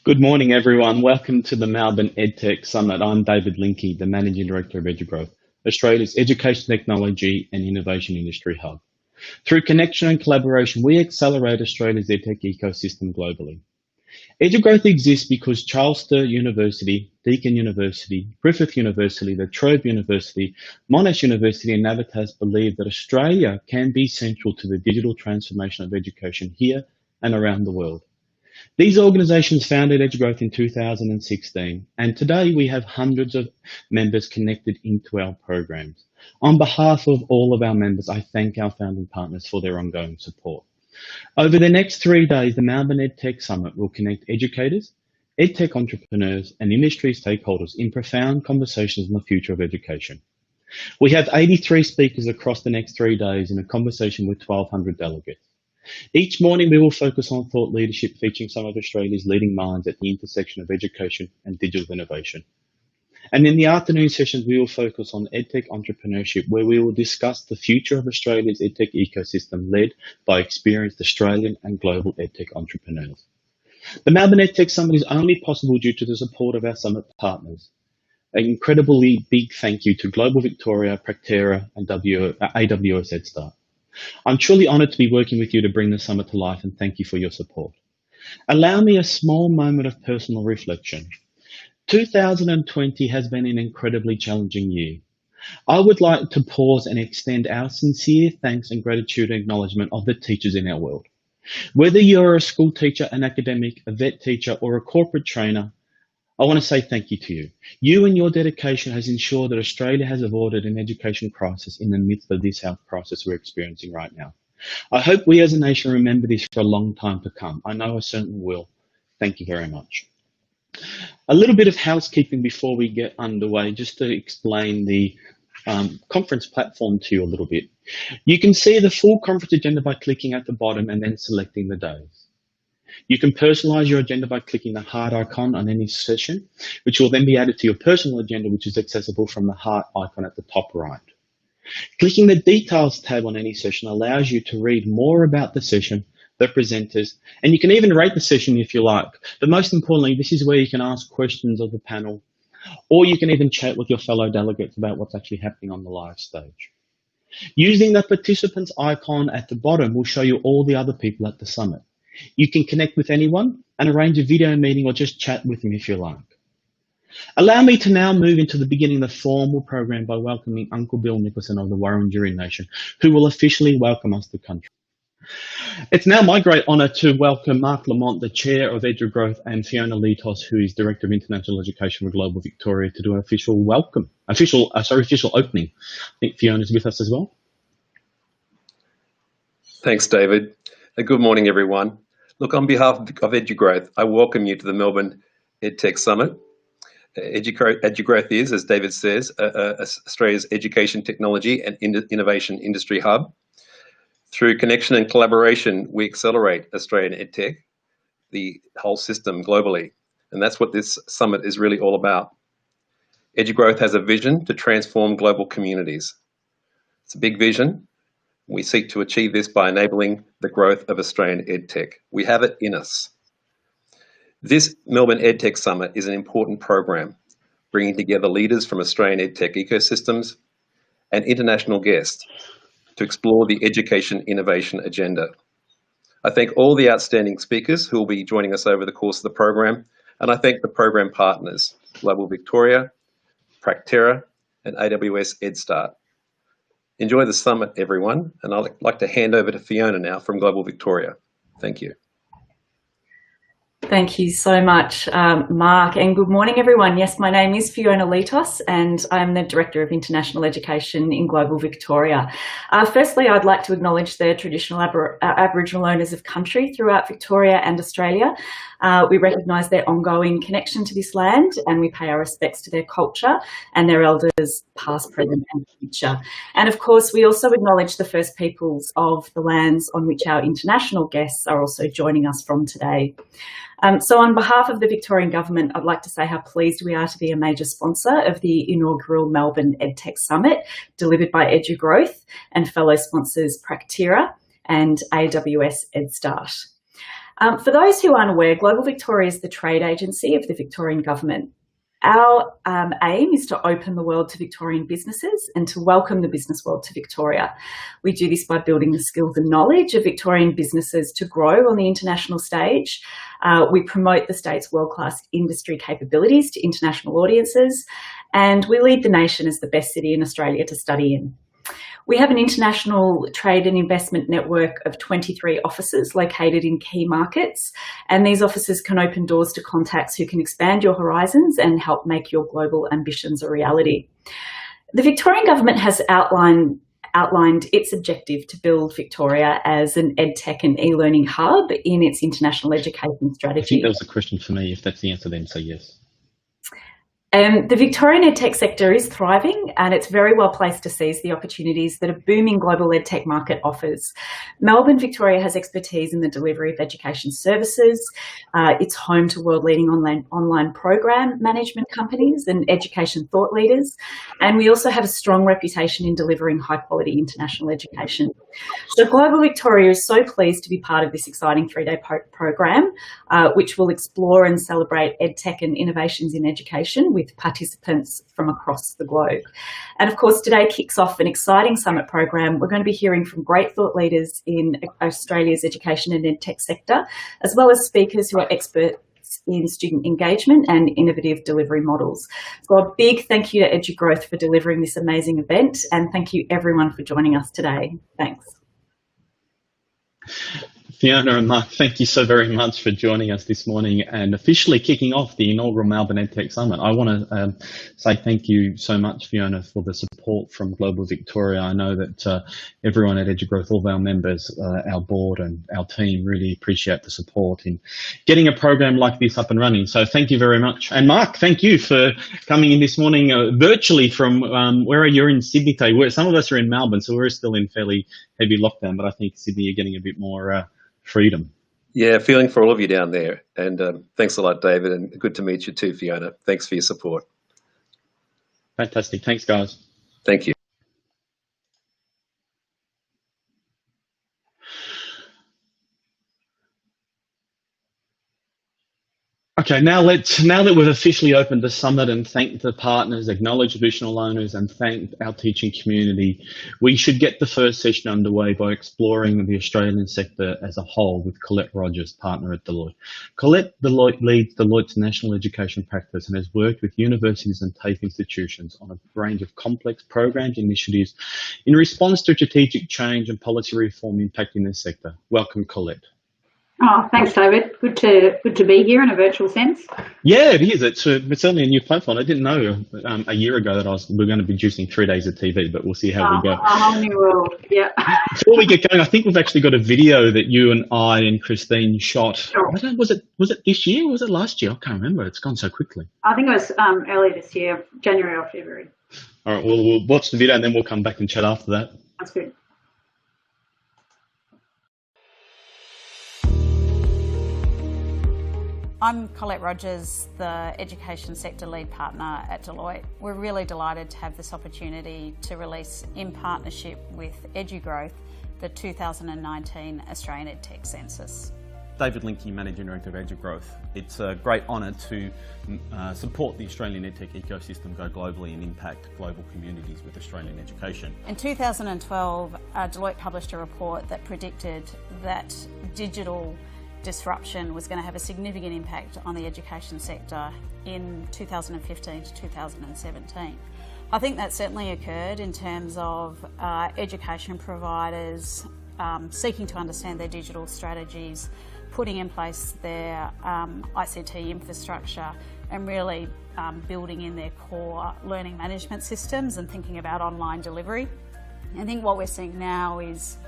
Good morning, everyone. Welcome to the Melbourne EdTech Summit. I'm David Linke, the Managing Director of EduGrowth, Australia's education technology and innovation industry hub. Through connection and collaboration, we accelerate Australia's EdTech ecosystem globally. EduGrowth exists because Charles Sturt University, Deakin University, Griffith University, La Trobe University, Monash University and Navitas believe that Australia can be central to the digital transformation of education here and around the world. These organisations founded EduGrowth in 2016, and today we have hundreds of members connected into our programs. On behalf of all of our members, I thank our founding partners for their ongoing support. Over the next 3 days, the Melbourne EdTech Summit will connect educators, EdTech entrepreneurs and industry stakeholders in profound conversations on the future of education. We have 83 speakers across the next 3 days in a conversation with 1,200 delegates. Each morning we will focus on thought leadership featuring some of Australia's leading minds at the intersection of education and digital innovation. And in the afternoon sessions we will focus on EdTech entrepreneurship, where we will discuss the future of Australia's EdTech ecosystem led by experienced Australian and global EdTech entrepreneurs. The Melbourne EdTech Summit is only possible due to the support of our summit partners. An incredibly big thank you to Global Victoria, Practera and AWS EdStart. I'm truly honoured to be working with you to bring the summit to life, and thank you for your support. Allow me a small moment of personal reflection. 2020 has been an incredibly challenging year. I would like to pause and extend our sincere thanks and gratitude and acknowledgement of the teachers in our world. Whether you're a school teacher, an academic, a vet teacher or a corporate trainer, I want to say thank you to you. You and your dedication has ensured that Australia has avoided an education crisis in the midst of this health crisis we're experiencing right now. I hope we as a nation remember this for a long time to come. I know I certainly will. Thank you very much. A little bit of housekeeping before we get underway, just to explain the conference platform to you a little bit. You can see the full conference agenda by clicking at the bottom and then selecting the days. You can personalize your agenda by clicking the heart icon on any session, which will then be added to your personal agenda, which is accessible from the heart icon at the top right. Clicking the details tab on any session allows you to read more about the session, the presenters, and you can even rate the session if you like. But most importantly, this is where you can ask questions of the panel, or you can even chat with your fellow delegates about what's actually happening on the live stage. Using the participants icon at the bottom will show you all the other people at the summit. You can connect with anyone and arrange a video meeting or just chat with them if you like. Allow me to now move into the beginning of the formal program by welcoming Uncle Bill Nicholson of the Wurundjeri Nation, who will officially welcome us to country. It's now my great honour to welcome Mark Lamont, the Chair of EduGrowth, and Fiona Litos, who is Director of International Education for Global Victoria, to do an official opening. I think Fiona's with us as well. Thanks, David. Good morning, everyone. Look, on behalf of EduGrowth, I welcome you to the Melbourne EdTech Summit. EduGrowth is, as David says, Australia's education technology and innovation industry hub. Through connection and collaboration, we accelerate Australian EdTech, the whole system globally. And that's what this summit is really all about. EduGrowth has a vision to transform global communities. It's a big vision. We seek to achieve this by enabling the growth of Australian EdTech. We have it in us. This Melbourne EdTech Summit is an important program, bringing together leaders from Australian EdTech ecosystems and international guests to explore the education innovation agenda. I thank all the outstanding speakers who will be joining us over the course of the program, and I thank the program partners, Global Victoria, Practera, and AWS EdStart. Enjoy the summit, everyone, and I'd like to hand over to Fiona now from Global Victoria. Thank you. Thank you so much, Mark, and good morning, everyone. Yes, my name is Fiona Litos, and I'm the Director of International Education in Global Victoria. Firstly, I'd like to acknowledge the traditional Aboriginal owners of country throughout Victoria and Australia. We recognise their ongoing connection to this land, and we pay our respects to their culture and their elders, past, present and future. And of course, we also acknowledge the First Peoples of the lands on which our international guests are also joining us from today. So on behalf of the Victorian Government, I'd like to say how pleased we are to be a major sponsor of the inaugural Melbourne EdTech Summit, delivered by EduGrowth and fellow sponsors Practera and AWS EdStart. For those who aren't aware, Global Victoria is the trade agency of the Victorian Government. Our aim is to open the world to Victorian businesses and to welcome the business world to Victoria. We do this by building the skills and knowledge of Victorian businesses to grow on the international stage. We promote the state's world-class industry capabilities to international audiences, and we lead the nation as the best city in Australia to study in. We have an international trade and investment network of 23 offices located in key markets, and these offices can open doors to contacts who can expand your horizons and help make your global ambitions a reality. The Victorian Government has outlined its objective to build Victoria as an EdTech and e-learning hub in its international education strategy. I think that was a question for me. If that's the answer, then say yes. The Victorian EdTech sector is thriving, and it's very well placed to seize the opportunities that a booming global EdTech market offers. Melbourne, Victoria has expertise in the delivery of education services. It's home to world-leading online program management companies and education thought leaders. And we also have a strong reputation in delivering high-quality international education. So Global Victoria is so pleased to be part of this exciting three-day program, which will explore and celebrate EdTech and innovations in education with participants from across the globe. And of course, today kicks off an exciting summit program. We're going to be hearing from great thought leaders in Australia's education and EdTech sector, as well as speakers who are experts in student engagement and innovative delivery models. So a big thank you to EduGrowth for delivering this amazing event, and thank you everyone for joining us today. Thanks. Fiona and Mark, thank you so very much for joining us this morning and officially kicking off the inaugural Melbourne EdTech Summit. I want to say thank you so much, Fiona, for the support from Global Victoria. I know that everyone at EduGrowth, all of our members, our board and our team really appreciate the support in getting a program like this up and running. So thank you very much. And Mark, thank you for coming in this morning virtually from where you're in Sydney today. Some of us are in Melbourne, so we're still in fairly heavy lockdown, but I think Sydney you're getting a bit more freedom. Yeah, feeling for all of you down there. And thanks a lot, David, and good to meet you too, Fiona. Thanks for your support. Fantastic. Thanks, guys. Thank you. Okay, now that we've officially opened the summit and thanked the partners, acknowledged traditional owners and thanked our teaching community, we should get the first session underway by exploring the Australian sector as a whole with Colette Rogers, partner at Deloitte. Colette leads Deloitte's national education practice and has worked with universities and TAFE institutions on a range of complex programs and initiatives in response to strategic change and policy reform impacting the sector. Welcome, Colette. Oh, thanks, David. Good to be here in a virtual sense. Yeah, it is. It's certainly a new platform. I didn't know a year ago that we're going to be producing 3 days of TV, but we'll see how we go. A whole new world, yeah. Before we get going, I think we've actually got a video that you and I and Christine shot. Sure. I don't know, was it this year or was it last year? I can't remember. It's gone so quickly. I think it was early this year, January or February. All right, well, we'll watch the video and then we'll come back and chat after that. That's good. I'm Colette Rogers, the Education Sector Lead Partner at Deloitte. We're really delighted to have this opportunity to release, in partnership with EduGrowth, the 2019 Australian EdTech Census. David Linke, Managing Director of EduGrowth. It's a great honour to support the Australian EdTech ecosystem go globally and impact global communities with Australian education. In 2012, Deloitte published a report that predicted that digital disruption was going to have a significant impact on the education sector in 2015 to 2017. I think that certainly occurred in terms of education providers seeking to understand their digital strategies, putting in place their ICT infrastructure and really building in their core learning management systems and thinking about online delivery. I think what we're seeing now is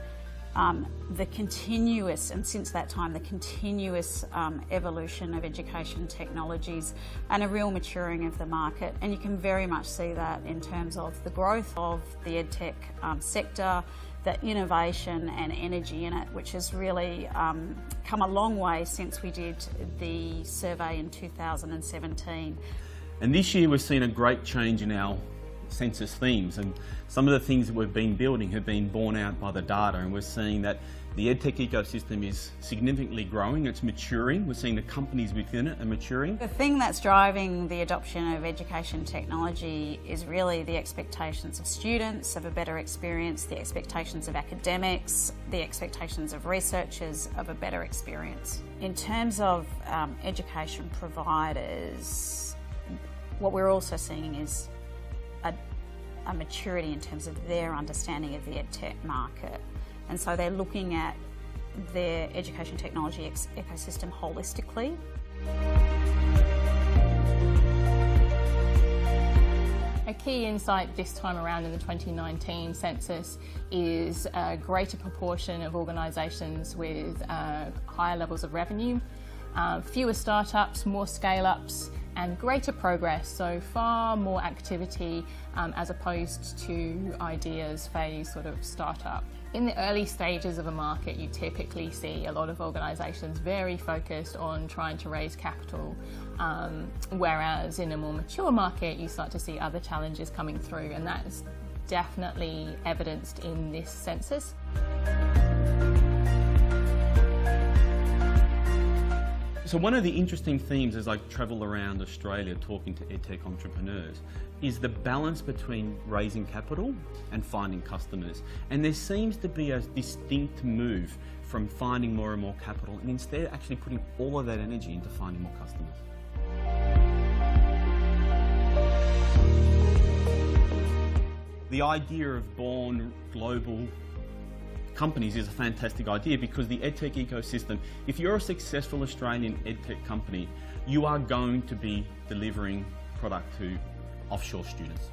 the continuous, and since that time, the continuous evolution of education technologies and a real maturing of the market. And you can very much see that in terms of the growth of the EdTech sector, the innovation and energy in it, which has really come a long way since we did the survey in 2017. And this year we've seen a great change in our census themes, and some of the things that we've been building have been borne out by the data, and we're seeing that The EdTech ecosystem is significantly growing, it's maturing. We're seeing the companies within it are maturing. The thing that's driving the adoption of education technology is really the expectations of students of a better experience, the expectations of academics, the expectations of researchers of a better experience. In terms of education providers, what we're also seeing is a maturity in terms of their understanding of the EdTech market. And so they're looking at their education technology ecosystem holistically. A key insight this time around in the 2019 census is a greater proportion of organisations with higher levels of revenue, fewer startups, more scale-ups, and greater progress, so far more activity as opposed to ideas phase sort of startup. In the early stages of a market, you typically see a lot of organisations very focused on trying to raise capital, whereas in a more mature market, you start to see other challenges coming through, and that's definitely evidenced in this census. So one of the interesting themes as I travel around Australia talking to EdTech entrepreneurs is the balance between raising capital and finding customers. And there seems to be a distinct move from finding more and more capital and instead actually putting all of that energy into finding more customers. The idea of born global companies is a fantastic idea because the EdTech ecosystem, if you're a successful Australian EdTech company, you are going to be delivering product to offshore students.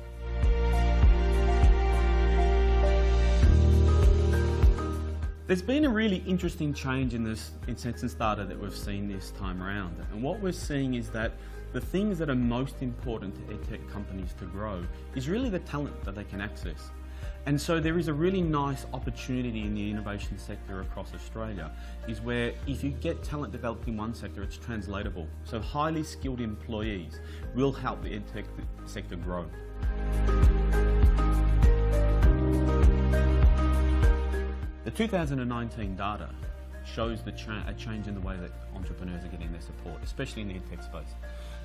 There's been a really interesting change in census data that we've seen this time around. And what we're seeing is that the things that are most important to EdTech companies to grow is really the talent that they can access. And so there is a really nice opportunity in the innovation sector across Australia, is where if you get talent developed in one sector, it's translatable. So highly skilled employees will help the EdTech sector grow. The 2019 data shows a change in the way that entrepreneurs are getting their support, especially in the EdTech space.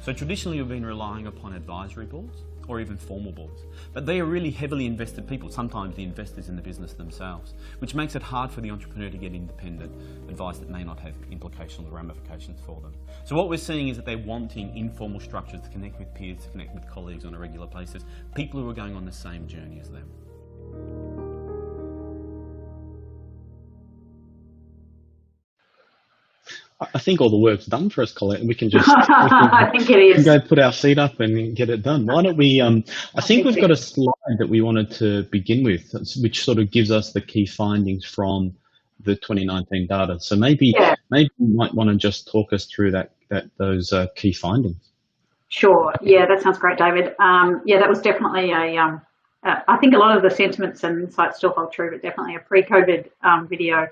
So traditionally we've been relying upon advisory boards or even formal boards, but they are really heavily invested people, sometimes the investors in the business themselves, which makes it hard for the entrepreneur to get independent advice that may not have implications or ramifications for them. So what we're seeing is that they're wanting informal structures to connect with peers, to connect with colleagues on a regular basis, people who are going on the same journey as them. I think all the work's done for us, Colette, and we can just I think it is. go put our feet up and get it done. Why don't we, I think we've got a slide that we wanted to begin with, which sort of gives us the key findings from the 2019 data. So maybe you might want to just talk us through those key findings. Sure. Yeah, that sounds great, David. Yeah, that was definitely I think a lot of the sentiments and insights still hold true, but definitely a pre-COVID video.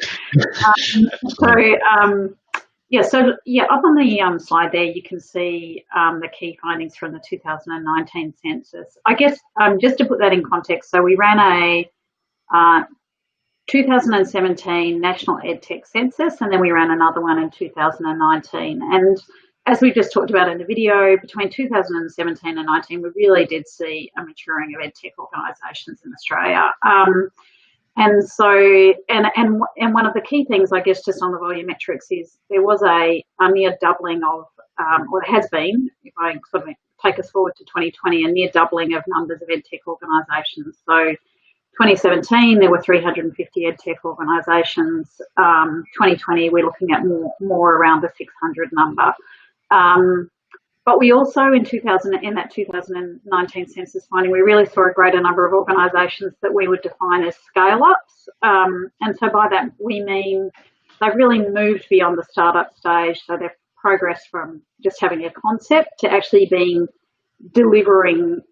Up on the slide there, you can see the key findings from the 2019 census. I guess just to put that in context, so we ran a 2017 National EdTech Census, and then we ran another one in 2019. And as we just talked about in the video, between 2017 and 19, we really did see a maturing of EdTech organisations in Australia. And one of the key things, I guess, just on the volumetrics is there was a near doubling of, or it has been, if I sort of take us forward to 2020, a near doubling of numbers of EdTech organisations. So 2017, there were 350 EdTech organisations. 2020, we're looking at more around the 600 number. But we also in that 2019 census finding, we really saw a greater number of organisations that we would define as scale-ups. And so by that we mean they've really moved beyond the startup stage. So they've progressed from just having a concept to actually being delivery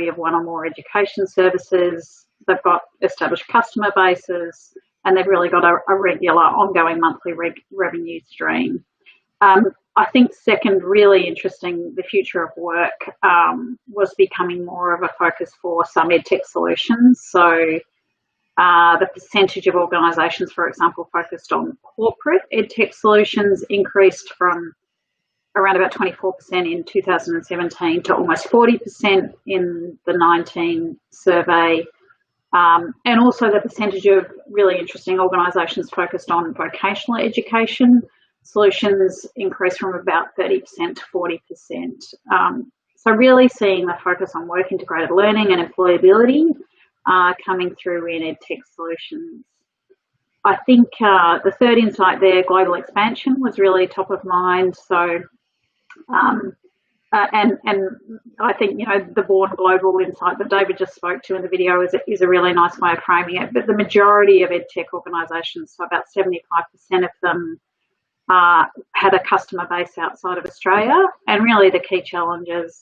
of one or more education services. They've got established customer bases, and they've really got a regular ongoing monthly revenue stream. I think second, really interesting, the future of work was becoming more of a focus for some EdTech solutions. So The percentage of organisations, for example, focused on corporate EdTech solutions increased from around about 24% in 2017 to almost 40% in the 19 survey. And also the percentage of really interesting organisations focused on vocational education solutions increased from about 30% to 40%. So really seeing the focus on work integrated learning and employability coming through in EdTech solutions. I think the third insight there, global expansion, was really top of mind. So, and I think, you know, the born global insight that David just spoke to in the video is a really nice way of framing it. But the majority of EdTech organisations, so about 75% of them, had a customer base outside of Australia. And really the key challenges,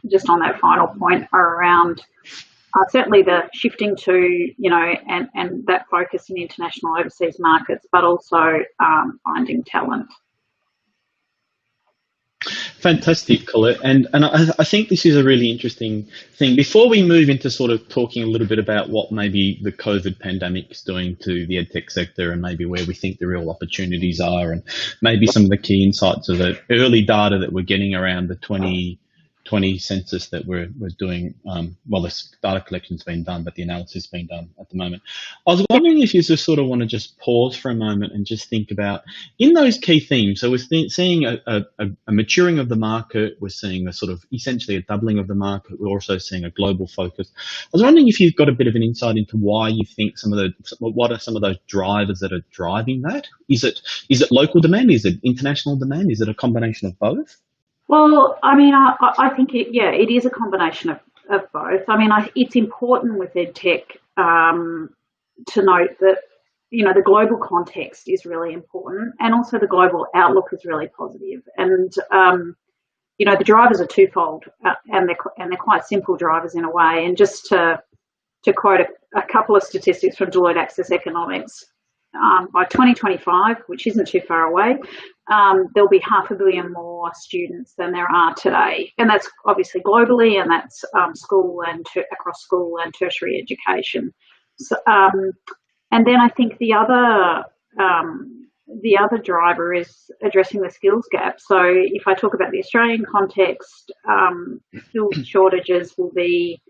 just on that final point, are around certainly the shifting to, you know, and that focus in international overseas markets, but also finding talent. Fantastic, Colette. And I think this is a really interesting thing. Before we move into sort of talking a little bit about what maybe the COVID pandemic is doing to the EdTech sector and maybe where we think the real opportunities are and maybe some of the key insights of the early data that we're getting around the 2020 census that we're doing, well, the data collection's been done, but the analysis is being done at the moment. I was wondering if you just sort of want to just pause for a moment and just think about, in those key themes, so we're seeing a maturing of the market, we're seeing a sort of essentially a doubling of the market, we're also seeing a global focus. I was wondering if you've got a bit of an insight into why you think what are some of those drivers that are driving that? Is it local demand? Is it international demand? Is it a combination of both? Well, I mean, I think it is a combination of both. I mean, it's important with EdTech to note that, you know, the global context is really important, and also the global outlook is really positive. And you know, the drivers are twofold, and they're quite simple drivers in a way. And just to quote a couple of statistics from Deloitte Access Economics, by 2025, which isn't too far away, there'll be 500 million more students than there are today, and that's obviously globally, and that's school and across school and tertiary education. So, and then I think the other driver is addressing the skills gap. So if I talk about the Australian context, skills shortages will be,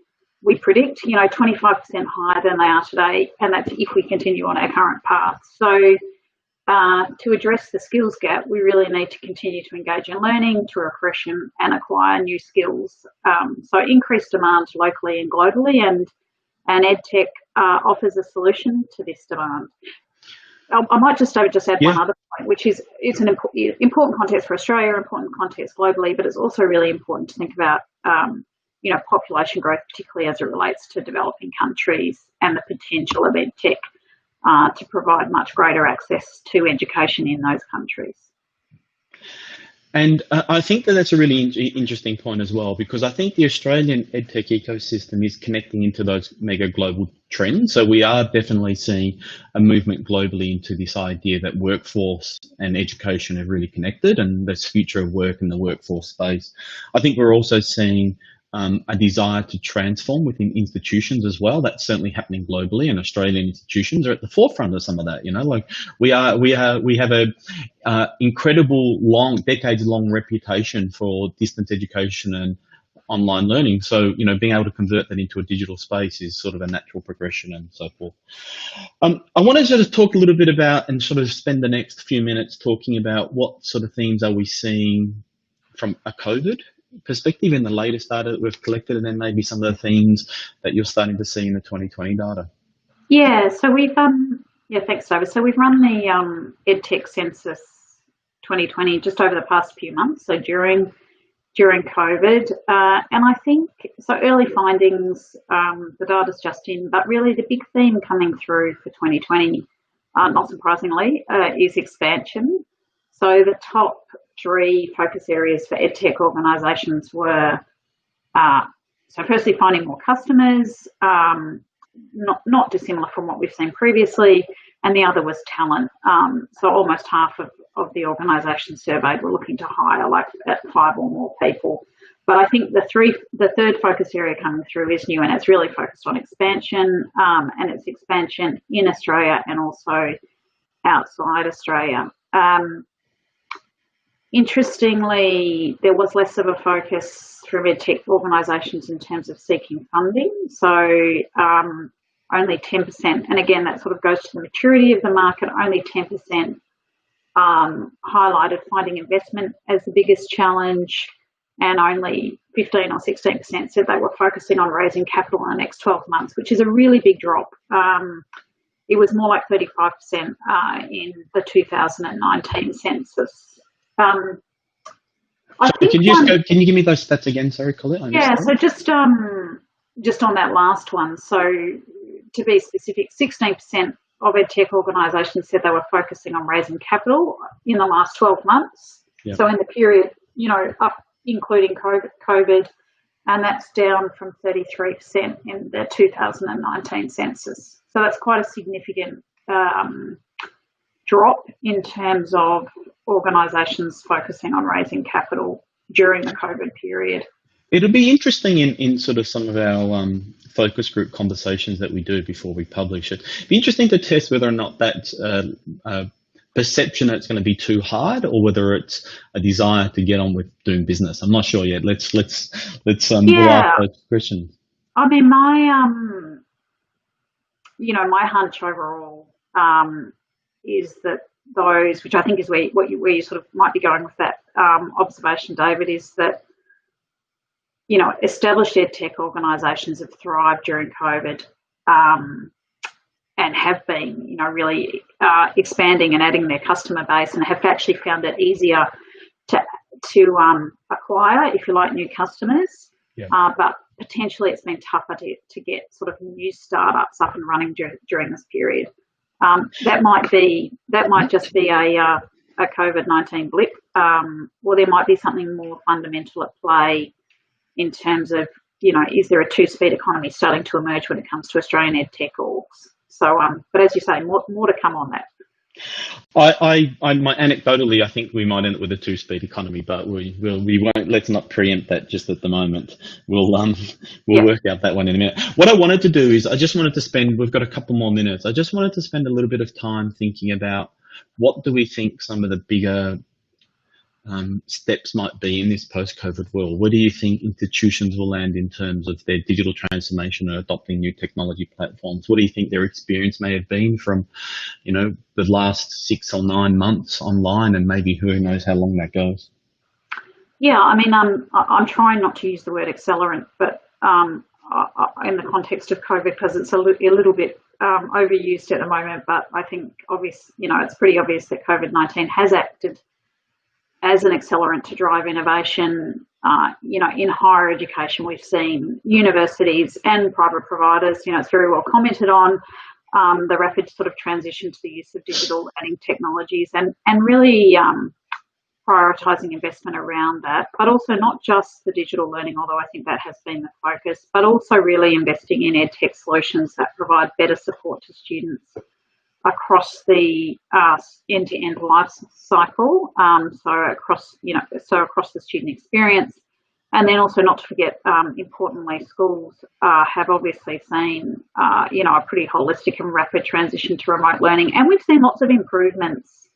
we predict, you know, 25% higher than they are today, and that's if we continue on our current path. So to address the skills gap, we really need to continue to engage in learning, to refresh and acquire new skills. So increased demand locally and globally, and EdTech offers a solution to this demand. I might just add one other point, which is it's an important context for Australia, important context globally, but it's also really important to think about you know, population growth, particularly as it relates to developing countries and the potential of EdTech to provide much greater access to education in those countries. And I think that's a really interesting point as well, because I think the Australian EdTech ecosystem is connecting into those mega global trends. So we are definitely seeing a movement globally into this idea that workforce and education are really connected, and this future of work in the workforce space. I think we're also seeing a desire to transform within institutions as well. That's certainly happening globally, and Australian institutions are at the forefront of some of that. You know, like we have a incredible decades-long reputation for distance education and online learning. So, you know, being able to convert that into a digital space is sort of a natural progression and so forth. I want to sort of talk a little bit about and sort of spend the next few minutes talking about what sort of themes are we seeing from a COVID perspective in the latest data that we've collected, and then maybe some of the themes that you're starting to see in the 2020 data. Yeah, so we've thanks, David. So we've run the EdTech Census 2020 just over the past few months, so during COVID, and I think so early findings, the data's just in, but really the big theme coming through for 2020, not surprisingly, is expansion. So the top 3 focus areas for EdTech organisations were, so firstly, finding more customers, not dissimilar from what we've seen previously, and the other was talent. So almost half of the organisations surveyed were looking to hire like 5 or more people. But I think the third focus area coming through is new, and it's really focused on expansion, and it's expansion in Australia and also outside Australia. Interestingly, there was less of a focus from EdTech organisations in terms of seeking funding. So only 10%, and again, that sort of goes to the maturity of the market, only 10% highlighted finding investment as the biggest challenge, and only 15 or 16% said they were focusing on raising capital in the next 12 months, which is a really big drop. It was more like 35% in the 2019 census. Can you give me those stats again? Sorry, Colette. Yeah, so just on that last one. So to be specific, 16% of EdTech organisations said they were focusing on raising capital in the last 12 months. Yep. So in the period, up including COVID, and that's down from 33% in the 2019 census. So that's quite a significant drop in terms of organisations focusing on raising capital during the COVID period. It'll be interesting in sort of some of our focus group conversations that we do before we publish it. It'd be interesting to test whether or not that perception that it's going to be too hard, or whether it's a desire to get on with doing business. I'm not sure yet. Let's ask those questions. I mean, my my hunch overall is that those, which I think is where you sort of might be going with that observation, David, is that established EdTech organisations have thrived during COVID and have been, really expanding and adding their customer base, and have actually found it easier to acquire, if you like, new customers. Yeah. But potentially it's been tougher to get sort of new startups up and running during this period. That might just be a COVID-19 blip, or there might be something more fundamental at play in terms of, is there a two-speed economy starting to emerge when it comes to Australian EdTech orgs? So, but as you say, more to come on that. Anecdotally, I think we might end up with a two-speed economy, but we won't. Let's not preempt that just at the moment. We'll work out that one in a minute. What I wanted to do is we've got a couple more minutes. I just wanted to spend a little bit of time thinking about what do we think some of the bigger steps might be in this post-COVID world. Where do you think institutions will land in terms of their digital transformation or adopting new technology platforms? What do you think their experience may have been from, the last 6 or 9 months online, and maybe who knows how long that goes? Yeah, I mean, I'm trying not to use the word accelerant, but in the context of COVID, because it's a little bit overused at the moment. But I think it's pretty obvious that COVID-19 has acted as an accelerant to drive innovation. In higher education, we've seen universities and private providers, it's very well commented on, the rapid sort of transition to the use of digital learning technologies, and really prioritising investment around that, but also not just the digital learning, although I think that has been the focus, but also really investing in EdTech solutions that provide better support to students across the end-to-end life cycle, so across the student experience. And then also, not to forget, importantly, schools have obviously seen a pretty holistic and rapid transition to remote learning, and we've seen lots of improvements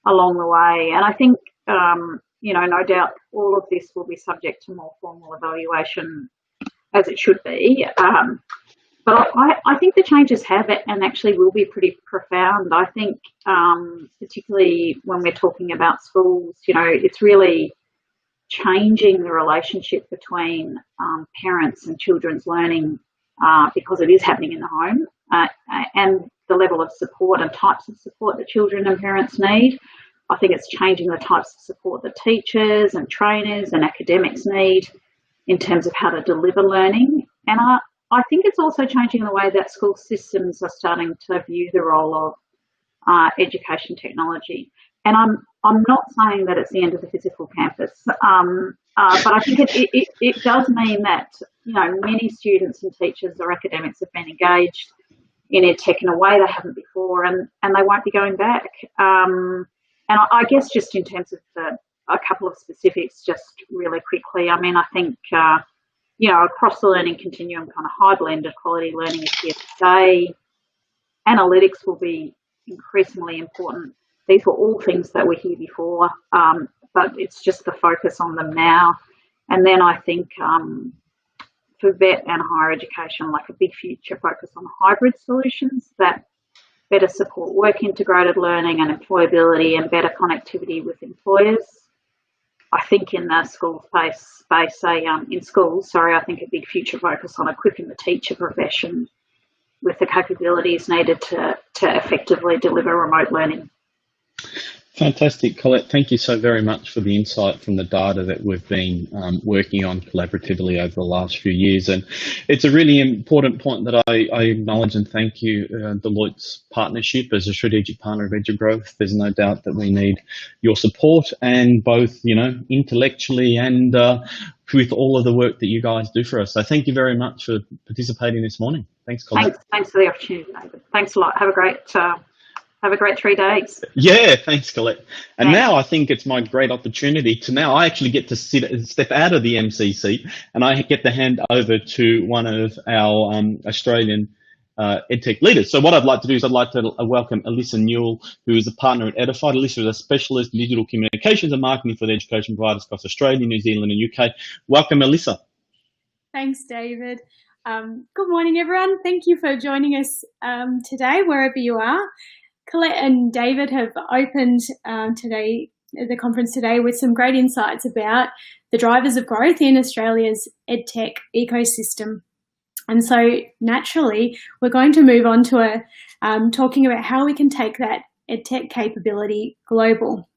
along the way. And I think no doubt all of this will be subject to more formal evaluation, as it should be. But I think the changes have and actually will be pretty profound. I think particularly when we're talking about schools, it's really changing the relationship between parents and children's learning, because it is happening in the home, and the level of support and types of support that children and parents need. I think it's changing the types of support that teachers and trainers and academics need in terms of how to deliver learning. And I think it's also changing the way that school systems are starting to view the role of education technology. And I'm not saying that it's the end of the physical campus, but I think it does mean that many students and teachers or academics have been engaged in EdTech in a way they haven't before, and they won't be going back. And I guess just in terms of a couple of specifics just really quickly. I mean, I think, you know, across the learning continuum, kind of high blended quality learning is here to stay. Analytics will be increasingly important. These were all things that were here before, but it's just the focus on them now. And then I think for vet and higher education, like a big future focus on hybrid solutions that better support work integrated learning and employability and better connectivity with employers. I think in the school space, in schools, I think a big future focus on equipping the teacher profession with the capabilities needed to effectively deliver remote learning. Fantastic, Colette. Thank you so very much for the insight from the data that we've been working on collaboratively over the last few years. And it's a really important point that I acknowledge and thank you, Deloitte's partnership as a strategic partner of EduGrowth. There's no doubt that we need your support, and both, you know, intellectually and with all of the work that you guys do for us. So thank you very much for participating this morning. Thanks, Colette. Thanks for the opportunity, David. Thanks a lot. Have a great 3 days. Yeah, thanks, Colette. And Thanks. Now I think it's my great opportunity to I actually get to step out of the MC seat, and I get to hand over to one of our Australian EdTech leaders. So what I'd like to do is I'd like to welcome Elissa Newall, who is a partner at Edified. Elissa is a specialist in digital communications and marketing for the education providers across Australia, New Zealand and UK. Welcome, Elissa. Thanks, David. Good morning, everyone. Thank you for joining us today, wherever you are. Colette and David have opened the conference today with some great insights about the drivers of growth in Australia's EdTech ecosystem. And so naturally, we're going to move on to talking about how we can take that EdTech capability global.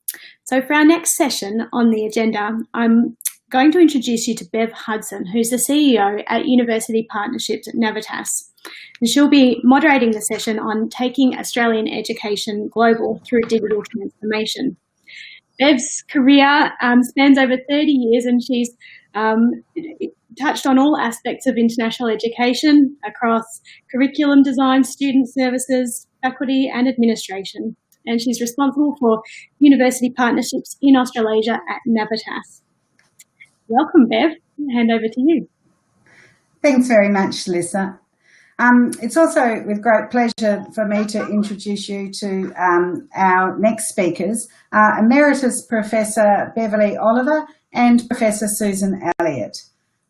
So for our next session on the agenda, I'm going to introduce you to Bev Hudson, who's the CEO at University Partnerships at Navitas. And she'll be moderating the session on taking Australian education global through digital transformation. Bev's career spans over 30 years, and she's touched on all aspects of international education across curriculum design, student services, faculty and administration. And she's responsible for university partnerships in Australasia at Navitas. Welcome, Bev. I'll hand over to you. Thanks very much, Elissa. It's also with great pleasure for me to introduce you to our next speakers, Emeritus Professor Beverley Oliver and Professor Susan Elliot.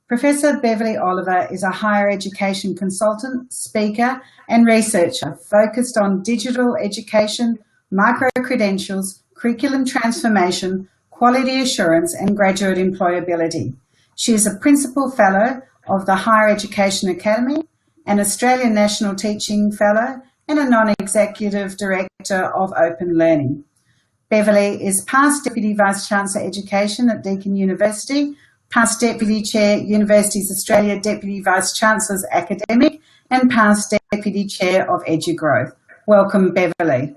Professor Beverley Oliver is a higher education consultant, speaker and researcher focused on digital education, micro-credentials, curriculum transformation, quality assurance and graduate employability. She is a Principal Fellow of the Higher Education Academy, an Australian National Teaching Fellow and a Non-Executive Director of Open Learning. Beverley is past Deputy Vice-Chancellor Education at Deakin University, past Deputy Chair Universities Australia Deputy Vice-Chancellors Academic and past Deputy Chair of EduGrowth. Welcome, Beverley.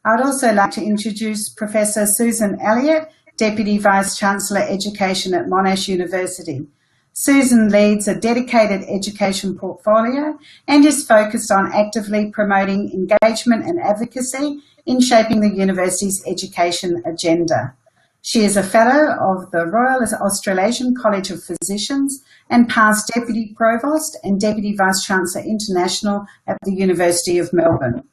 I'd also like to introduce Professor Susan Elliot, Deputy Vice-Chancellor Education at Monash University. Susan leads a dedicated education portfolio and is focused on actively promoting engagement and advocacy in shaping the university's education agenda. She is a Fellow of the Royal Australasian College of Physicians and past Deputy Provost and Deputy Vice-Chancellor International at the University of Melbourne.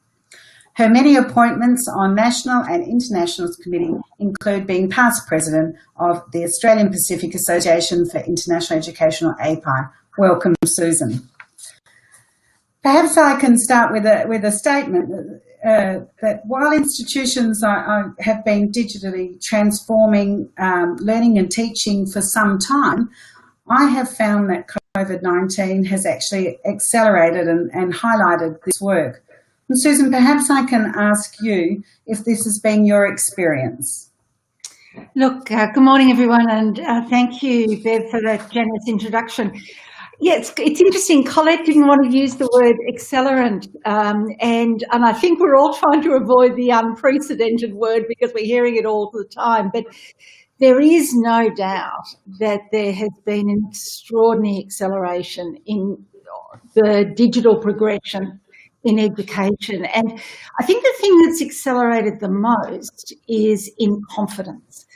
Her many appointments on national and international committee include being past president of the Australian Pacific Association for International Education, or API. Welcome, Susan. Perhaps I can start with a statement that while institutions have been digitally transforming learning and teaching for some time, I have found that COVID-19 has actually accelerated and highlighted this work. And Susan, perhaps I can ask you if this has been your experience. Look, good morning, everyone, and thank you, Bev, for that generous introduction. Yeah, it's interesting. Colette didn't want to use the word accelerant, and I think we're all trying to avoid the unprecedented word because we're hearing it all the time. But there is no doubt that there has been an extraordinary acceleration in the digital progression in education. And I think the thing that's accelerated the most is in confidence.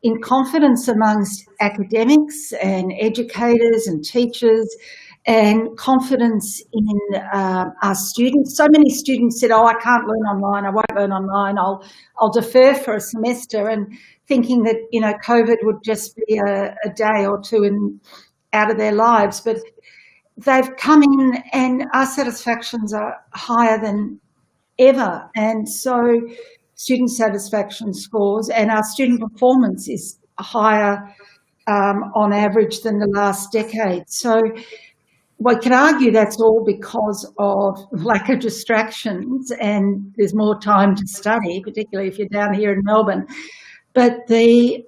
in confidence amongst academics and educators and teachers, and confidence in our students. So many students said, oh, I can't learn online, I won't learn online, I'll defer for a semester, and thinking that, you know, COVID would just be a day or two out of their lives. But they've come in and our satisfactions are higher than ever. And so student satisfaction scores and our student performance is higher on average than the last decade. So we can argue that's all because of lack of distractions and there's more time to study, particularly if you're down here in Melbourne. But I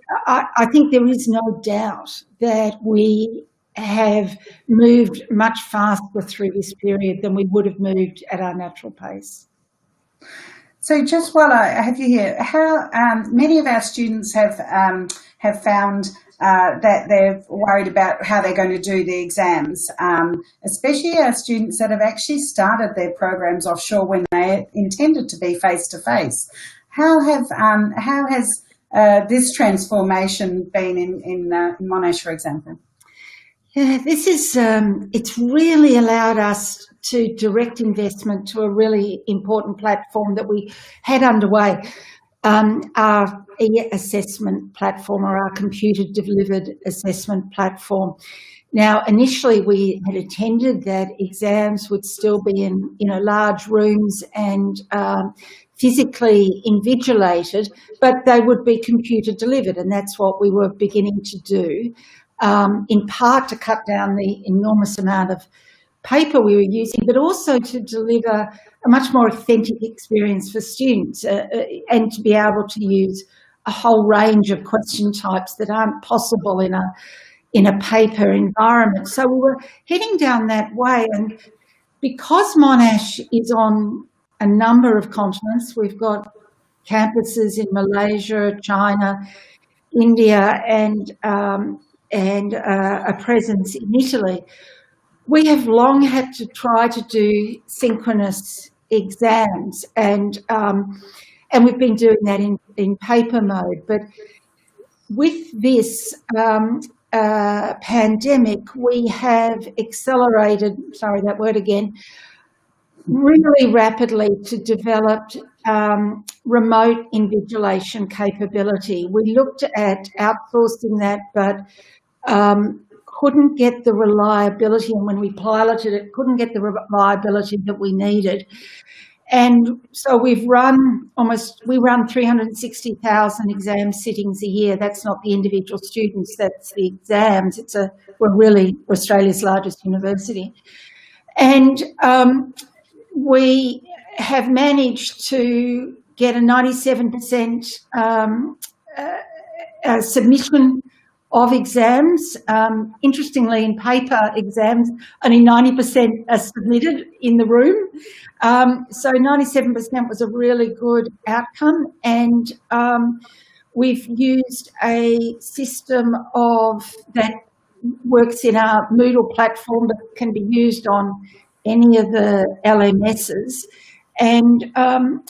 think there is no doubt that we have moved much faster through this period than we would have moved at our natural pace. So just while I have you here, how many of our students have found that they're worried about how they're going to do the exams, especially our students that have actually started their programs offshore when they intended to be face-to-face. How has this transformation been in Monash, for example? Yeah, this is, it's really allowed us to direct investment to a really important platform that we had underway, our e-assessment platform, or our computer-delivered assessment platform. Now, initially we had intended that exams would still be in, you know, large rooms and physically invigilated, but they would be computer-delivered, and that's what we were beginning to do. In part to cut down the enormous amount of paper we were using, but also to deliver a much more authentic experience for students and to be able to use a whole range of question types that aren't possible in a paper environment. So we were heading down that way, and because Monash is on a number of continents, we've got campuses in Malaysia, China, India, and a presence in Italy. We have long had to try to do synchronous exams, and we've been doing that in paper mode. But with this pandemic, we have accelerated, sorry, that word again, really rapidly to develop remote invigilation capability. We looked at outsourcing that, but couldn't get the reliability, and when we piloted it, couldn't get the reliability that we needed. And so we run 360,000 exam sittings a year. That's not the individual students, that's the exams. We're really Australia's largest university. And we have managed to get a 97% submission of exams. Interestingly, in paper exams, only 90% are submitted in the room. So 97% was a really good outcome. And we've used a system that works in our Moodle platform that can be used on any of the LMSs, and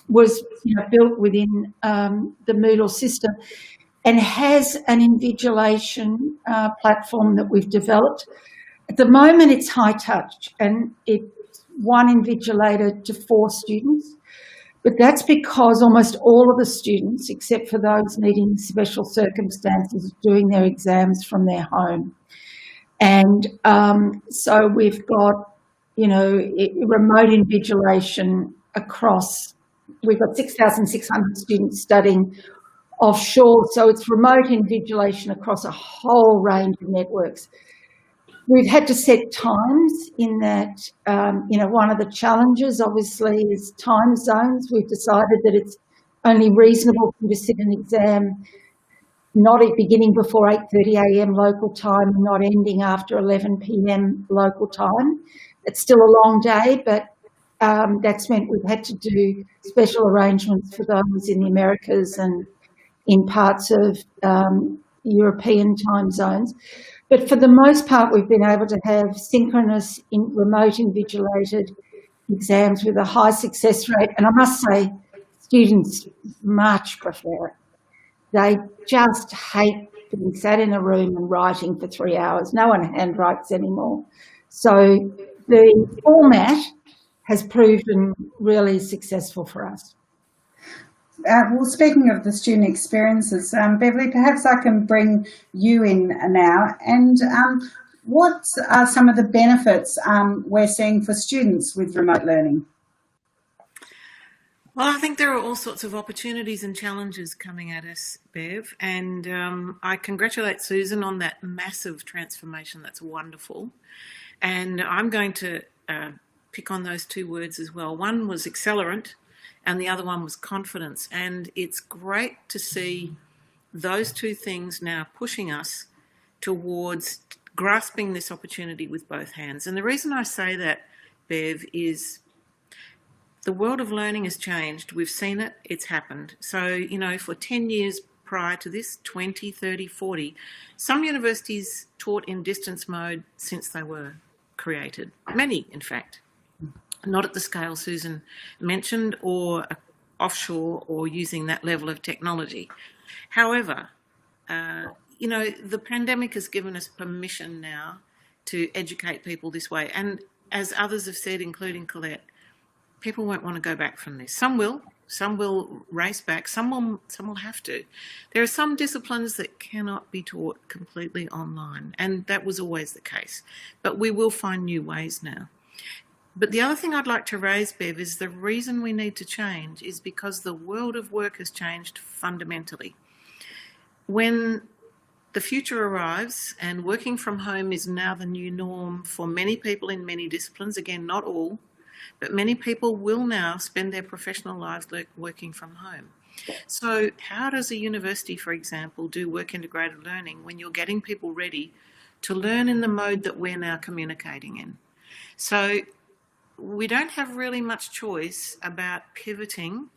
was built within the Moodle system, and has an invigilation platform that we've developed. At the moment, it's high touch, and it's one invigilator to 4 students, but that's because almost all of the students, except for those needing special circumstances, are doing their exams from their home. And so we've got, remote invigilation across, we've got 6,600 students studying offshore, so it's remote invigilation across a whole range of networks. We've had to set times in that, one of the challenges obviously is time zones. We've decided that it's only reasonable for you to sit an exam not beginning before 8:30 a.m. local time and not ending after 11 p.m. local time. It's still a long day, but that's meant we've had to do special arrangements for those in the Americas and in parts of European time zones. But for the most part, we've been able to have synchronous remote invigilated exams with a high success rate. And I must say, students much prefer it. They just hate being sat in a room and writing for 3 hours. No one handwrites anymore. So the format has proven really successful for us. Well, speaking of the student experiences, Beverley, perhaps I can bring you in now. And what are some of the benefits we're seeing for students with remote learning? Well, I think there are all sorts of opportunities and challenges coming at us, Bev, and I congratulate Susan on that massive transformation. That's wonderful. And I'm going to pick on those two words as well. One was accelerant and the other one was confidence. And it's great to see those two things now pushing us towards grasping this opportunity with both hands. And the reason I say that, Bev, is the world of learning has changed. We've seen it, it's happened. So, you know, for 10 years prior to this, 20, 30, 40, some universities taught in distance mode since they were created. Many, in fact. Not at the scale Susan mentioned, or offshore, or using that level of technology. However, you know, the pandemic has given us permission now to educate people this way. And as others have said, including Colette, people won't want to go back from this. Some will race back, some will have to. There are some disciplines that cannot be taught completely online, and that was always the case. But we will find new ways now. But the other thing I'd like to raise, Bev, is the reason we need to change is because the world of work has changed fundamentally. When the future arrives and working from home is now the new norm for many people in many disciplines, again, not all, but many people will now spend their professional lives working from home. So how does a university, for example, do work integrated learning when you're getting people ready to learn in the mode that we're now communicating in? So we don't have really much choice about pivoting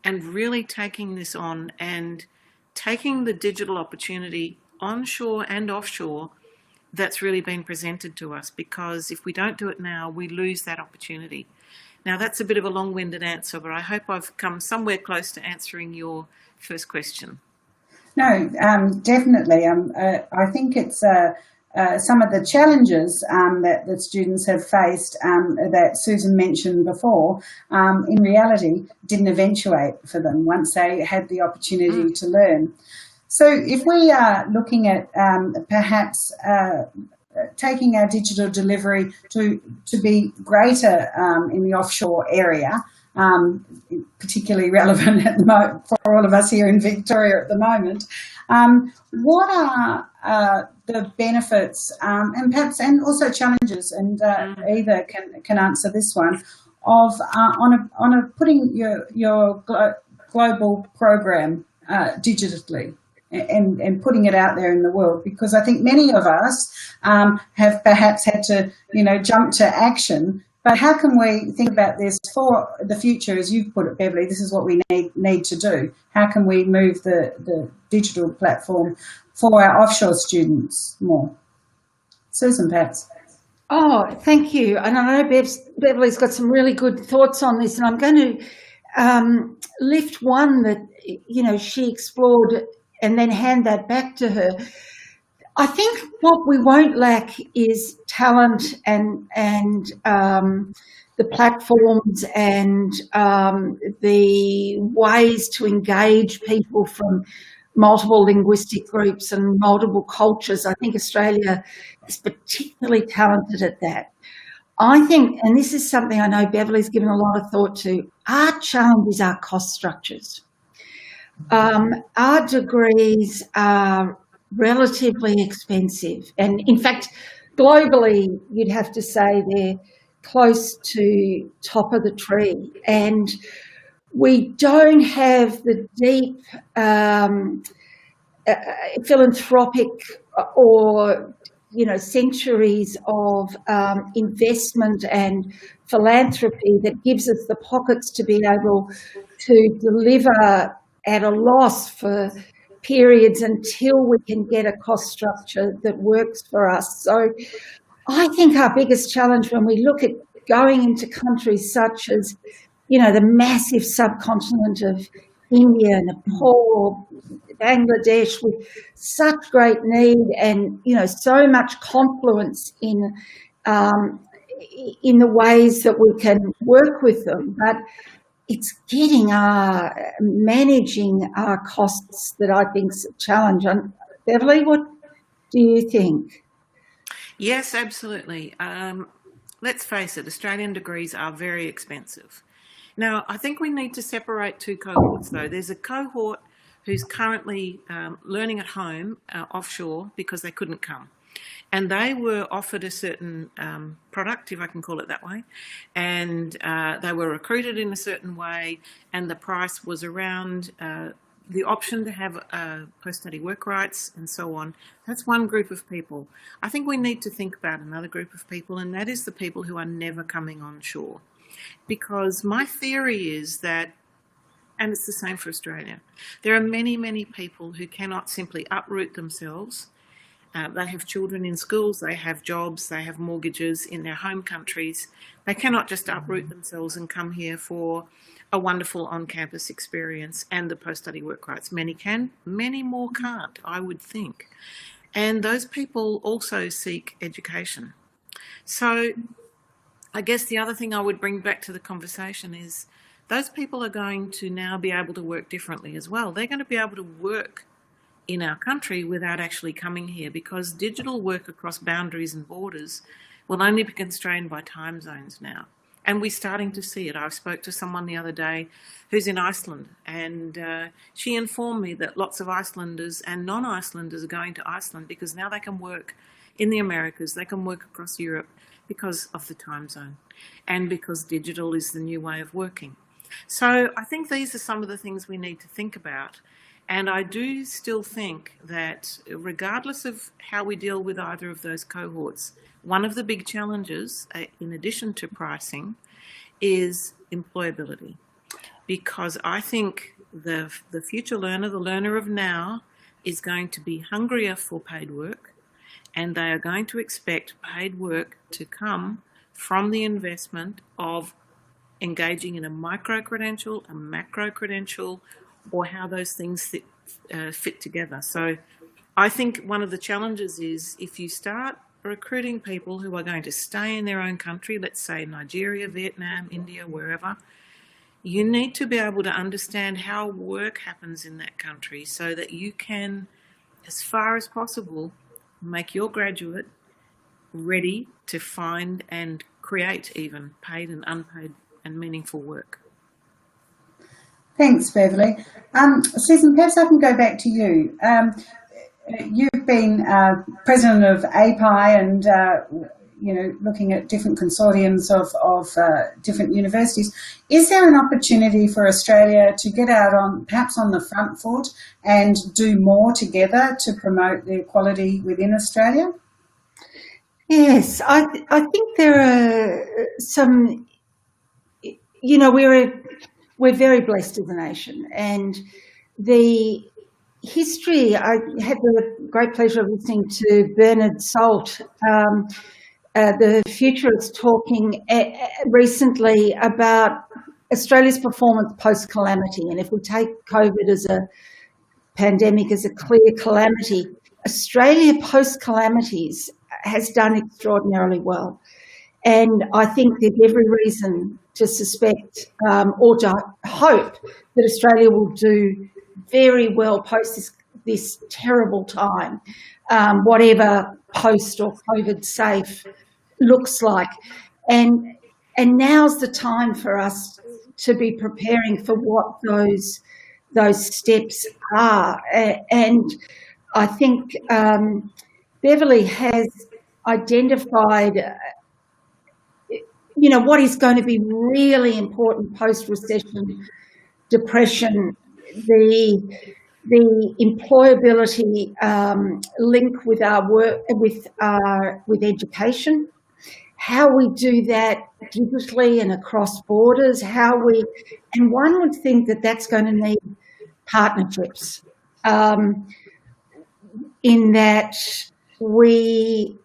and really taking this on and taking the digital opportunity onshore and offshore that's really been presented to us, because if we don't do it now, we lose that opportunity. Now, that's a bit of a long-winded answer, but I hope I've come somewhere close to answering your first question. No, definitely. I think it's some of the challenges that the students have faced that Susan mentioned before, in reality, didn't eventuate for them once they had the opportunity to learn. So if we are looking at perhaps taking our digital delivery to be greater in the offshore area, particularly relevant at the moment for all of us here in Victoria at the moment, what are the benefits and perhaps and also challenges, and Eva can answer this one, of on putting your global program digitally and putting it out there in the world? Because I think many of us have perhaps had to, you know, jump to action. But how can we think about this for the future, as you've put it, Beverley? This is what we need to do. How can we move the digital platform for our offshore students more? Susan, perhaps. Oh, thank you. And I know Beverley's got some really good thoughts on this, and I'm going to lift one that, you know, she explored and then hand that back to her. I think what we won't lack is talent and the platforms and the ways to engage people from multiple linguistic groups and multiple cultures. I think Australia is particularly talented at that. I think, and this is something I know Beverley's given a lot of thought to, our challenge is our cost structures. Our degrees are relatively expensive, and in fact globally you'd have to say they're close to top of the tree, and we don't have the deep philanthropic or, you know, centuries of investment and philanthropy that gives us the pockets to be able to deliver at a loss for periods until we can get a cost structure that works for us. So I think our biggest challenge when we look at going into countries such as, you know, the massive subcontinent of India, Nepal, Bangladesh, with such great need and, you know, so much confluence in the ways that we can work with them. But it's managing our costs that I think is a challenge. And Beverley, what do you think? Yes, absolutely. Let's face it, Australian degrees are very expensive. Now, I think we need to separate two cohorts, though. There's a cohort who's currently learning at home, offshore, because they couldn't come. And they were offered a certain product, if I can call it that way, and they were recruited in a certain way, and the price was around the option to have post-study work rights and so on. That's one group of people. I think we need to think about another group of people, and that is the people who are never coming on shore. Because my theory is that, and it's the same for Australia, there are many, many people who cannot simply uproot themselves. They have children in schools, they have jobs, they have mortgages in their home countries. They cannot just uproot themselves and come here for a wonderful on-campus experience and the post-study work rights. Many can, many more can't, I would think. And those people also seek education. So I guess the other thing I would bring back to the conversation is those people are going to now be able to work differently as well. They're going to be able to work in our country without actually coming here, because digital work across boundaries and borders will only be constrained by time zones now. And we're starting to see it. I spoke to someone the other day who's in Iceland, and she informed me that lots of Icelanders and non-Icelanders are going to Iceland because now they can work in the Americas, they can work across Europe because of the time zone and because digital is the new way of working. So I think these are some of the things we need to think about. And I do still think that regardless of how we deal with either of those cohorts, one of the big challenges, in addition to pricing, is employability. Because I think the future learner, the learner of now, is going to be hungrier for paid work, and they are going to expect paid work to come from the investment of engaging in a micro-credential, a macro-credential, or how those things fit together. So I think one of the challenges is if you start recruiting people who are going to stay in their own country, let's say Nigeria, Vietnam, India, wherever, you need to be able to understand how work happens in that country so that you can, as far as possible, make your graduate ready to find and create even paid and unpaid and meaningful work. Thanks, Beverley. Susan, perhaps I can go back to you. You've been president of API and, looking at different consortiums of different universities. Is there an opportunity for Australia to get out perhaps on the front foot and do more together to promote the equality within Australia? Yes, I think there are some, we're very blessed as a nation, and the history, I had the great pleasure of listening to Bernard Salt, the futurist, talking recently about Australia's performance post-calamity. And if we take COVID as a pandemic as a clear calamity, Australia post-calamities has done extraordinarily well. And I think there's every reason to suspect or to hope that Australia will do very well post this terrible time, whatever post or COVID safe looks like. And now's the time for us to be preparing for what those steps are. And I think Beverley has identified what is going to be really important post-recession, depression, the employability link with our work, with education, how we do that digitally and across borders, and one would think that that's going to need partnerships, in that we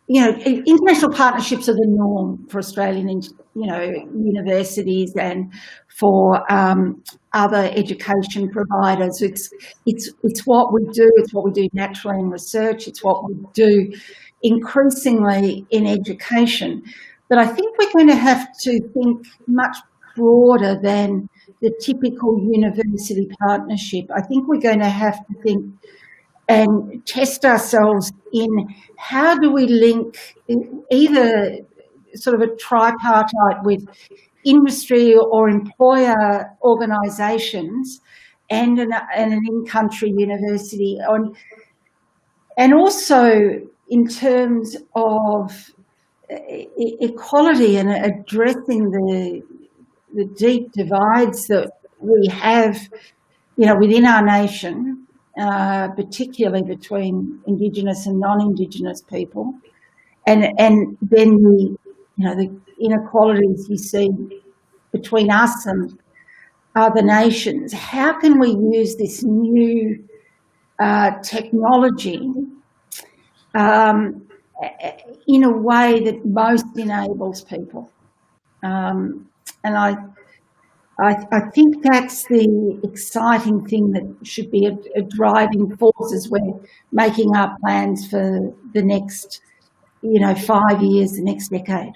international partnerships are the norm for Australian, universities and for other education providers. It's what we do. It's what we do naturally in research. It's what we do increasingly in education. But I think we're going to have to think much broader than the typical university partnership. I think we're going to have to think and test ourselves in how do we link either sort of a tripartite with industry or employer organisations and an in-country university, and also in terms of equality and addressing the deep divides that we have, within our nation, particularly between Indigenous and non-Indigenous people, and then the inequalities you see between us and other nations. How can we use this new technology in a way that most enables people? And I think that's the exciting thing that should be a driving force as we're making our plans for the next, 5 years, the next decade.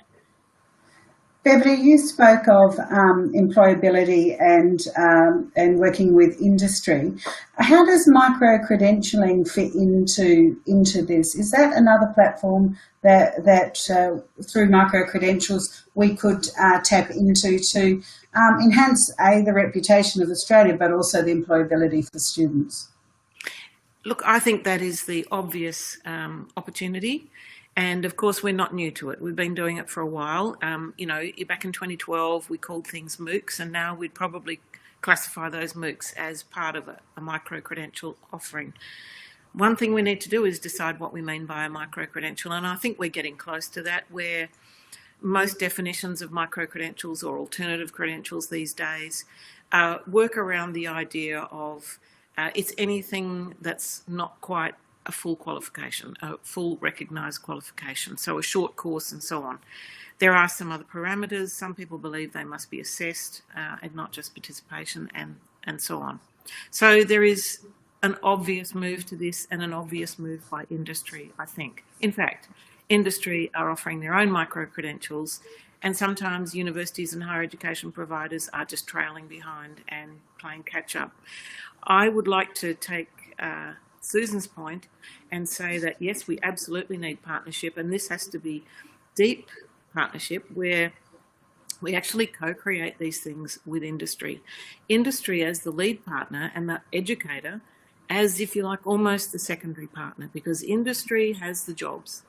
Beverley, you spoke of employability and working with industry. How does micro-credentialing fit into this? Is that another platform that through micro-credentials we could tap into to enhance the reputation of Australia, but also the employability for students? Look, I think that is the obvious opportunity. And of course, we're not new to it. We've been doing it for a while. Back in 2012, we called things MOOCs, and now we'd probably classify those MOOCs as part of a micro-credential offering. One thing we need to do is decide what we mean by a micro-credential, and I think we're getting close to that, where most definitions of micro-credentials or alternative credentials these days work around the idea of it's anything that's not quite a full qualification, a full recognised qualification, so a short course and so on. There are some other parameters. Some people believe they must be assessed and not just participation and so on. So there is an obvious move to this and an obvious move by industry, I think. In fact, industry are offering their own micro-credentials, and sometimes universities and higher education providers are just trailing behind and playing catch-up. I would like to take Susan's point and say that yes, we absolutely need partnership, and this has to be deep partnership where we actually co-create these things with industry. Industry as the lead partner and the educator as, if you like, almost the secondary partner, because industry has the jobs.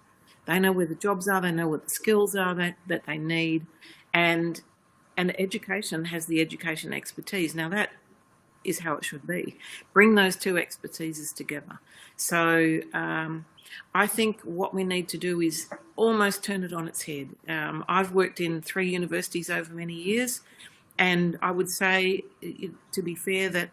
They know where the jobs are, they know what the skills are that they need, and education has the education expertise. Now that is how it should be. Bring those two expertises together. So I think what we need to do is almost turn it on its head. I've worked in 3 universities over many years, and I would say, to be fair, that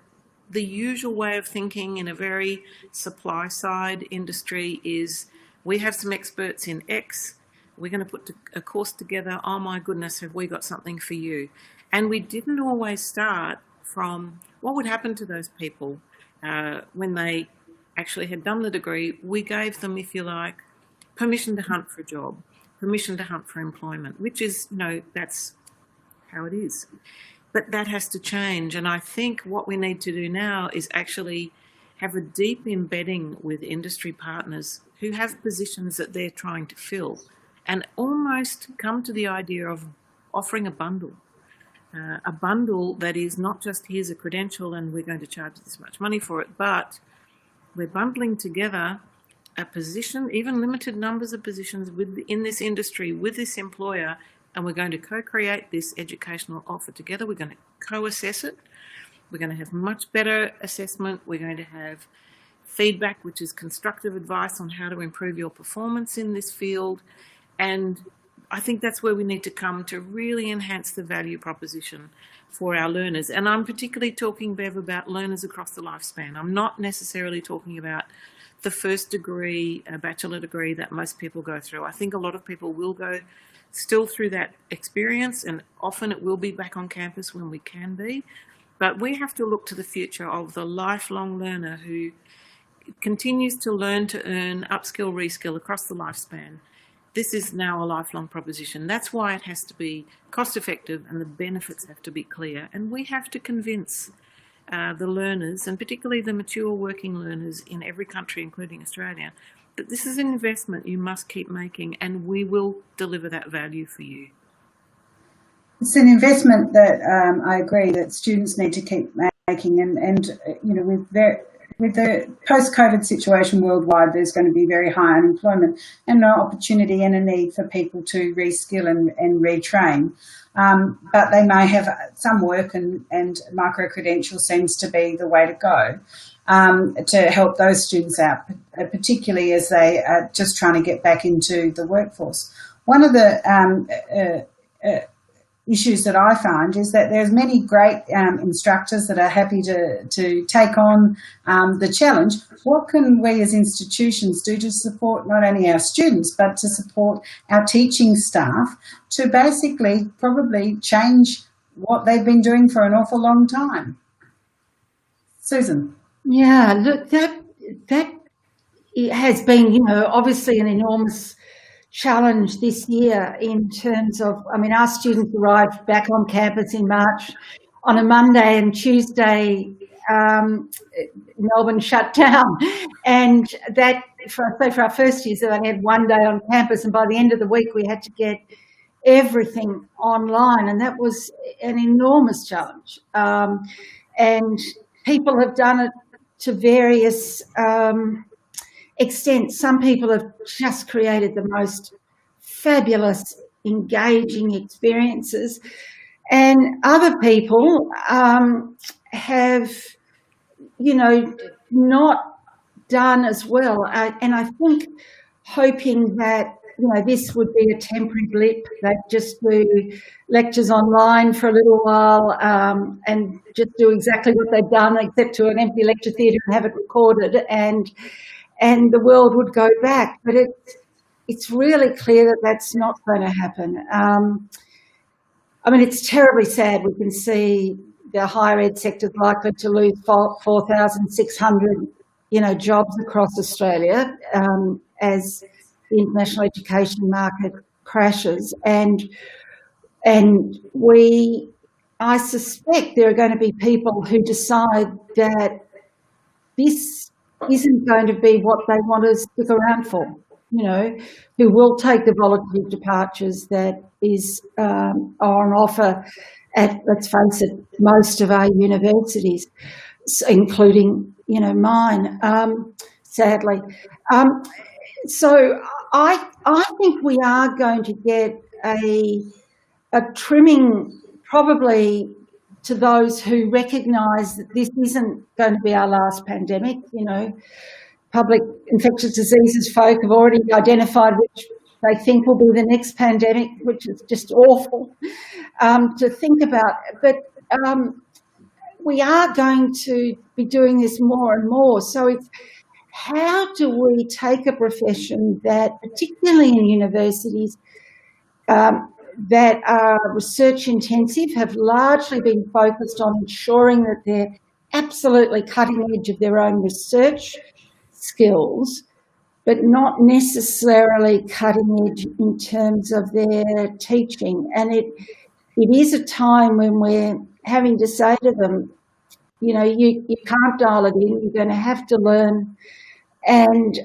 the usual way of thinking in a very supply side industry is we have some experts in X, we're going to put a course together, oh my goodness, have we got something for you? And we didn't always start from what would happen to those people when they actually had done the degree. We gave them, if you like, permission to hunt for a job, permission to hunt for employment, which is, that's how it is. But that has to change. And I think what we need to do now is actually have a deep embedding with industry partners who have positions that they're trying to fill, and almost come to the idea of offering a bundle that is not just here's a credential and we're going to charge this much money for it, but we're bundling together a position, even limited numbers of positions in this industry with this employer, and we're going to co-create this educational offer together. We're going to co-assess it. We're going to have much better assessment. We're going to have feedback, which is constructive advice on how to improve your performance in this field. And I think that's where we need to come to really enhance the value proposition for our learners. And I'm particularly talking, Bev, about learners across the lifespan. I'm not necessarily talking about the first degree, a bachelor degree that most people go through. I think a lot of people will go still through that experience, and often it will be back on campus when we can be. But we have to look to the future of the lifelong learner who continues to learn to earn, upskill, reskill across the lifespan. This is now a lifelong proposition. That's why it has to be cost effective and the benefits have to be clear. And we have to convince the learners, and particularly the mature working learners in every country, including Australia, that this is an investment you must keep making, and we will deliver that value for you. It's an investment that I agree that students need to keep making, and you know, with the post-COVID situation worldwide, there's going to be very high unemployment and no opportunity and a need for people to reskill and retrain. But they may have some work, and micro-credential seems to be the way to go to help those students out, particularly as they are just trying to get back into the workforce. One of the issues that I find is that there's many great instructors that are happy to take on the challenge. What can we as institutions do to support not only our students but to support our teaching staff to basically probably change what they've been doing for an awful long time? Susan. Yeah, look, that has been, you know, obviously an enormous challenge this year in terms of, I mean, our students arrived back on campus in March on a Monday, and Tuesday Melbourne shut down, and that for our first years they only had one day on campus, and by the end of the week we had to get everything online, and that was an enormous challenge. And people have done it to various extent. Some people have just created the most fabulous, engaging experiences, and other people have, you know, not done as well. And I think hoping that, you know, this would be a temporary blip, that just do lectures online for a little while and just do exactly what they've done, except to an empty lecture theatre and have it recorded, and the world would go back. But it's really clear that that's not going to happen. I mean, it's terribly sad. We can see the higher ed sector is likely to lose 4,600, you know, jobs across Australia as the international education market crashes. And I suspect there are going to be people who decide that this isn't going to be what they want to stick around for, you know, who will take the voluntary departures that is on offer at, let's face it, most of our universities, including, you know, mine, sadly. So I think we are going to get a trimming probably to those who recognise that this isn't going to be our last pandemic. You know, public infectious diseases folk have already identified which they think will be the next pandemic, which is just awful to think about. But we are going to be doing this more and more. So it's, how do we take a profession that, particularly in universities, that are research intensive, have largely been focused on ensuring that they're absolutely cutting edge of their own research skills, but not necessarily cutting edge in terms of their teaching. And it is a time when we're having to say to them, you know, you can't dial it in, you're going to have to learn, and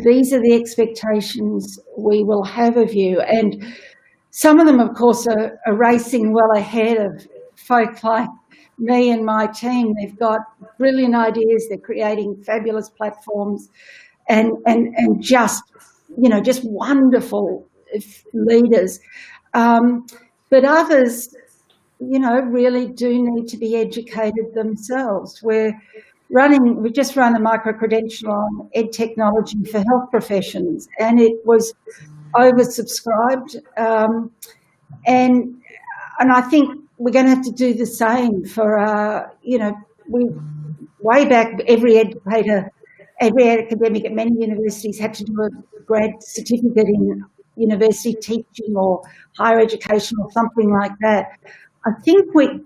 these are the expectations we will have of you. And some of them, of course, are racing well ahead of folk like me and my team. They've got brilliant ideas, they're creating fabulous platforms, and just, you know, just wonderful leaders. But others, you know, really do need to be educated themselves. We just run a micro-credential on ed technology for health professions, and it was oversubscribed. And I think we're going to have to do the same for, you know, way back every educator every academic at many universities had to do a grad certificate in university teaching or higher education or something like that. I think we're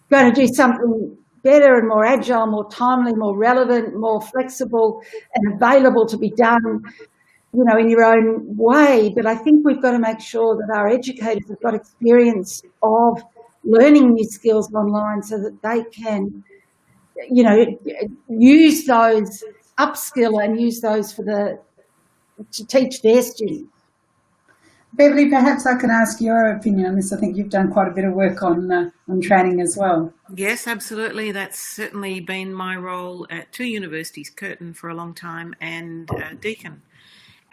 going to do something better and more agile, more timely, more relevant, more flexible and available to be done, you know, in your own way. But I think we've got to make sure that our educators have got experience of learning new skills online so that they can, you know, use those, upskill and use those to teach their students. Beverley, perhaps I can ask your opinion on this. I think you've done quite a bit of work on training as well. Yes, absolutely. That's certainly been my role at two universities, Curtin for a long time and Deakin.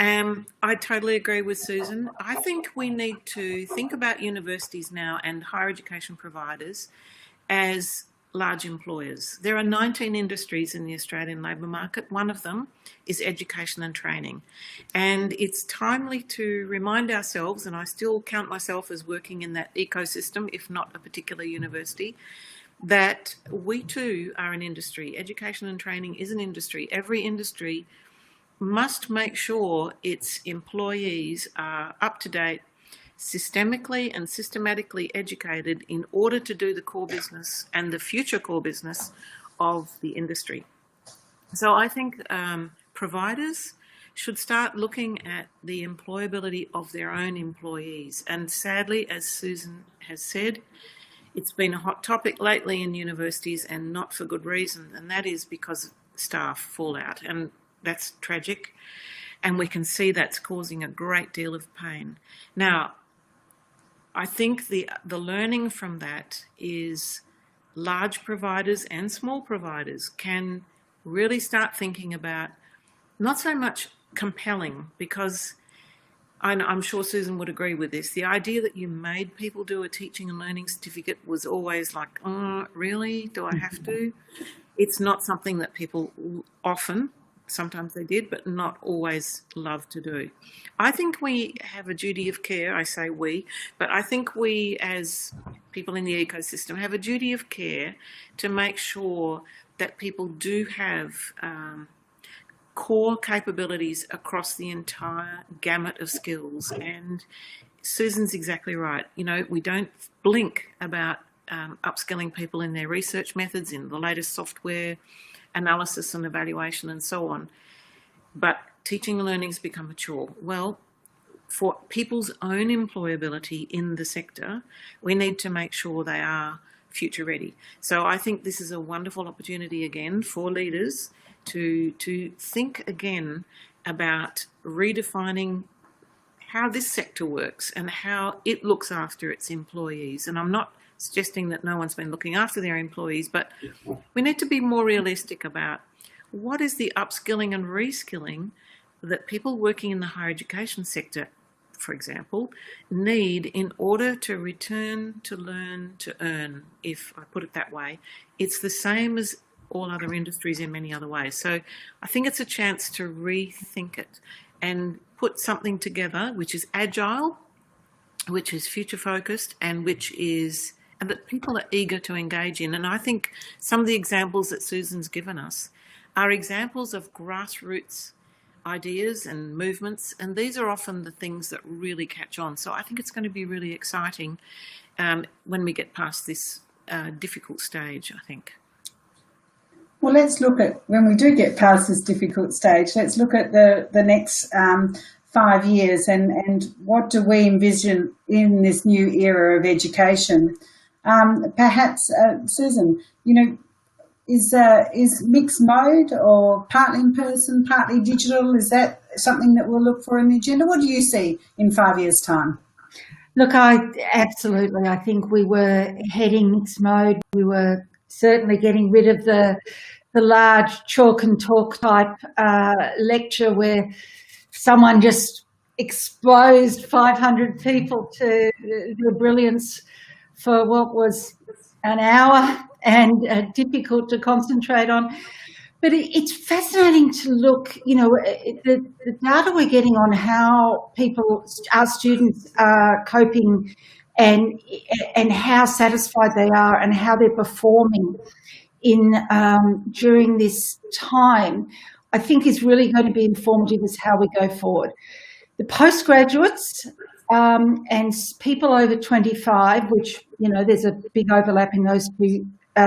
I totally agree with Susan. I think we need to think about universities now and higher education providers as large employers. There are 19 industries in the Australian labour market. One of them is education and training. And it's timely to remind ourselves, and I still count myself as working in that ecosystem, if not a particular university, that we too are an industry. Education and training is an industry. Every industry must make sure its employees are up to date, systemically and systematically educated in order to do the core business and the future core business of the industry. So I think providers should start looking at the employability of their own employees. And sadly, as Susan has said, it's been a hot topic lately in universities and not for good reason, and that is because of staff fallout, and that's tragic, and we can see that's causing a great deal of pain. Now, I think the learning from that is large providers and small providers can really start thinking about not so much compelling, because I'm sure Susan would agree with this, the idea that you made people do a teaching and learning certificate was always like, oh, really? Do I have to? It's not something that people often, sometimes they did, but not always love to do. I think we have a duty of care, I say we, but I think we as people in the ecosystem have a duty of care to make sure that people do have core capabilities across the entire gamut of skills. And Susan's exactly right. You know, we don't blink about upskilling people in their research methods, in the latest software, analysis and evaluation and so on. But teaching and learning's become a chore. Well, for people's own employability in the sector, we need to make sure they are future ready. So I think this is a wonderful opportunity again for leaders to think again about redefining how this sector works and how it looks after its employees. And I'm not suggesting that no one's been looking after their employees, but we need to be more realistic about what is the upskilling and reskilling that people working in the higher education sector, for example, need in order to return to learn to earn, if I put it that way. It's the same as all other industries in many other ways. So I think it's a chance to rethink it and put something together which is agile, which is future focused, and that people are eager to engage in. And I think some of the examples that Susan's given us are examples of grassroots ideas and movements, and these are often the things that really catch on. So I think it's going to be really exciting when we get past this difficult stage, I think. Well, let's look at, when we do get past this difficult stage, let's look at the next 5 years and what do we envision in this new era of education. Perhaps, Susan, you know, is mixed mode or partly in person, partly digital, is that something that we'll look for in the agenda? What do you see in 5 years' time? Look, I think we were heading mixed mode. We were certainly getting rid of the large chalk and talk type lecture where someone just exposed 500 people to their brilliance for what was an hour and difficult to concentrate on. But it's fascinating to look, you know, the data we're getting on how our students are coping and how satisfied they are and how they're performing during this time. I think is really going to be informative as how we go forward. The postgraduates and people over 25, which, you know, there's a big overlap in those two,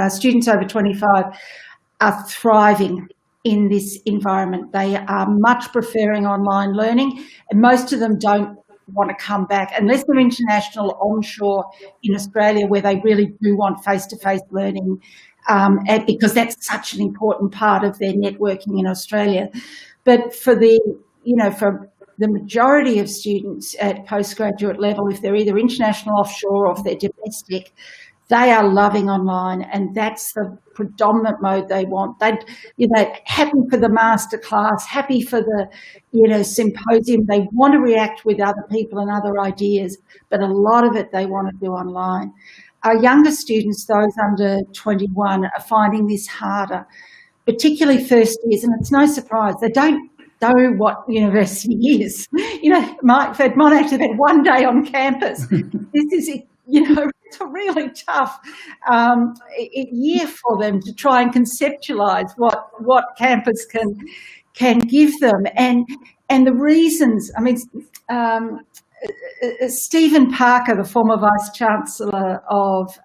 students over 25 are thriving in this environment. They are much preferring online learning, and most of them don't want to come back unless they're international onshore in Australia, where they really do want face-to-face learning, because that's such an important part of their networking in Australia. But for the, you know, for the majority of students at postgraduate level, if they're either international offshore or if they're domestic, they are loving online, and that's the predominant mode they want. They, you know, happy for the masterclass, happy for the, you know, symposium. They want to react with other people and other ideas, but a lot of it they want to do online. Our younger students, those under 21, are finding this harder, particularly first years, and it's no surprise. They don't know what university is. You know, Monash have had one day on campus. This is, you know, it's a really tough year for them to try and conceptualise what campus can give them, and the reasons. I mean, Stephen Parker, the former Vice-Chancellor of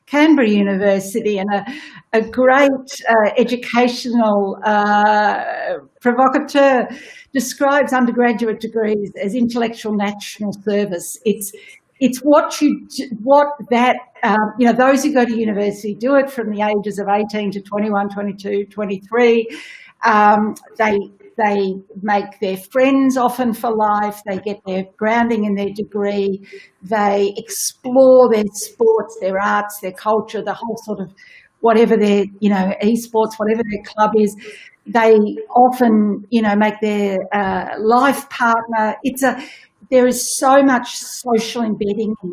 Canberra University and a great educational provocateur, describes undergraduate degrees as intellectual national service. It's what that, you know, those who go to university do it from the ages of 18 to 21, 22, 23. They make their friends often for life. They get their grounding in their degree. They explore their sports, their arts, their culture, the whole sort of whatever their, you know, esports, whatever their club is. They often, you know, make their life partner. There is so much social embedding in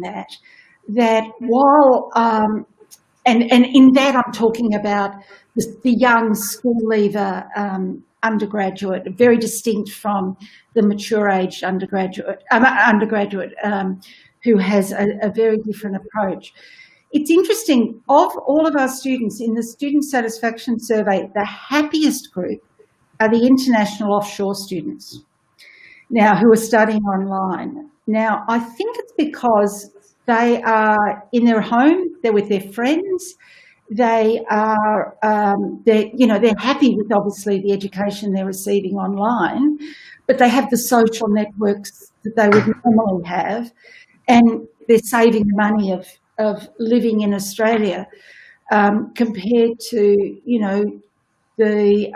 that while, and in that I'm talking about the young school leaver undergraduate, very distinct from the mature-aged undergraduate who has a very different approach. It's interesting, of all of our students in the Student Satisfaction Survey, the happiest group are the international offshore students now who are studying online. Now, I think it's because they are in their home, they're with their friends, they are, they're happy with obviously the education they're receiving online, but they have the social networks that they would normally have, and they're saving money of living in Australia compared to, you know, the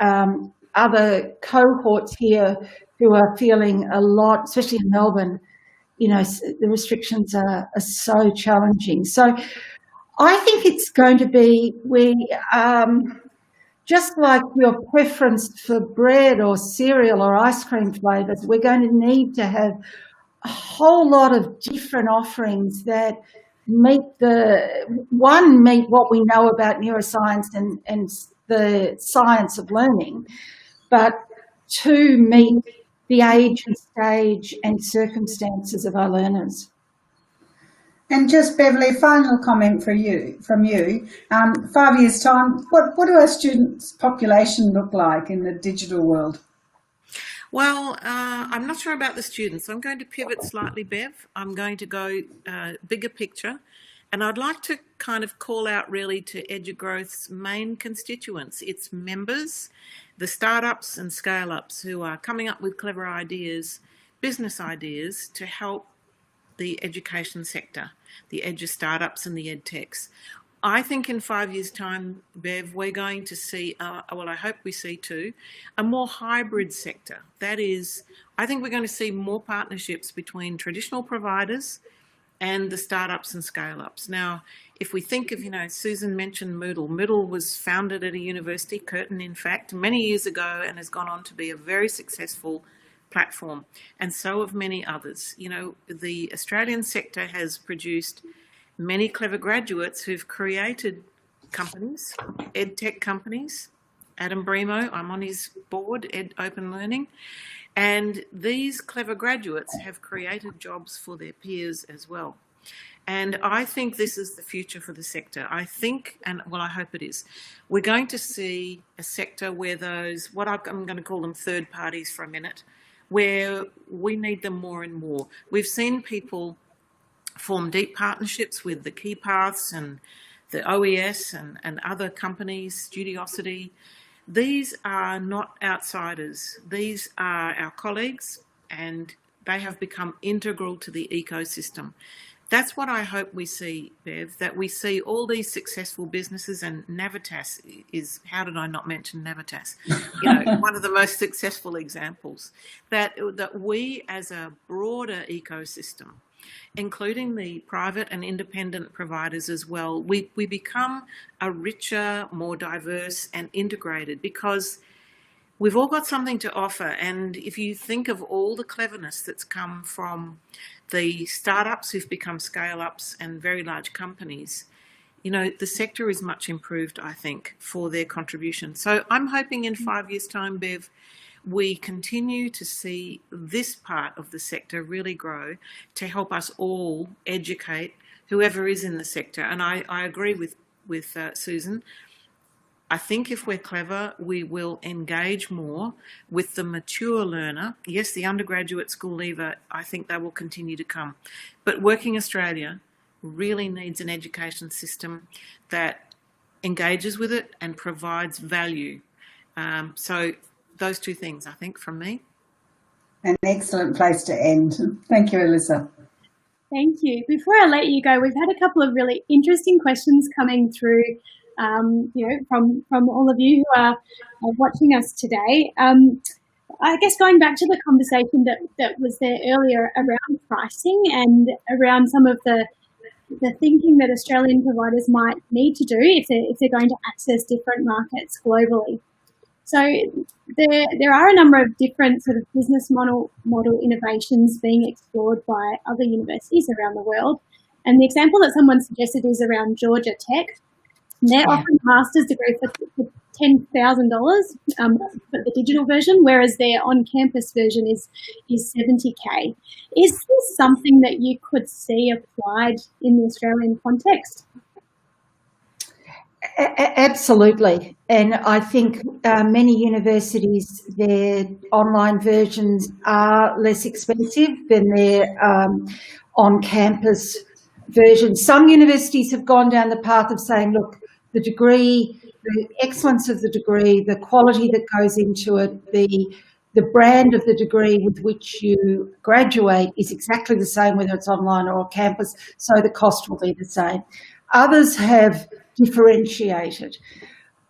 other cohorts here who are feeling a lot, especially in Melbourne. You know, the restrictions are so challenging. So I think it's going to be, just like your preference for bread or cereal or ice cream flavours, we're going to need to have a whole lot of different offerings that meet what we know about neuroscience and the science of learning, but two, meet the age and stage and circumstances of our learners. And just, Beverley, final comment from you. 5 years' time, what do our students' population look like in the digital world? Well, I'm not sure about the students. I'm going to pivot slightly, Bev. I'm going to go bigger picture. And I'd like to kind of call out really to EduGrowth's main constituents, its members, the startups and scale-ups who are coming up with clever ideas, business ideas to help the education sector, the edu startups and the edtechs. I think in 5 years' time, Bev, we're going to see, well, I hope we see too, a more hybrid sector. That is, I think we're going to see more partnerships between traditional providers and the startups and scale-ups. Now, if we think of, you know, Susan mentioned Moodle. Moodle was founded at a university, Curtin in fact, many years ago, and has gone on to be a very successful platform, and so have many others. You know, the Australian sector has produced many clever graduates who've created companies, edtech companies. Adam Brimo, I'm on his board, Open Learning, and these clever graduates have created jobs for their peers as well. And I think this is the future for the sector. I think, and well, I hope it is, we're going to see a sector where those, what I'm going to call them third parties for a minute, where we need them more and more. We've seen people form deep partnerships with the key paths and the OES and other companies, Studiosity. These are not outsiders. These are our colleagues, and they have become integral to the ecosystem. That's what I hope we see, Bev, that we see all these successful businesses, and Navitas is, how did I not mention Navitas? One of the most successful examples, that we as a broader ecosystem, including the private and independent providers as well, we become a richer, more diverse and integrated, because we've all got something to offer. And if you think of all the cleverness that's come from the startups who've become scale-ups and very large companies, the sector is much improved, I think, for their contribution. So I'm hoping in 5 years' time, Bev, we continue to see this part of the sector really grow to help us all educate whoever is in the sector. And I agree with Susan. I think if we're clever, we will engage more with the mature learner. Yes, the undergraduate school leaver, I think they will continue to come. But Working Australia really needs an education system that engages with it and provides value. So those two things, I think, from me. An excellent place to end. Thank you, Elissa. Thank you. Before I let you go, we've had a couple of really interesting questions coming through from all of you who are watching us today. I guess going back to the conversation that was there earlier around pricing and around some of the thinking that Australian providers might need to do if they're going to access different markets globally. So there are a number of different sort of business model innovations being explored by other universities around the world. And the example that someone suggested is around Georgia Tech. They're offering a master's degree for $10,000 for the digital version, whereas their on-campus version is $70K. Is this something that you could see applied in the Australian context? Absolutely. And I think many universities, their online versions are less expensive than their on-campus versions. Some universities have gone down the path of saying, look, the degree, the excellence of the degree, the quality that goes into it, the brand of the degree with which you graduate is exactly the same whether it's online or on campus, so the cost will be the same. Others have differentiated.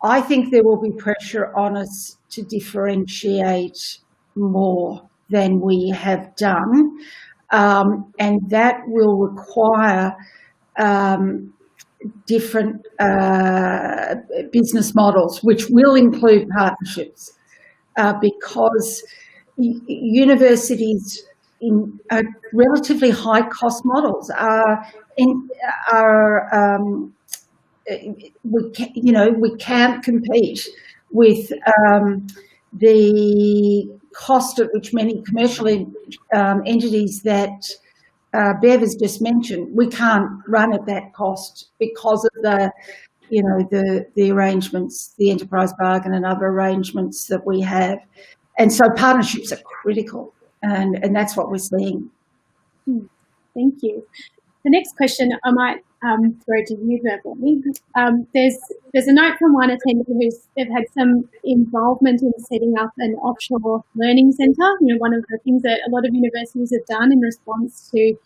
I think there will be pressure on us to differentiate more than we have done, and that will require different business models, which will include partnerships, because universities in relatively high-cost models we can't compete with the cost at which many commercial entities that Bev has just mentioned, we can't run at that cost because of the arrangements, the enterprise bargain and other arrangements that we have. And so partnerships are critical, and that's what we're seeing. Thank you. The next question I might throw to you, Beverley. There's a note from one attendee they've had some involvement in setting up an offshore learning centre. One of the things that a lot of universities have done in response to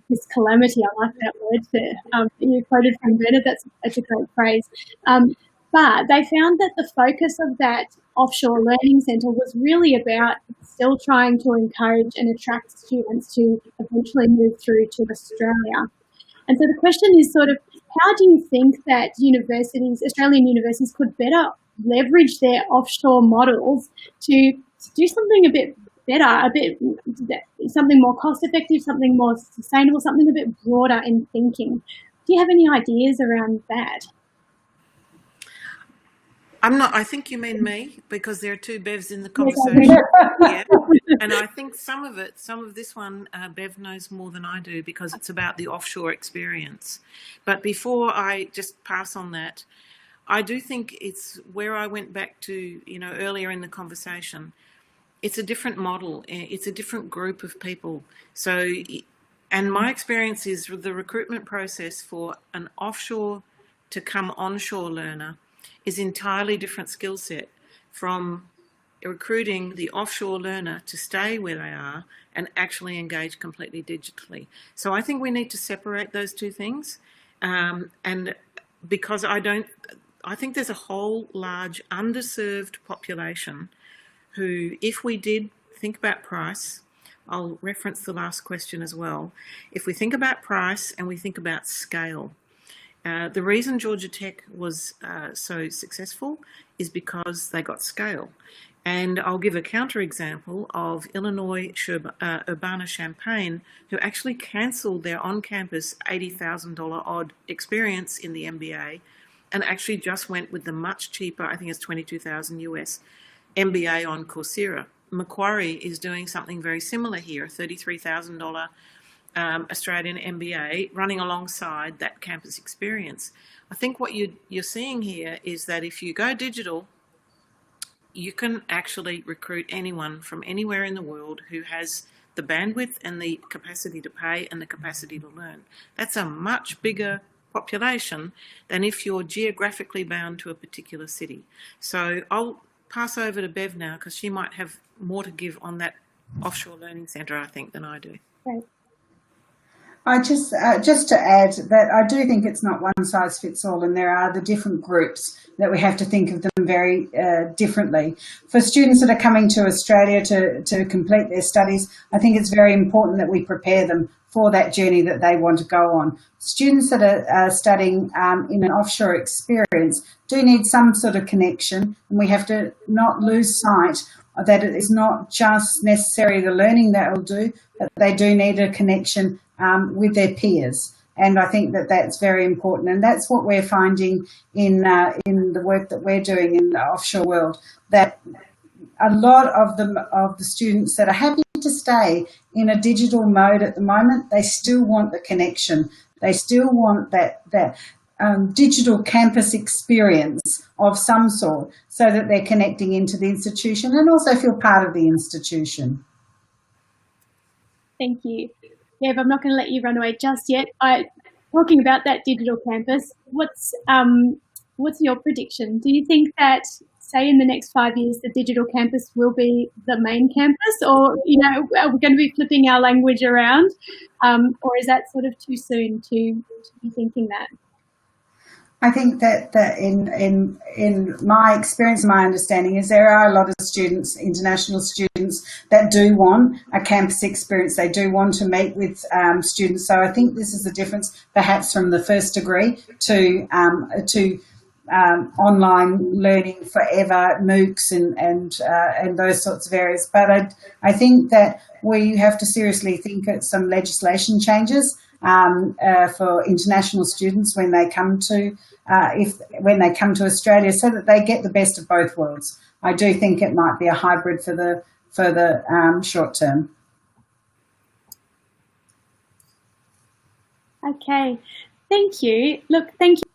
this calamity. I like that word that you quoted from Berget. That's a great phrase. But they found that the focus of that offshore learning centre was really about still trying to encourage and attract students to eventually move through to Australia. And so the question is sort of, how do you think that Australian universities could better leverage their offshore models to do something a bit better, something more cost effective, something more sustainable, something a bit broader in thinking? Do you have any ideas around that? I'm not. I think you mean me, because there are two Bevs in the conversation. Yeah. And I think some of this one, Bev knows more than I do, because it's about the offshore experience. But before I just pass on that, I do think it's where I went back to, earlier in the conversation. It's a different model. It's a different group of people. So, and my experience is the recruitment process for an offshore to come onshore learner is entirely different skill set from recruiting the offshore learner to stay where they are and actually engage completely digitally. So I think we need to separate those two things. And because I think there's a whole large underserved population who, if we did think about price, I'll reference the last question as well. If we think about price and we think about scale, the reason Georgia Tech was so successful is because they got scale. And I'll give a counterexample of Illinois Urbana-Champaign, who actually cancelled their on-campus $80,000 odd experience in the MBA and actually just went with the much cheaper, I think it's $22,000 US, MBA on Coursera. Macquarie is doing something very similar here, a $33,000 Australian MBA running alongside that campus experience. I think what you're seeing here is that if you go digital, you can actually recruit anyone from anywhere in the world who has the bandwidth and the capacity to pay and the capacity to learn. That's a much bigger population than if you're geographically bound to a particular city. So I'll pass over to Bev now, because she might have more to give on that offshore learning centre, I think, than I do. Great. I just to add that I do think it's not one size fits all, and there are the different groups that we have to think of them very differently. For students that are coming to Australia to complete their studies, I think it's very important that we prepare them for that journey that they want to go on. Students that are studying in an offshore experience do need some sort of connection, and we have to not lose sight that it is not just necessarily the learning that will do, but they do need a connection with their peers. And I think that that's very important. And that's what we're finding in the work that we're doing in the offshore world, that a lot of the students that are happy to stay in a digital mode at the moment, they still want the connection. They still want that digital campus experience of some sort, so that they're connecting into the institution and also feel part of the institution. Thank you. Bev, I'm not going to let you run away just yet. Talking about that digital campus, what's your prediction? Do you think that, say, in the next 5 years, the digital campus will be the main campus, or are we going to be flipping our language around, or is that sort of too soon to be thinking that? I think that in my experience, my understanding is there are a lot of students, international students, that do want a campus experience. They do want to meet with students. So I think this is the difference, perhaps, from the first degree to online learning forever, MOOCs and those sorts of areas. But I think that we have to seriously think at some legislation changes for international students when they come to Australia, so that they get the best of both worlds. I do think it might be a hybrid for the short term. Okay, thank you. Look, thank you.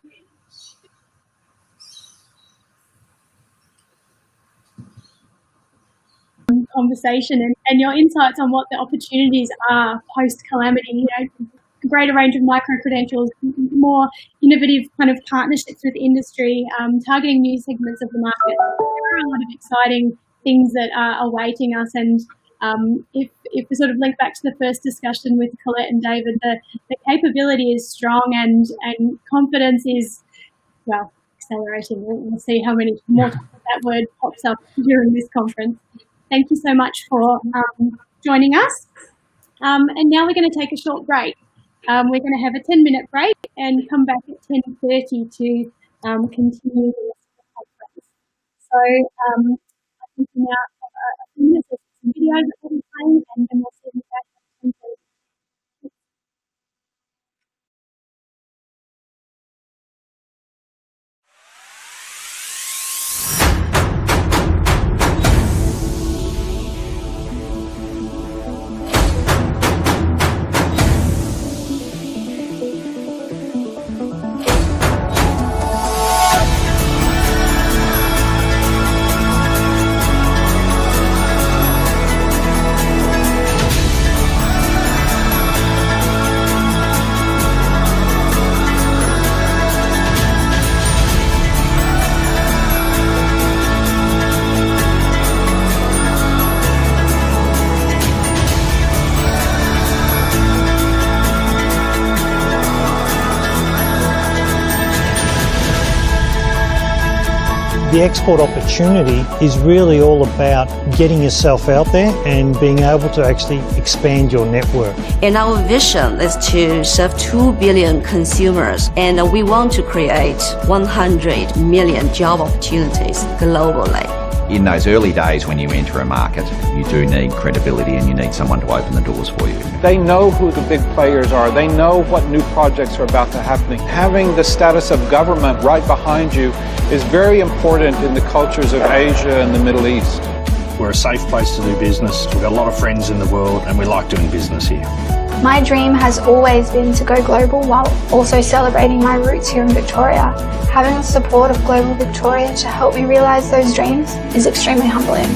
Conversation and your insights on what the opportunities are post-calamity, a greater range of micro-credentials, more innovative kind of partnerships with industry, targeting new segments of the market. There are a lot of exciting things that are awaiting us, and if we sort of link back to the first discussion with Colette and David, the capability is strong and confidence is, well, accelerating. We'll see how many more times that word pops up during this conference. Thank you so much for joining us. And now we're going to take a short break. We're going to have a 10-minute break and come back at 10:30 to continue the rest of the conference. So I think we now have a few minutes of some videos that we'll be playing, and then we'll see you back at 10:30. The export opportunity is really all about getting yourself out there and being able to actually expand your network. And our vision is to serve 2 billion consumers, and we want to create 100 million job opportunities globally. In those early days when you enter a market, you do need credibility and you need someone to open the doors for you. They know who the big players are. They know what new projects are about to happen. Having the status of government right behind you is very important in the cultures of Asia and the Middle East. We're a safe place to do business. We've got a lot of friends in the world and we like doing business here. My dream has always been to go global while also celebrating my roots here in Victoria. Having the support of Global Victoria to help me realise those dreams is extremely humbling.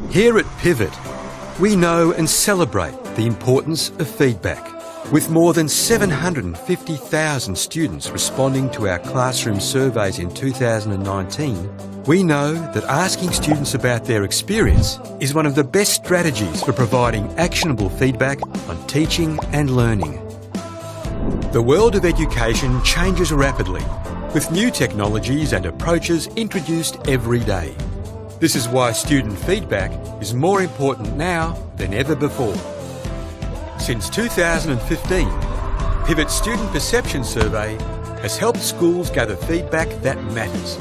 Here at Pivot, we know and celebrate the importance of feedback. With more than 750,000 students responding to our classroom surveys in 2019, we know that asking students about their experience is one of the best strategies for providing actionable feedback on teaching and learning. The world of education changes rapidly, with new technologies and approaches introduced every day. This is why student feedback is more important now than ever before. Since 2015, Pivot's Student Perception Survey has helped schools gather feedback that matters.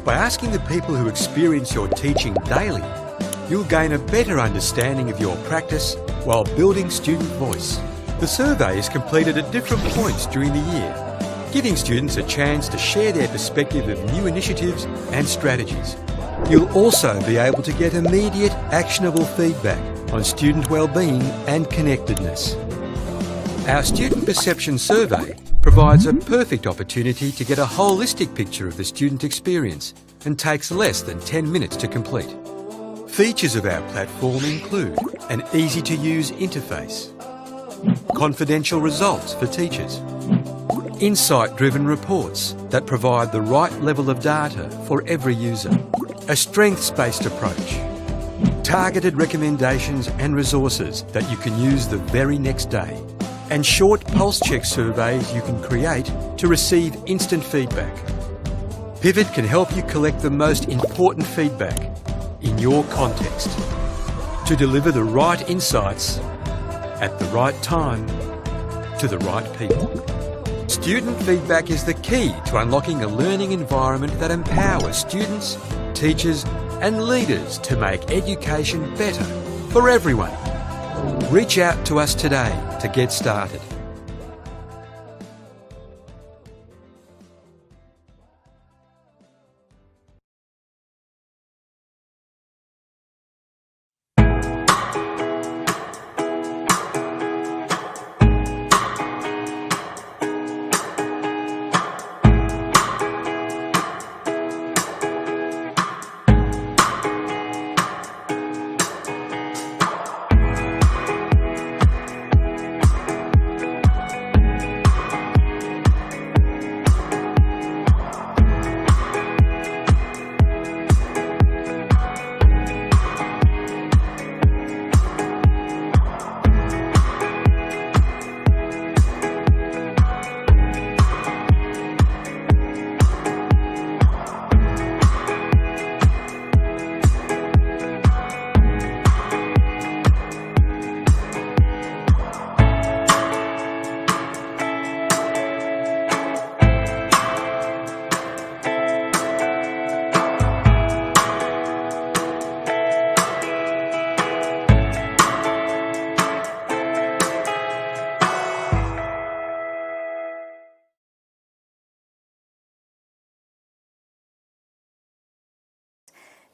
By asking the people who experience your teaching daily, you'll gain a better understanding of your practice while building student voice. The survey is completed at different points during the year, giving students a chance to share their perspective of new initiatives and strategies. You'll also be able to get immediate, actionable feedback on student wellbeing and connectedness. Our Student Perception Survey provides a perfect opportunity to get a holistic picture of the student experience and takes less than 10 minutes to complete. Features of our platform include an easy-to-use interface, confidential results for teachers, insight-driven reports that provide the right level of data for every user, a strengths-based approach, targeted recommendations and resources that you can use the very next day, and short pulse check surveys you can create to receive instant feedback. Pivot can help you collect the most important feedback in your context to deliver the right insights at the right time to the right people. Student feedback is the key to unlocking a learning environment that empowers students, teachers and leaders to make education better for everyone. Reach out to us today to get started.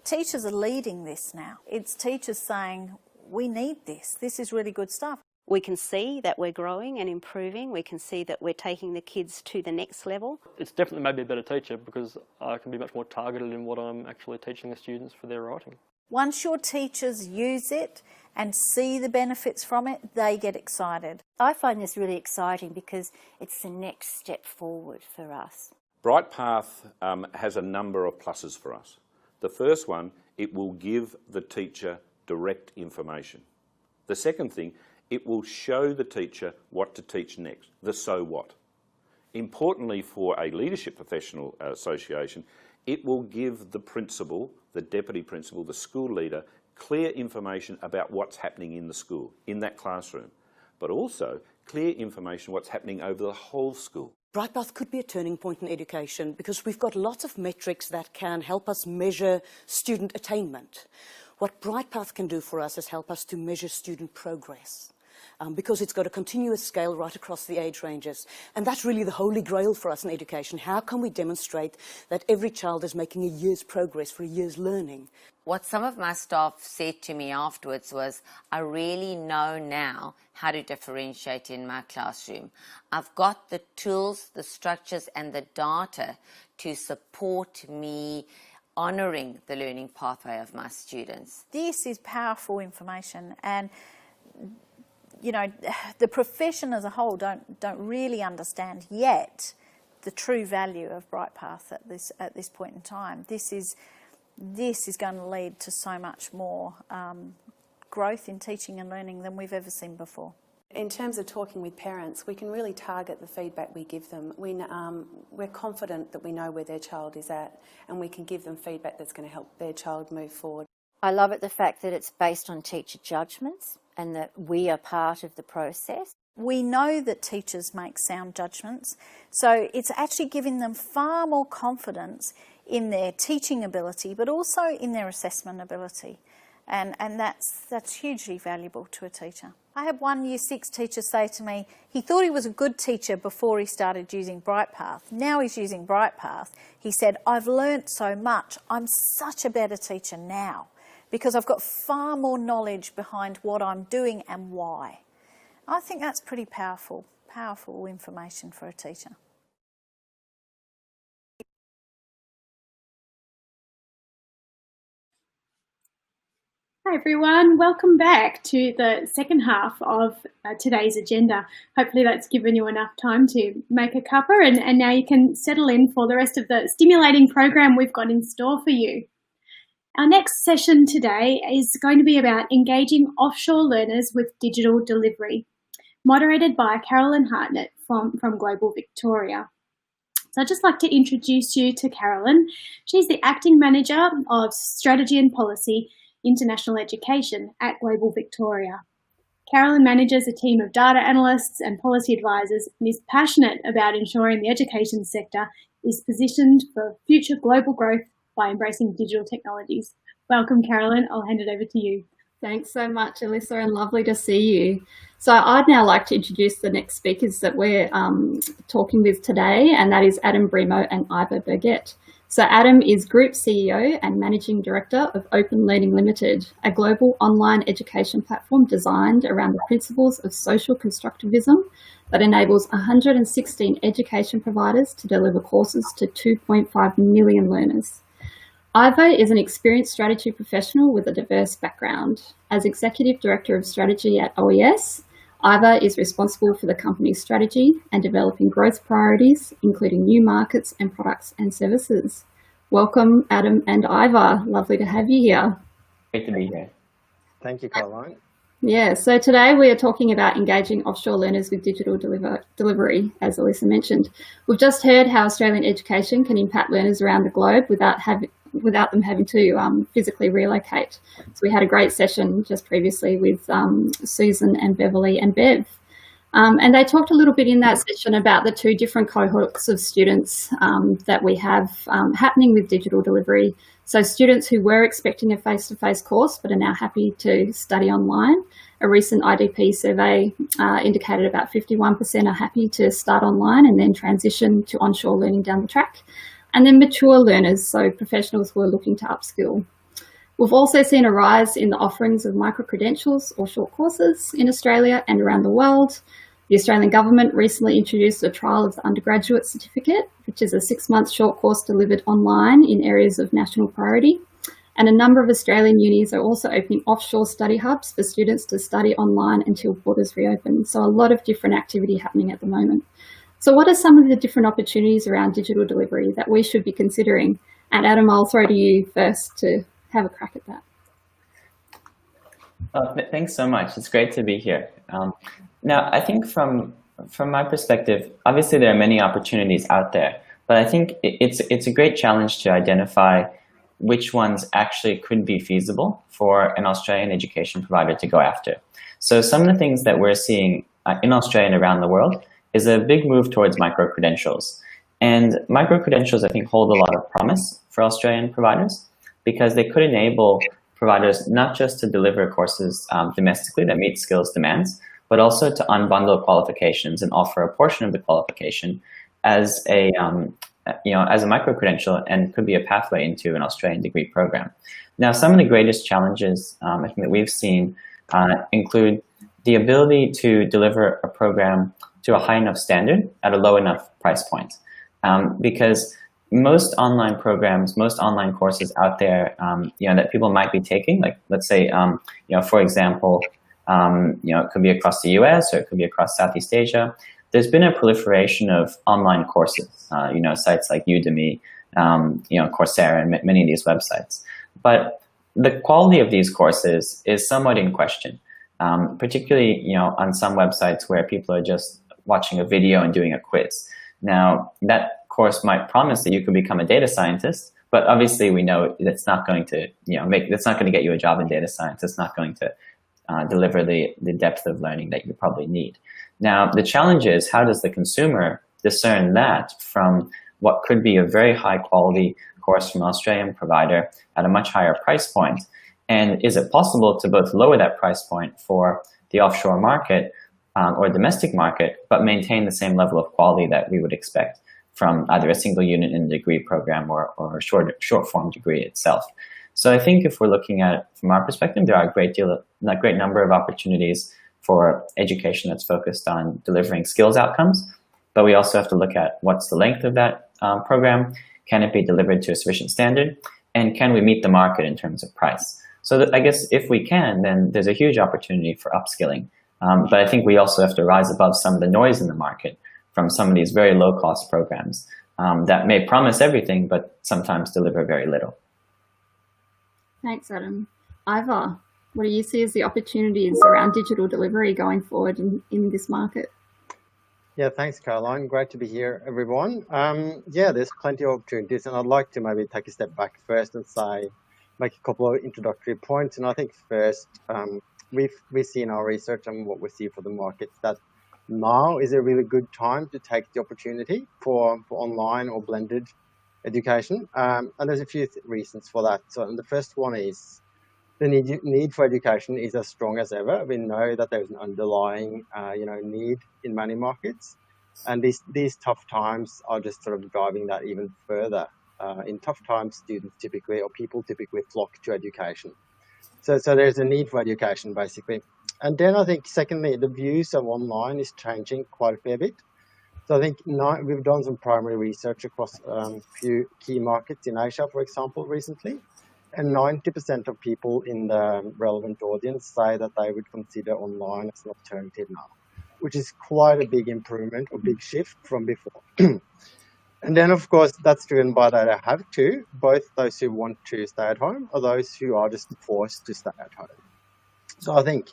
Teachers are leading this now. It's teachers saying, we need this. This is really good stuff. We can see that we're growing and improving. We can see that we're taking the kids to the next level. It's definitely made me a better teacher because I can be much more targeted in what I'm actually teaching the students for their writing. Once your teachers use it and see the benefits from it, they get excited. I find this really exciting because it's the next step forward for us. Brightpath has a number of pluses for us. The first one, it will give the teacher direct information. The second thing, it will show the teacher what to teach next, the so what. Importantly for a leadership professional association, it will give the principal, the deputy principal, the school leader, clear information about what's happening in the school, in that classroom, but also clear information what's happening over the whole school. Brightpath could be a turning point in education because we've got lots of metrics that can help us measure student attainment. What Brightpath can do for us is help us to measure student progress. Because it's got a continuous scale right across the age ranges. And that's really the holy grail for us in education. How can we demonstrate that every child is making a year's progress for a year's learning? What some of my staff said to me afterwards was, I really know now how to differentiate in my classroom. I've got the tools, the structures and the data to support me honouring the learning pathway of my students. This is powerful information, and you know, the profession as a whole don't really understand yet the true value of Brightpath at this point in time. This is going to lead to so much more growth in teaching and learning than we've ever seen before. In terms of talking with parents, we can really target the feedback we give them. We're confident that we know where their child is at, and we can give them feedback that's going to help their child move forward. I love it, the fact that it's based on teacher judgments and that we are part of the process. We know that teachers make sound judgments, so it's actually giving them far more confidence in their teaching ability, but also in their assessment ability. And that's hugely valuable to a teacher. I had one Year 6 teacher say to me, he thought he was a good teacher before he started using Brightpath. Now he's using Brightpath. He said, I've learnt so much. I'm such a better teacher now because I've got far more knowledge behind what I'm doing and why. I think that's pretty powerful information for a teacher. Hi everyone, welcome back to the second half of today's agenda. Hopefully that's given you enough time to make a cuppa and now you can settle in for the rest of the stimulating program we've got in store for you. Our next session today is going to be about engaging offshore learners with digital delivery, moderated by Helen Hartnett from Global Victoria. So I'd just like to introduce you to Carolyn. She's the Acting Manager of Strategy and Policy, International Education at Global Victoria. Carolyn manages a team of data analysts and policy advisors and is passionate about ensuring the education sector is positioned for future global growth by embracing digital technologies. Welcome, Carolyn. I'll hand it over to you. Thanks so much, Elissa, and lovely to see you. So I'd now like to introduce the next speakers that we're talking with today, and that is Adam Brimo and Ivar Berget. So Adam is Group CEO and Managing Director of Open Learning Limited, a global online education platform designed around the principles of social constructivism that enables 116 education providers to deliver courses to 2.5 million learners. Ivar is an experienced strategy professional with a diverse background. As Executive Director of Strategy at OES, Ivar is responsible for the company's strategy and developing growth priorities, including new markets and products and services. Welcome, Adam and Ivar. Lovely to have you here. Great to be here. Thank you, Caroline. Yeah, so today we are talking about engaging offshore learners with digital delivery, as Elissa mentioned. We've just heard how Australian education can impact learners around the globe without them having to physically relocate. So we had a great session just previously with Susan and Beverley and Bev. And they talked a little bit in that session about the two different cohorts of students that we have happening with digital delivery. So students who were expecting a face-to-face course but are now happy to study online. A recent IDP survey indicated about 51% are happy to start online and then transition to onshore learning down the track. And then mature learners, so professionals who are looking to upskill. We've also seen a rise in the offerings of micro-credentials or short courses in Australia and around the world. The Australian government recently introduced a trial of the undergraduate certificate, which is a 6-month short course delivered online in areas of national priority. And a number of Australian unis are also opening offshore study hubs for students to study online until borders reopen. So a lot of different activity happening at the moment. So what are some of the different opportunities around digital delivery that we should be considering? And Adam, I'll throw to you first to have a crack at that. Thanks so much. It's great to be here. Now, I think from my perspective, obviously there are many opportunities out there, but I think it's a great challenge to identify which ones actually could be feasible for an Australian education provider to go after. So some of the things that we're seeing in Australia and around the world is a big move towards micro-credentials. And micro-credentials, I think, hold a lot of promise for Australian providers because they could enable providers not just to deliver courses domestically that meet skills demands, but also to unbundle qualifications and offer a portion of the qualification as a micro-credential and could be a pathway into an Australian degree program. Now, some of the greatest challenges I think that we've seen include the ability to deliver a program to a high enough standard at a low enough price point. Because most online programs, most online courses out there, that people might be taking, like let's say, for example, it could be across the US or it could be across Southeast Asia. There's been a proliferation of online courses, sites like Udemy, Coursera, and many of these websites. But the quality of these courses is somewhat in question, particularly, on some websites where people are just watching a video and doing a quiz. Now, that course might promise that you could become a data scientist, but obviously we know that's not going to, that's not going to get you a job in data science. It's not going to deliver the depth of learning that you probably need. Now, the challenge is, how does the consumer discern that from what could be a very high quality course from an Australian provider at a much higher price point? And is it possible to both lower that price point for the offshore market or domestic market, but maintain the same level of quality that we would expect from either a single unit in the degree program or a short form degree itself? So I think if we're looking at it from our perspective, there are a great number of opportunities for education that's focused on delivering skills outcomes, but we also have to look at what's the length of that program, can it be delivered to a sufficient standard, and can we meet the market in terms of price? So I guess if we can, then there's a huge opportunity for upskilling. But I think we also have to rise above some of the noise in the market from some of these very low-cost programs that may promise everything, but sometimes deliver very little. Thanks, Adam. Ivar, what do you see as the opportunities around digital delivery going forward in this market? Yeah, thanks, Caroline. Great to be here, everyone. There's plenty of opportunities, and I'd like to maybe take a step back first and make a couple of introductory points. And I think first, we see in our research and what we see for the markets that now is a really good time to take the opportunity for online or blended education. And there's a few reasons for that. So the first one is the need for education is as strong as ever. We know that there's an underlying, need in many markets, and these tough times are just sort of driving that even further. In tough times, people typically flock to education. So there's a need for education, basically. And then I think, secondly, the views of online is changing quite a fair bit. So I think we've done some primary research across a few key markets in Asia, for example, recently. And 90% of people in the relevant audience say that they would consider online as an alternative now, which is quite a big improvement or big shift from before. And then, of course, that's driven by that I have to, both those who want to stay at home or those who are just forced to stay at home. So I think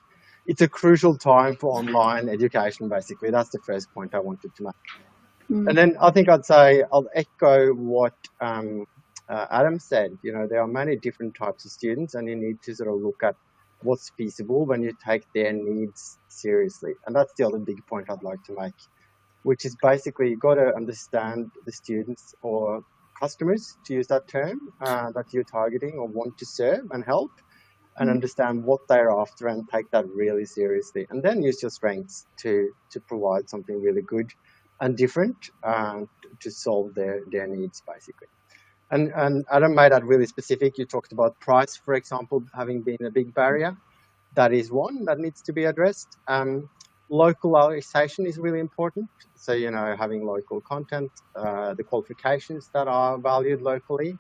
it's a crucial time for online education, basically. That's the first point I wanted to make. And then I think I'll echo what Adam said. There are many different types of students, and you need to sort of look at what's feasible when you take their needs seriously. And that's the other big point I'd like to make, which is basically you've got to understand the students or customers, to use that term, that you're targeting or want to serve and help, and understand what they're after and take that really seriously. And then use your strengths to provide something really good and different to solve their needs, basically. And Adam made that really specific. You talked about price, for example, having been a big barrier. That is one that needs to be addressed. Localization is really important. So, having local content, the qualifications that are valued locally,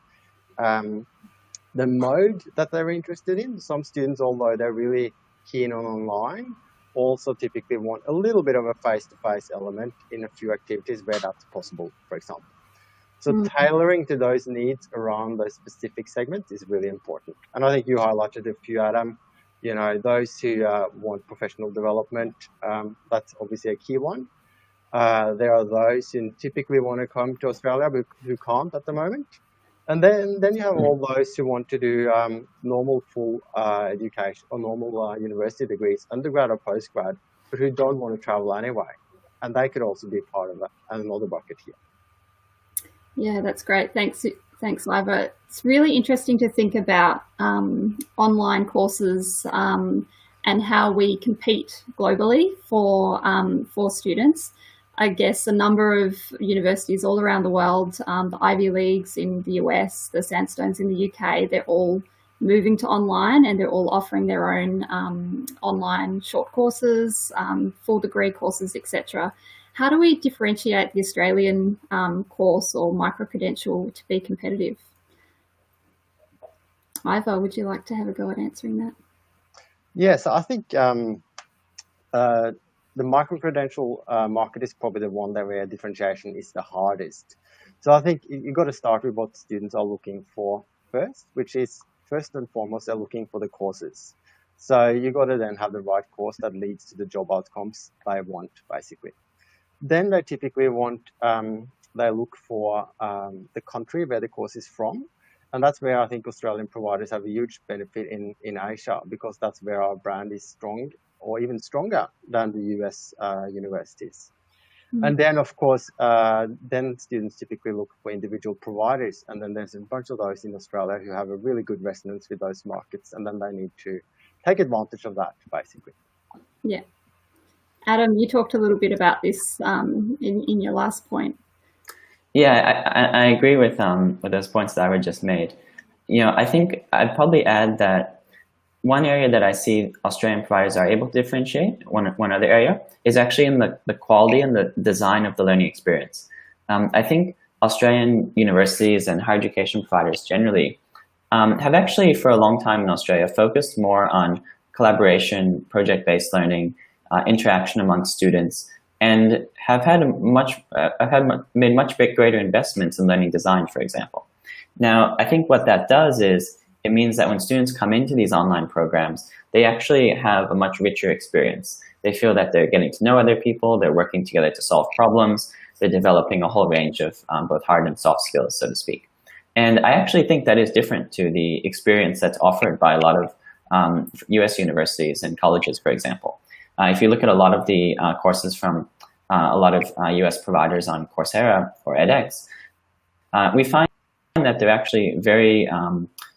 the mode that they're interested in. Some students, although they're really keen on online, also typically want a little bit of a face-to-face element in a few activities where that's possible, for example. So tailoring to those needs around those specific segments is really important. And I think you highlighted a few, Adam. Those who want professional development, that's obviously a key one. There are those who typically want to come to Australia but who can't at the moment. And then you have all those who want to do normal full education or normal university degrees, undergrad or postgrad, but who don't want to travel anyway. And they could also be part of that, another bucket here. Yeah, that's great. Thanks, Ivar. It's really interesting to think about online courses and how we compete globally for students. I guess a number of universities all around the world, the Ivy Leagues in the US, the Sandstones in the UK, they're all moving to online and they're all offering their own online short courses, full degree courses, etc. How do we differentiate the Australian course or micro-credential to be competitive? Ivar, would you like to have a go at answering that? Yes, I think the micro-credential market is probably the one that where differentiation is the hardest. So I think you've got to start with what students are looking for first, which is first and foremost, they're looking for the courses. So you've got to then have the right course that leads to the job outcomes they want, basically. Then they typically want, they look for the country where the course is from. And that's where I think Australian providers have a huge benefit in Asia, because that's where our brand is strong, or even stronger than the US universities. And then, of course, then students typically look for individual providers. And then there's a bunch of those in Australia who have a really good resonance with those markets. And then they need to take advantage of that, basically. Yeah. Adam, you talked a little bit about this in your last point. Yeah, I agree with those points that Ivar just made. I think I'd probably add that one area that I see Australian providers are able to differentiate, one other area, is actually in the quality and the design of the learning experience. I think Australian universities and higher education providers generally have actually for a long time in Australia focused more on collaboration, project-based learning, interaction among students, and have made much greater investments in learning design, for example. Now, I think what that does is it means that when students come into these online programs, they actually have a much richer experience. They feel that they're getting to know other people, they're working together to solve problems, they're developing a whole range of both hard and soft skills, so to speak. And I actually think that is different to the experience that's offered by a lot of US universities and colleges, for example. If you look at a lot of the courses from a lot of US providers on Coursera or edX, we find that they're actually very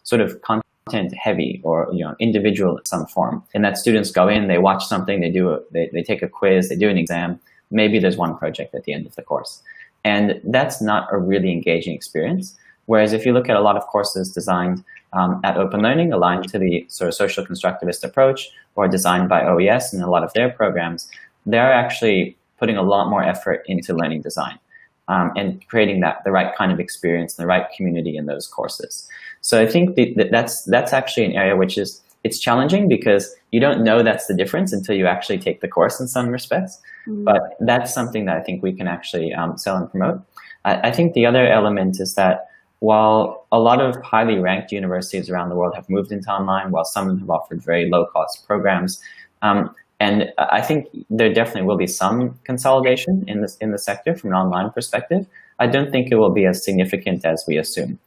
sort of content heavy or individual in some form, in that students go in, they watch something, they take a quiz, they do an exam, maybe there's one project at the end of the course. And that's not a really engaging experience. Whereas if you look at a lot of courses designed at Open Learning, aligned to the sort of social constructivist approach, or designed by OES and a lot of their programs, they're actually putting a lot more effort into learning design and creating the right kind of experience and the right community in those courses. So I think that's actually an area which it's challenging, because you don't know that's the difference until you actually take the course in some respects. But that's something that I think we can actually sell and promote. I think the other element is that while a lot of highly ranked universities around the world have moved into online, while some of them have offered very low-cost programs, and I think there definitely will be some consolidation in the sector from an online perspective, I don't think it will be as significant as we assume,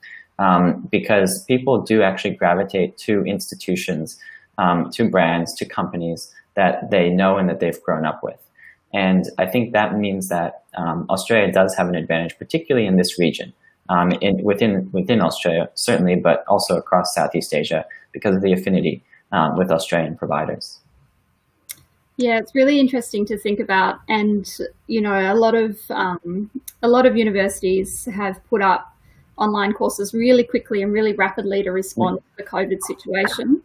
because people do actually gravitate to institutions, to brands, to companies that they know and that they've grown up with. And I think that means that Australia does have an advantage, particularly in this region. Within Australia, certainly, but also across Southeast Asia, because of the affinity with Australian providers. Yeah, it's really interesting to think about, and a lot of universities have put up online courses really quickly and really rapidly to respond to the COVID situation.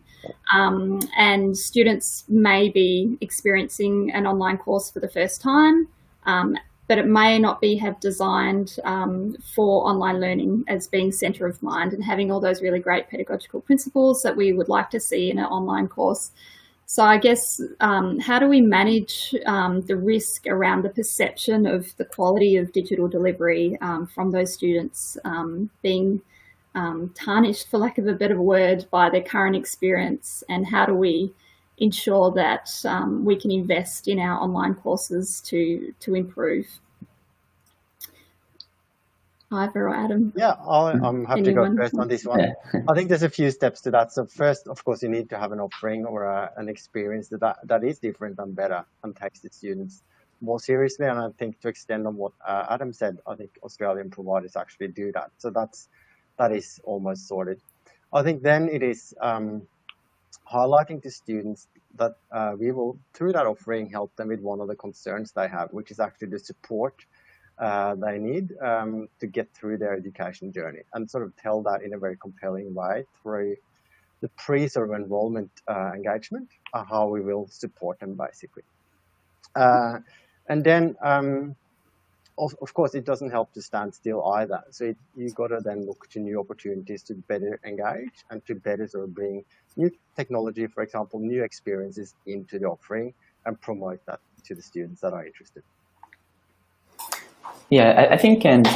And students may be experiencing an online course for the first time, but it may not be designed for online learning as being centre of mind and having all those really great pedagogical principles that we would like to see in an online course. So I guess how do we manage the risk around the perception of the quality of digital delivery from those students being tarnished, for lack of a better word, by their current experience, and how do we ensure that we can invest in our online courses to improve? Ivar or Adam? Yeah, I'm happy to go first on this one. Yeah. I think there's a few steps to that. So first, of course, you need to have an offering or an experience that is different and better and takes the students more seriously. And I think to extend on what Adam said, I think Australian providers actually do that. So that is almost sorted. I think then it is highlighting to students that we will, through that offering, help them with one of the concerns they have, which is actually the support they need to get through their education journey, and sort of tell that in a very compelling way through the sort of enrollment engagement, how we will support them basically. And then, of course, it doesn't help to stand still either. So you've got to then look to new opportunities to better engage and to better sort of bring new technology, for example, new experiences into the offering and promote that to the students that are interested. Yeah, I think, and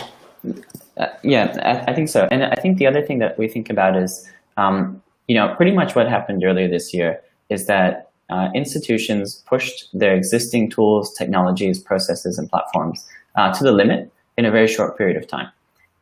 I think so. And I think the other thing that we think about is, pretty much what happened earlier this year is that institutions pushed their existing tools, technologies, processes, and platforms to the limit in a very short period of time.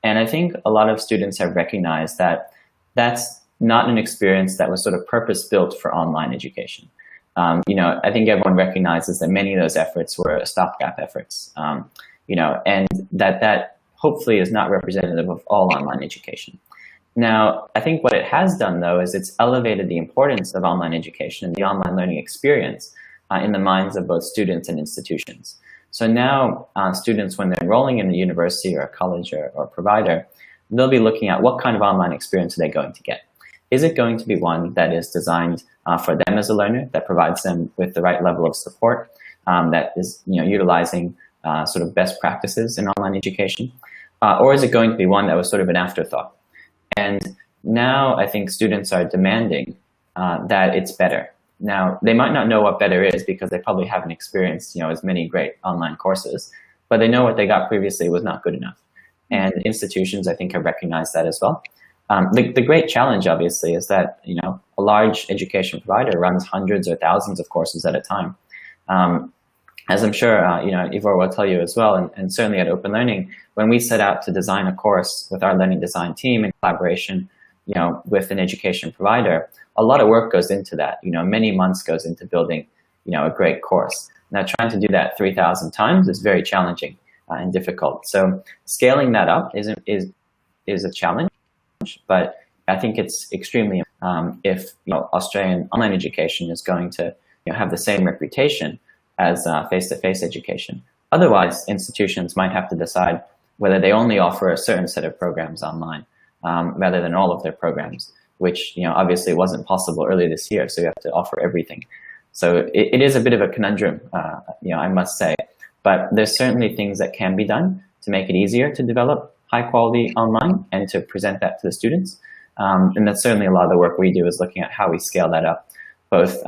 And I think a lot of students have recognized that that's not an experience that was sort of purpose-built for online education. I think everyone recognizes that many of those efforts were stopgap efforts. And that hopefully is not representative of all online education. Now, I think what it has done, though, is it's elevated the importance of online education and the online learning experience in the minds of both students and institutions. So now students, when they're enrolling in a university or a college or a provider, they'll be looking at what kind of online experience are they going to get. Is it going to be one that is designed for them as a learner, that provides them with the right level of support, that is utilizing sort of best practices in online education? Or is it going to be one that was sort of an afterthought? And now I think students are demanding that it's better. Now, they might not know what better is because they probably haven't experienced as many great online courses, but they know what they got previously was not good enough. And institutions, I think, have recognized that as well. The great challenge, obviously, is that a large education provider runs hundreds or thousands of courses at a time. As I'm sure Ivar will tell you as well, and certainly at Open Learning, when we set out to design a course with our learning design team in collaboration, with an education provider, a lot of work goes into that. Many months goes into building, a great course. Now, trying to do that 3,000 times is very challenging and difficult. So scaling that up is a challenge, but I think it's extremely if Australian online education is going to have the same reputation as face-to-face education. Otherwise, institutions might have to decide whether they only offer a certain set of programs online rather than all of their programs, which obviously wasn't possible earlier this year. So you have to offer everything. So it is a bit of a conundrum, I must say. But there's certainly things that can be done to make it easier to develop high-quality online and to present that to the students. And that's certainly a lot of the work we do is looking at how we scale that up, both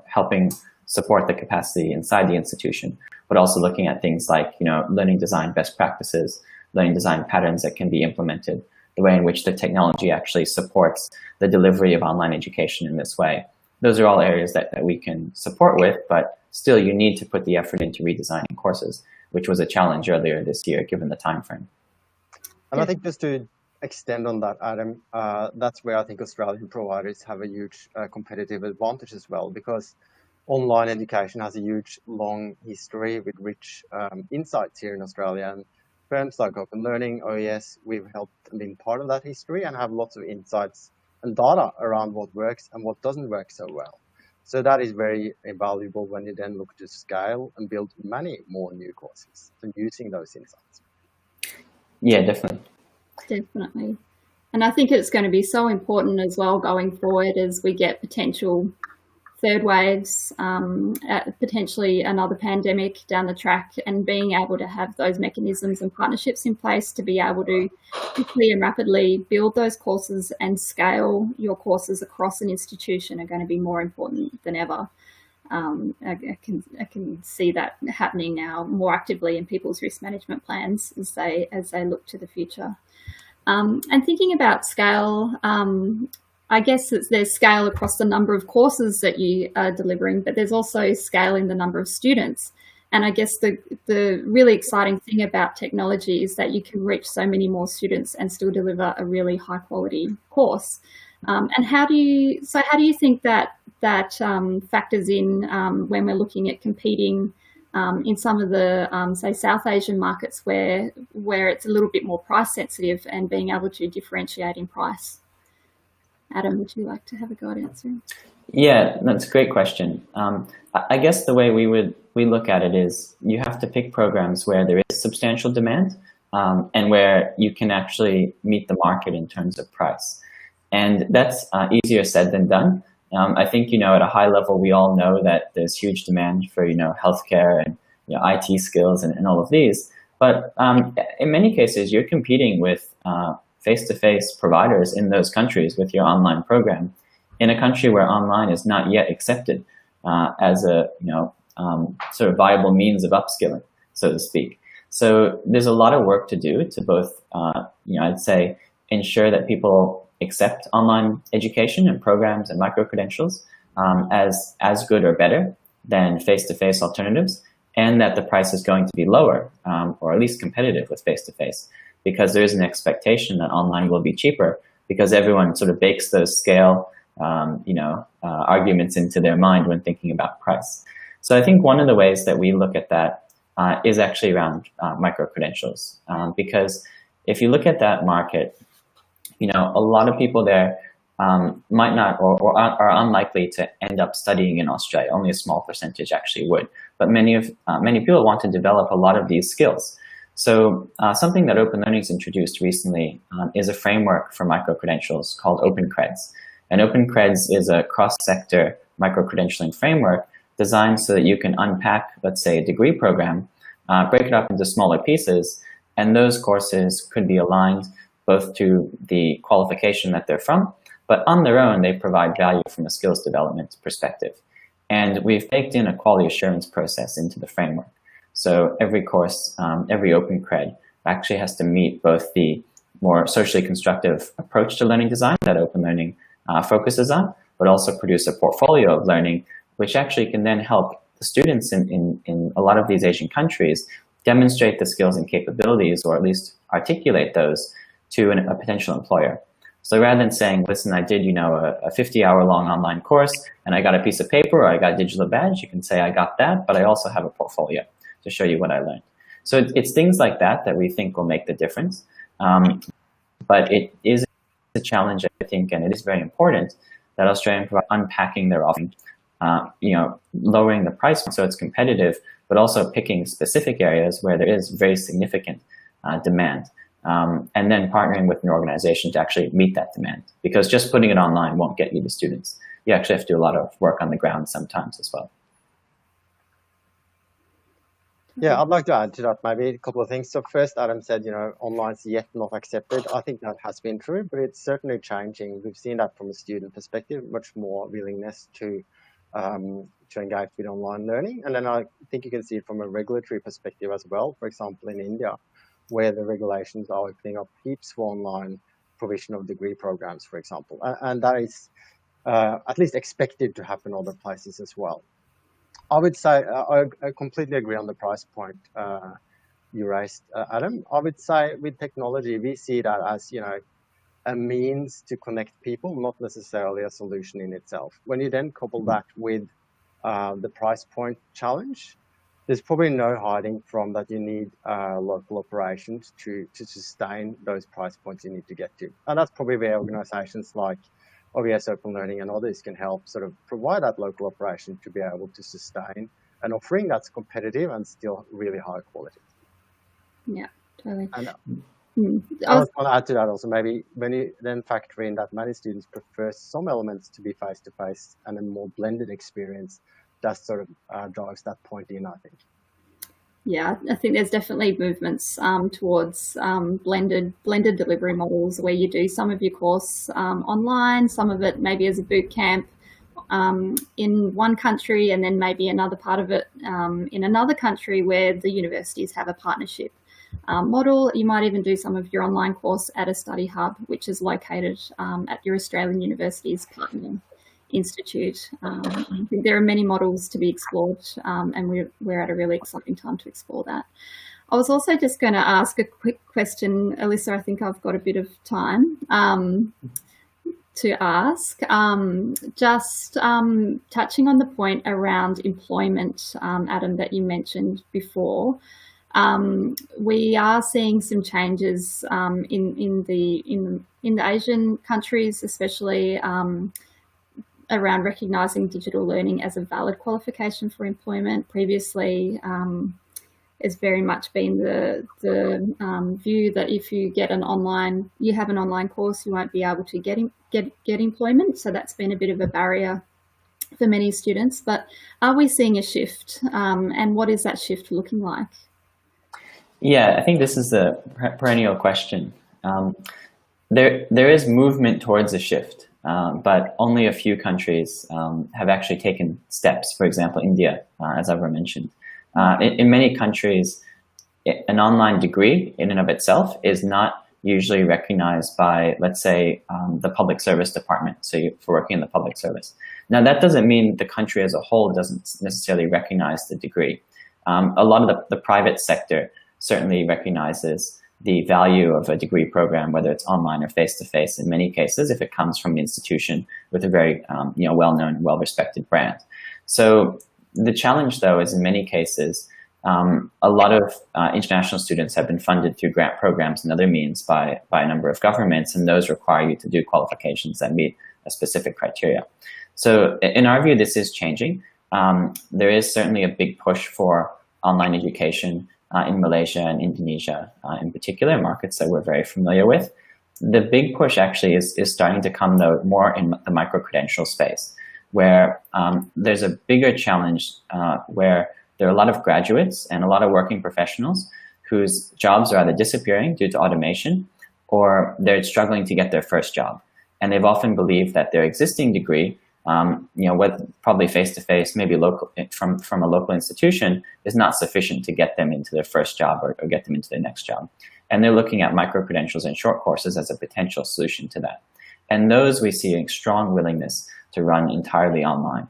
helping support the capacity inside the institution, but also looking at things like, learning design best practices, learning design patterns that can be implemented, the way in which the technology actually supports the delivery of online education in this way. Those are all areas that we can support with, but still you need to put the effort into redesigning courses, which was a challenge earlier this year, given the time frame. And I think just to extend on that, Adam, that's where I think Australian providers have a huge competitive advantage as well, because online education has a huge, long history with rich insights here in Australia. And firms like Open Learning, OES, we've helped and been part of that history and have lots of insights and data around what works and what doesn't work so well. So that is very valuable when you then look to scale and build many more new courses and using those insights. Yeah, definitely. Definitely. And I think it's going to be so important as well going forward as we get potential third waves, potentially another pandemic down the track, and being able to have those mechanisms and partnerships in place to be able to quickly and rapidly build those courses and scale your courses across an institution are going to be more important than ever. I can see that happening now more actively in people's risk management plans as they look to the future. And thinking about scale, I guess there's scale across the number of courses that you are delivering, but there's also scale in the number of students. And I guess the really exciting thing about technology is that you can reach so many more students and still deliver a really high quality course. And how do you think that factors in when we're looking at competing in some of the, say, South Asian markets where it's a little bit more price sensitive and being able to differentiate in price? Adam, would you like to have a go at answering? Yeah, that's a great question. I guess the way we look at it is you have to pick programs where there is substantial demand and where you can actually meet the market in terms of price. And that's easier said than done. I think, at a high level, we all know that there's huge demand for, healthcare and IT skills and all of these. But in many cases, you're competing with face-to-face providers in those countries with your online program in a country where online is not yet accepted as a sort of viable means of upskilling, so to speak. So there's a lot of work to do to both, I'd say, ensure that people accept online education and programs and micro-credentials as good or better than face-to-face alternatives, and that the price is going to be lower or at least competitive with face-to-face, because there is an expectation that online will be cheaper because everyone sort of bakes those scale arguments into their mind when thinking about price. So I think one of the ways that we look at that is actually around micro-credentials, because if you look at that market, a lot of people there might not or are unlikely to end up studying in Australia. Only a small percentage actually would, but many people want to develop a lot of these skills. So something that Open Learning's introduced recently is a framework for micro-credentials called OpenCreds. And OpenCreds is a cross-sector micro-credentialing framework designed so that you can unpack, let's say, a degree program, break it up into smaller pieces, and those courses could be aligned both to the qualification that they're from, but on their own, they provide value from a skills development perspective. And we've baked in a quality assurance process into the framework. So every course, every open cred actually has to meet both the more socially constructive approach to learning design that Open Learning focuses on, but also produce a portfolio of learning, which actually can then help the students in a lot of these Asian countries demonstrate the skills and capabilities, or at least articulate those to a potential employer. So rather than saying, listen, I did, a 50-hour-long online course and I got a piece of paper or I got a digital badge, you can say I got that, but I also have a portfolio to show you what I learned. So it's things like that that we think will make the difference. But it is a challenge, I think, and it is very important that Australian providers unpacking their offering, lowering the price so it's competitive, but also picking specific areas where there is very significant demand. And then partnering with an organization to actually meet that demand. Because just putting it online won't get you the students. You actually have to do a lot of work on the ground sometimes as well. Yeah, I'd like to add to that maybe a couple of things. So first, Adam said, online's yet not accepted. I think that has been true, but it's certainly changing. We've seen that from a student perspective, much more willingness to engage with online learning. And then I think you can see it from a regulatory perspective as well. For example, in India, where the regulations are opening up heaps for online provision of degree programs, for example. And that is at least expected to happen other places as well. I would say I completely agree on the price point you raised, Adam. I would say with technology, we see that as, a means to connect people, not necessarily a solution in itself. When you then couple that with the price point challenge, there's probably no hiding from that you need local operations to sustain those price points you need to get to. And that's probably where organisations like OBS Open Learning and others can help sort of provide that local operation to be able to sustain an offering that's competitive and still really high quality. Yeah, totally. I was going to add to that also, maybe when you then factor in that many students prefer some elements to be face-to-face and a more blended experience, that sort of drives that point in, I think. Yeah, I think there's definitely movements towards blended delivery models where you do some of your course online, some of it maybe as a boot camp in one country, and then maybe another part of it in another country where the universities have a partnership model. You might even do some of your online course at a study hub, which is located at your Australian university's partnering institute. I think there are many models to be explored, and we're at a really exciting time to explore that. I was also just going to ask a quick question, Elissa. I think I've got a bit of time to ask. Just touching on the point around employment, Adam, that you mentioned before. We are seeing some changes in the Asian countries, especially around recognising digital learning as a valid qualification for employment. Previously, it's very much been the view that if you have an online course, you won't be able to get employment. So that's been a bit of a barrier for many students. But are we seeing a shift, and what is that shift looking like? Yeah, I think this is a perennial question. There is movement towards a shift. But only a few countries have actually taken steps. For example, India, as Ivar mentioned. In many countries, an online degree in and of itself is not usually recognized by, let's say, the public service department, so for working in the public service. Now, that doesn't mean the country as a whole doesn't necessarily recognize the degree. A lot of the private sector certainly recognizes the value of a degree program, whether it's online or face-to-face, in many cases, if it comes from an institution with a very well-known, well-respected brand. So the challenge, though, is in many cases, a lot of international students have been funded through grant programs and other means by a number of governments, and those require you to do qualifications that meet a specific criteria. So in our view, this is changing. There is certainly a big push for online education in Malaysia and Indonesia, in particular, markets that we're very familiar with. The big push actually is starting to come, though, more in the micro-credential space, where there's a bigger challenge where there are a lot of graduates and a lot of working professionals whose jobs are either disappearing due to automation or they're struggling to get their first job. And they've often believed that their existing degree, probably face-to-face, maybe local from a local institution, is not sufficient to get them into their first job or get them into their next job. And they're looking at micro-credentials and short courses as a potential solution to that. And those we see a strong willingness to run entirely online.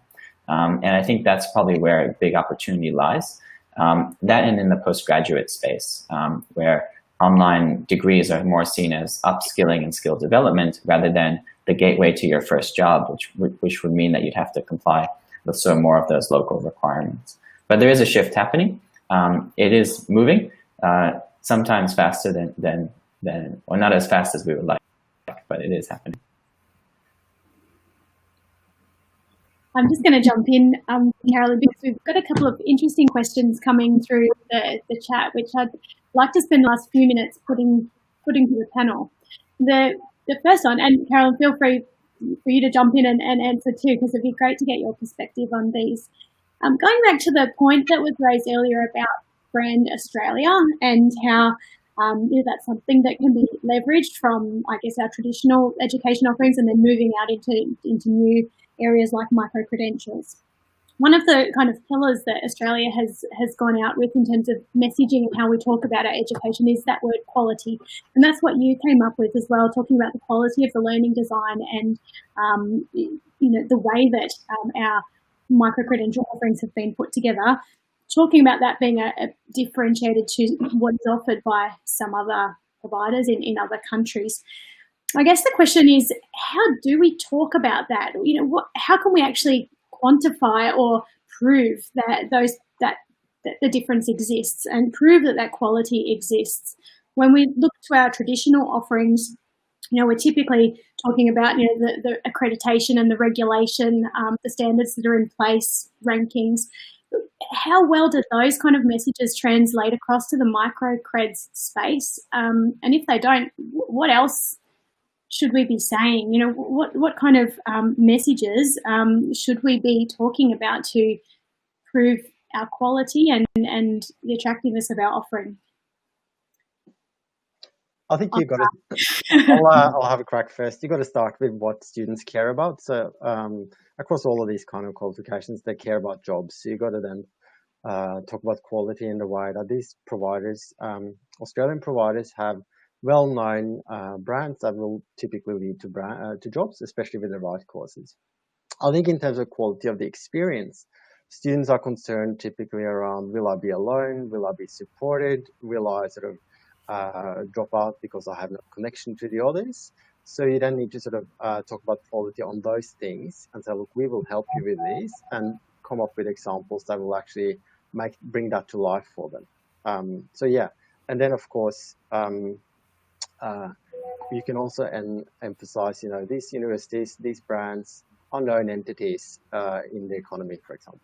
And I think that's probably where a big opportunity lies. That and in the postgraduate space, where online degrees are more seen as upskilling and skill development rather than the gateway to your first job, which would mean that you'd have to comply with some more of those local requirements. But there is a shift happening. It is moving, sometimes faster than or not as fast as we would like, but it is happening. I'm just going to jump in, Carolyn, because we've got a couple of interesting questions coming through the chat, which I'd like to spend the last few minutes putting to the panel. The first one, and Carolyn, feel free for you to jump in and answer too, because it'd be great to get your perspective on these. Going back to the point that was raised earlier about Brand Australia and how that's something that can be leveraged from, I guess, our traditional education offerings and then moving out into new areas like micro-credentials. One of the kind of pillars that Australia has gone out with in terms of messaging and how we talk about our education is that word quality. And that's what you came up with as well, talking about the quality of the learning design and, the way that our micro-credential offerings have been put together, talking about that being a differentiated to what is offered by some other providers in other countries. I guess the question is, how do we talk about that? How can we actually quantify or prove that the difference exists and prove that quality exists? When we look to our traditional offerings, we're typically talking about the accreditation and the regulation, the standards that are in place, rankings. how well do those kind of messages translate across to the microcreds space? And if they don't, what else should we be saying? You know, what kind of messages should we be talking about to prove our quality and the attractiveness of our offering? I think you've got to, I'll have a crack first. You've got to start with what students care about. So across all of these kind of qualifications, they care about jobs. So you've got to then talk about quality in the way that these providers, Australian providers, have well-known brands that will typically lead to jobs, especially with the right courses. I think in terms of quality of the experience, students are concerned typically around, will I be alone? Will I be supported? Will I sort of drop out because I have no connection to the others? So you then need to sort of talk about quality on those things and say, look, we will help you with these, and come up with examples that will actually bring that to life for them. So yeah, and then of course you can also emphasize, you know, these universities, these brands are known entities in the economy, for example.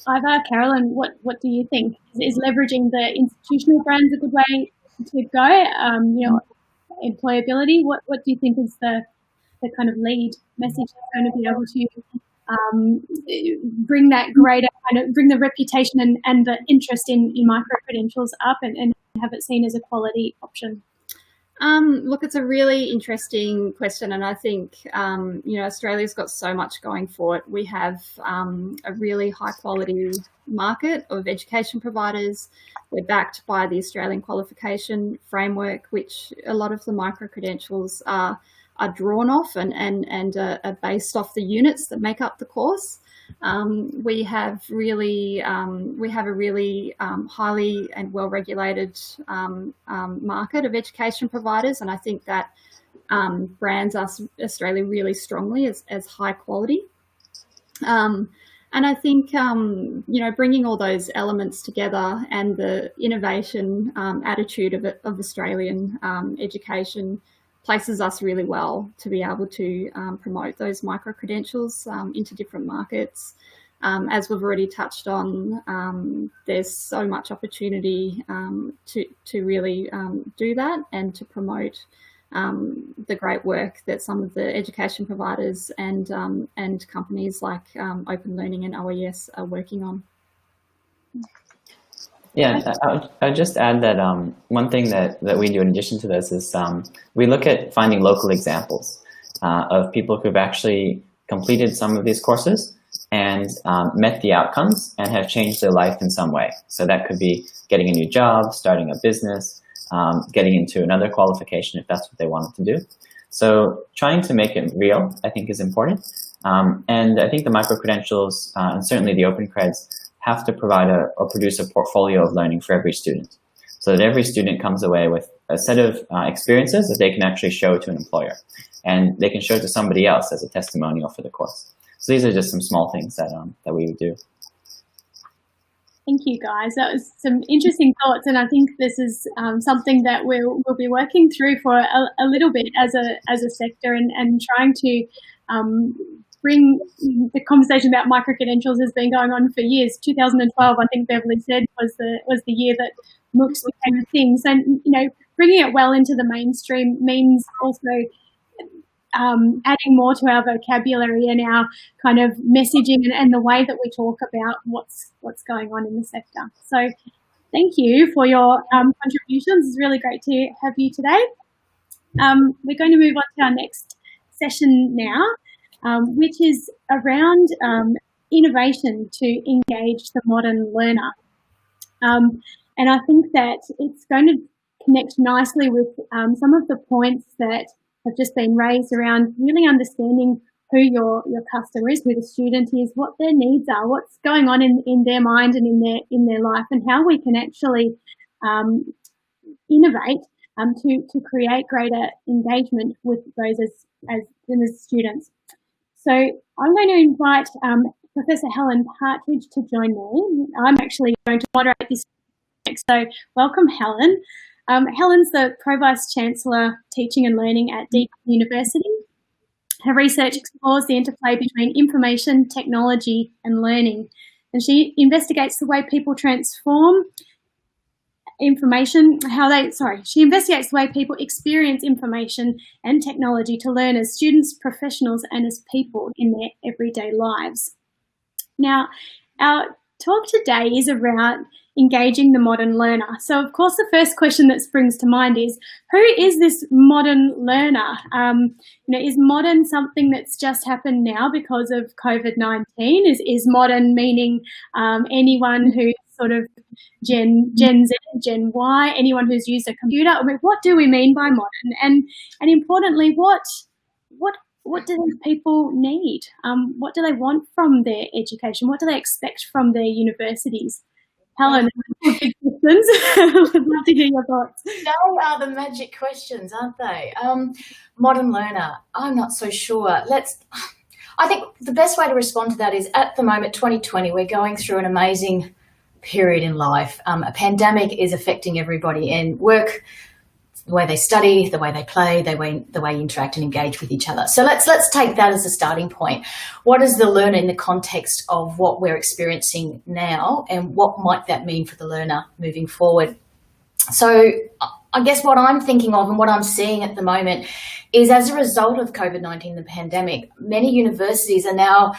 Ivar, Carolyn, what do you think? Is leveraging the institutional brands a good way to go? You know, employability. What do you think is the kind of lead message that's going to be able to bring that greater kind of bring the reputation and the interest in micro credentials up and have it seen as a quality option? Look, it's a really interesting question, and I think you know, Australia's got so much going for it. We have a really high quality market of education providers. We're backed by the Australian qualification framework, which a lot of the micro credentials are drawn off and are based off the units that make up the course. We have a really highly and well-regulated market of education providers, and I think that brands Australia really strongly as high quality. And I think you know, bringing all those elements together and the innovation attitude of Australian education places us really well to be able to promote those micro-credentials into different markets. As we've already touched on, there's so much opportunity to really do that and to promote the great work that some of the education providers and companies like Open Learning and OES are working on. Yeah, I would just add that one thing that we do in addition to this is we look at finding local examples of people who've actually completed some of these courses and met the outcomes and have changed their life in some way. So that could be getting a new job, starting a business, getting into another qualification if that's what they wanted to do. So trying to make it real, I think, is important. And I think the micro-credentials and certainly the open creds have to provide or produce a portfolio of learning for every student, so that every student comes away with a set of experiences that they can actually show to an employer, and they can show to somebody else as a testimonial for the course. So these are just some small things that we would do. Thank you, guys. That was some interesting thoughts, and I think this is something that we'll be working through for a little bit as a sector, and trying to bring the conversation about micro-credentials has been going on for years. 2012, I think Beverley said, was the year that MOOCs became a thing. So, you know, bringing it well into the mainstream means also adding more to our vocabulary and our kind of messaging and the way that we talk about what's going on in the sector. So thank you for your contributions. It's really great to have you today. We're going to move on to our next session now, which is around innovation to engage the modern learner. And I think that it's going to connect nicely with some of the points that have just been raised around really understanding who your customer is, who the student is, what their needs are, what's going on in their mind and in their life, and how we can actually innovate to create greater engagement with those as students. So I'm going to invite Professor Helen Partridge to join me. I'm actually going to moderate this next. So welcome, Helen. Helen's the Pro-Vice Chancellor Teaching and Learning at Deakin University. Her research explores the interplay between information, technology and learning. And she investigates the way people transform information, she investigates the way people experience information and technology to learn as students, professionals and as people in their everyday lives. Now, our talk today is around engaging the modern learner. So, of course, the first question that springs to mind is, who is this modern learner? Is modern something that's just happened now because of COVID-19? Is modern meaning anyone who's sort of Gen Z, Gen Y, anyone who's used a computer? I mean, what do we mean by modern? And importantly, what do these people need? What do they want from their education? What do they expect from their universities? Helen, big questions. I'd love to hear your thoughts. They are the magic questions, aren't they? Modern learner, I'm not so sure. I think the best way to respond to that is, at the moment, 2020, we're going through an amazing period in life. A pandemic is affecting everybody in work, the way they study, the way they play, the way you interact and engage with each other. So let's take that as a starting point. What is the learner in the context of what we're experiencing now, and what might that mean for the learner moving forward? So I guess what I'm thinking of and what I'm seeing at the moment is, as a result of COVID-19, the pandemic, many universities are now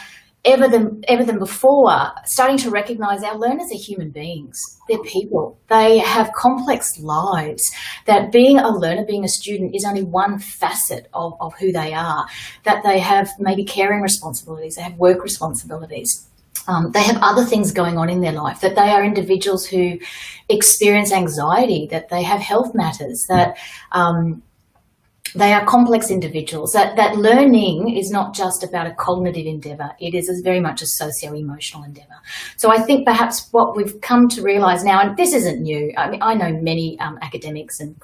ever than before starting to recognise our learners are human beings. They're people. They have complex lives. That being a learner, being a student, is only one facet of who they are. That they have maybe caring responsibilities, they have work responsibilities. They have other things going on in their life, that they are individuals who experience anxiety, that they have health matters, that they are complex individuals, that learning is not just about a cognitive endeavour, it is very much a socio-emotional endeavour. So I think perhaps what we've come to realise now, and this isn't new, I mean, I know many academics and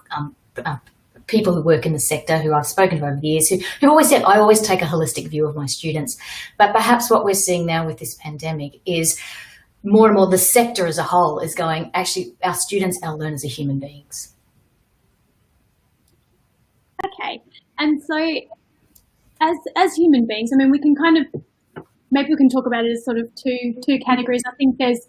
people who work in the sector who I've spoken to over the years who always said, I always take a holistic view of my students. But perhaps what we're seeing now with this pandemic is more and more the sector as a whole is going, actually, our students, our learners are human beings. Okay, and so as human beings, I mean, we can maybe we can talk about it as sort of two categories. I think there's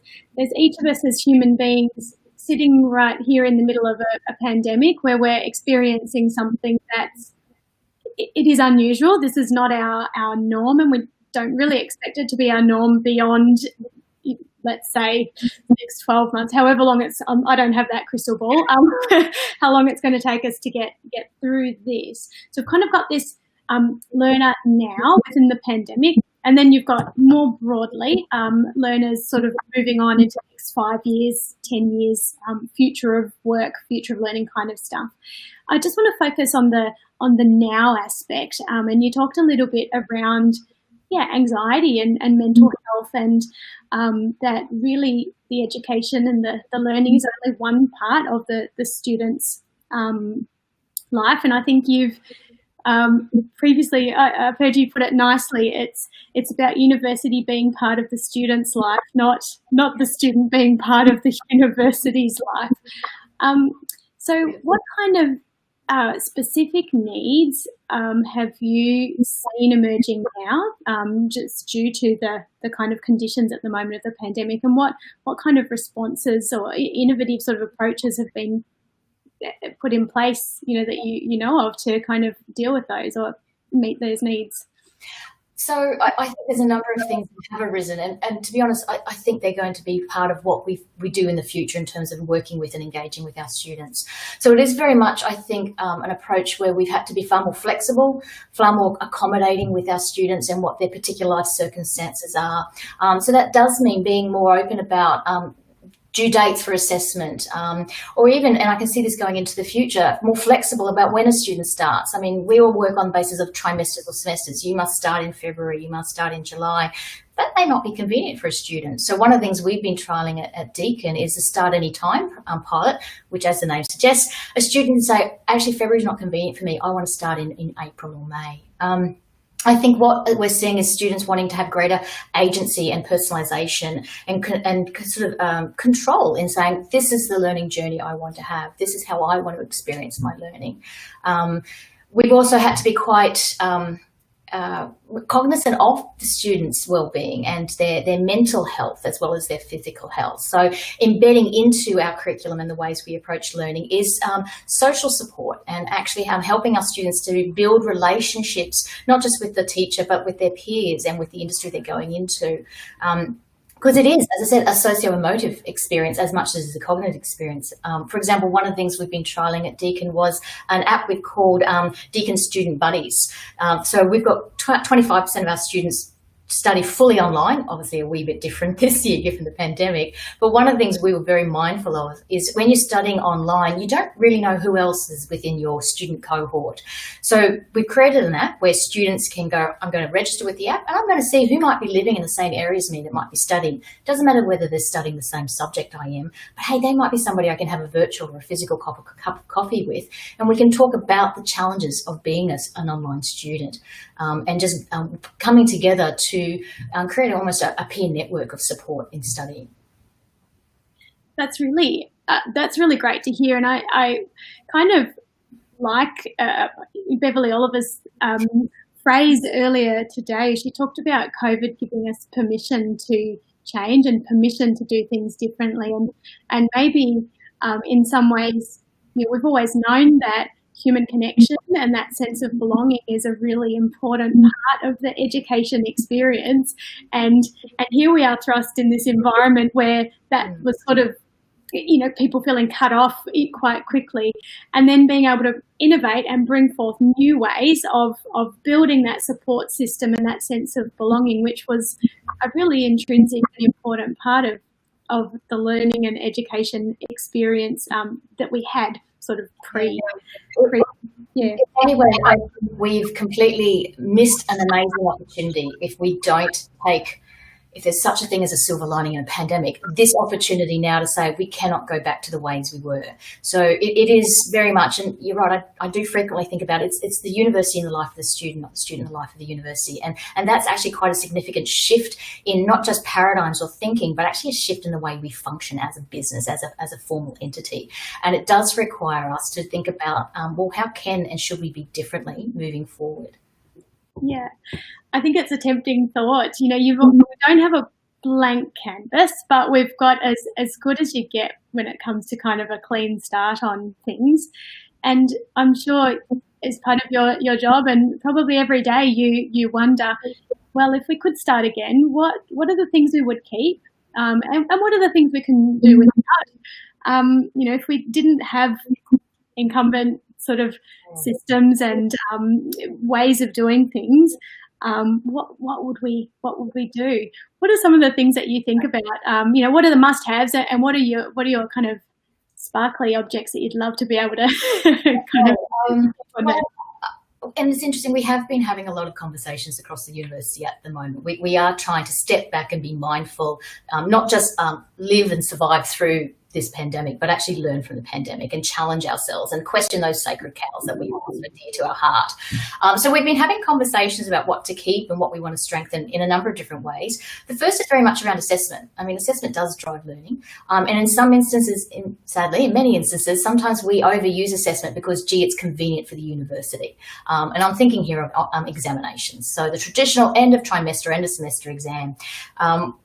each of us as human beings sitting right here in the middle of a pandemic where we're experiencing something it is unusual. This is not our norm, and we don't really expect it to be our norm beyond, let's say, the next 12 months, however long it's, I don't have that crystal ball, how long it's going to take us to get through this. So we've kind of got this learner now within the pandemic, and then you've got more broadly learners sort of moving on into the next 5 years, 10 years, future of work, future of learning kind of stuff. I just want to focus on the now aspect, and you talked a little bit around anxiety and mental health, and that really the education and the learning is only one part of the student's life. And I think you've previously, I've heard you put it nicely, it's about university being part of the student's life, not the student being part of the university's life. So what kind of specific needs have you seen emerging now, just due to the kind of conditions at the moment of the pandemic, and what kind of responses or innovative sort of approaches have been put in place, that you know of, to kind of deal with those or meet those needs? So I think there's a number of things that have arisen, and to be honest, I think they're going to be part of what we do in the future in terms of working with and engaging with our students. So it is very much, I think, an approach where we've had to be far more flexible, far more accommodating with our students and what their particular life circumstances are. So that does mean being more open about due dates for assessment, or even, and I can see this going into the future, more flexible about when a student starts. I mean, we all work on the basis of trimesters or semesters. You must start in February, you must start in July. That may not be convenient for a student. So one of the things we've been trialling at Deakin is the start any time pilot, which, as the name suggests, a student can say, actually, February is not convenient for me. I want to start in April or May. I think what we're seeing is students wanting to have greater agency and personalisation and sort of control in saying, this is the learning journey I want to have. This is how I want to experience my learning. We've also had to be quite cognizant of the students' well-being and their mental health as well as their physical health. So embedding into our curriculum and the ways we approach learning is social support and actually helping our students to build relationships, not just with the teacher, but with their peers and with the industry they're going into. Because it is, as I said, a socio-emotive experience as much as it's a cognitive experience. For example, one of the things we've been trialling at Deakin was an app we've called Deakin Student Buddies. So we've got 25% of our students study fully online, obviously a wee bit different this year given the pandemic, but one of the things we were very mindful of is when you're studying online, you don't really know who else is within your student cohort. So we've created an app where students can go, I'm going to register with the app and I'm going to see who might be living in the same area as me that might be studying. It doesn't matter whether they're studying the same subject I am, but hey, they might be somebody I can have a virtual or a physical cup of coffee with, and we can talk about the challenges of being an online student and just coming together to create almost a peer network of support in studying. That's really great to hear, and I kind of like Beverley Oliver's phrase earlier today. She talked about COVID giving us permission to change and permission to do things differently, and maybe in some ways, we've always known that human connection and that sense of belonging is a really important part of the education experience. And here we are thrust in this environment where that was sort of, people feeling cut off quite quickly, and then being able to innovate and bring forth new ways of building that support system and that sense of belonging, which was a really intrinsic and important part of the learning and education experience that we had sort of Anyway, we've completely missed an amazing opportunity if we don't take, if there's such a thing as a silver lining in a pandemic, this opportunity now to say we cannot go back to the ways we were. So it is very much, and you're right, I do frequently think about it, it's the university in the life of the student, not the student in the life of the university. And that's actually quite a significant shift in not just paradigms or thinking, but actually a shift in the way we function as a business, as a formal entity. And it does require us to think about, well, how can and should we be differently moving forward? Yeah, I think it's a tempting thought. We don't have a blank canvas, but we've got as good as you get when it comes to kind of a clean start on things. And I'm sure as part of your job, and probably every day you wonder, well, if we could start again, what are the things we would keep, and what are the things we can do without? If we didn't have incumbent sort of systems and ways of doing things, what would we do? What are some of the things that you think about? What are the must-haves, and what are your kind of sparkly objects that you'd love to be able to kind of? And it's interesting, we have been having a lot of conversations across the university at the moment. We are trying to step back and be mindful, not just live and survive through this pandemic, but actually learn from the pandemic and challenge ourselves and question those sacred cows that we hold so dear to our heart. So we've been having conversations about what to keep and what we want to strengthen in a number of different ways. The first is very much around assessment. I mean, assessment does drive learning. And in some instances, sadly, in many instances, sometimes we overuse assessment because, gee, it's convenient for the university. And I'm thinking here of examinations. So the traditional end of trimester, end of semester exam.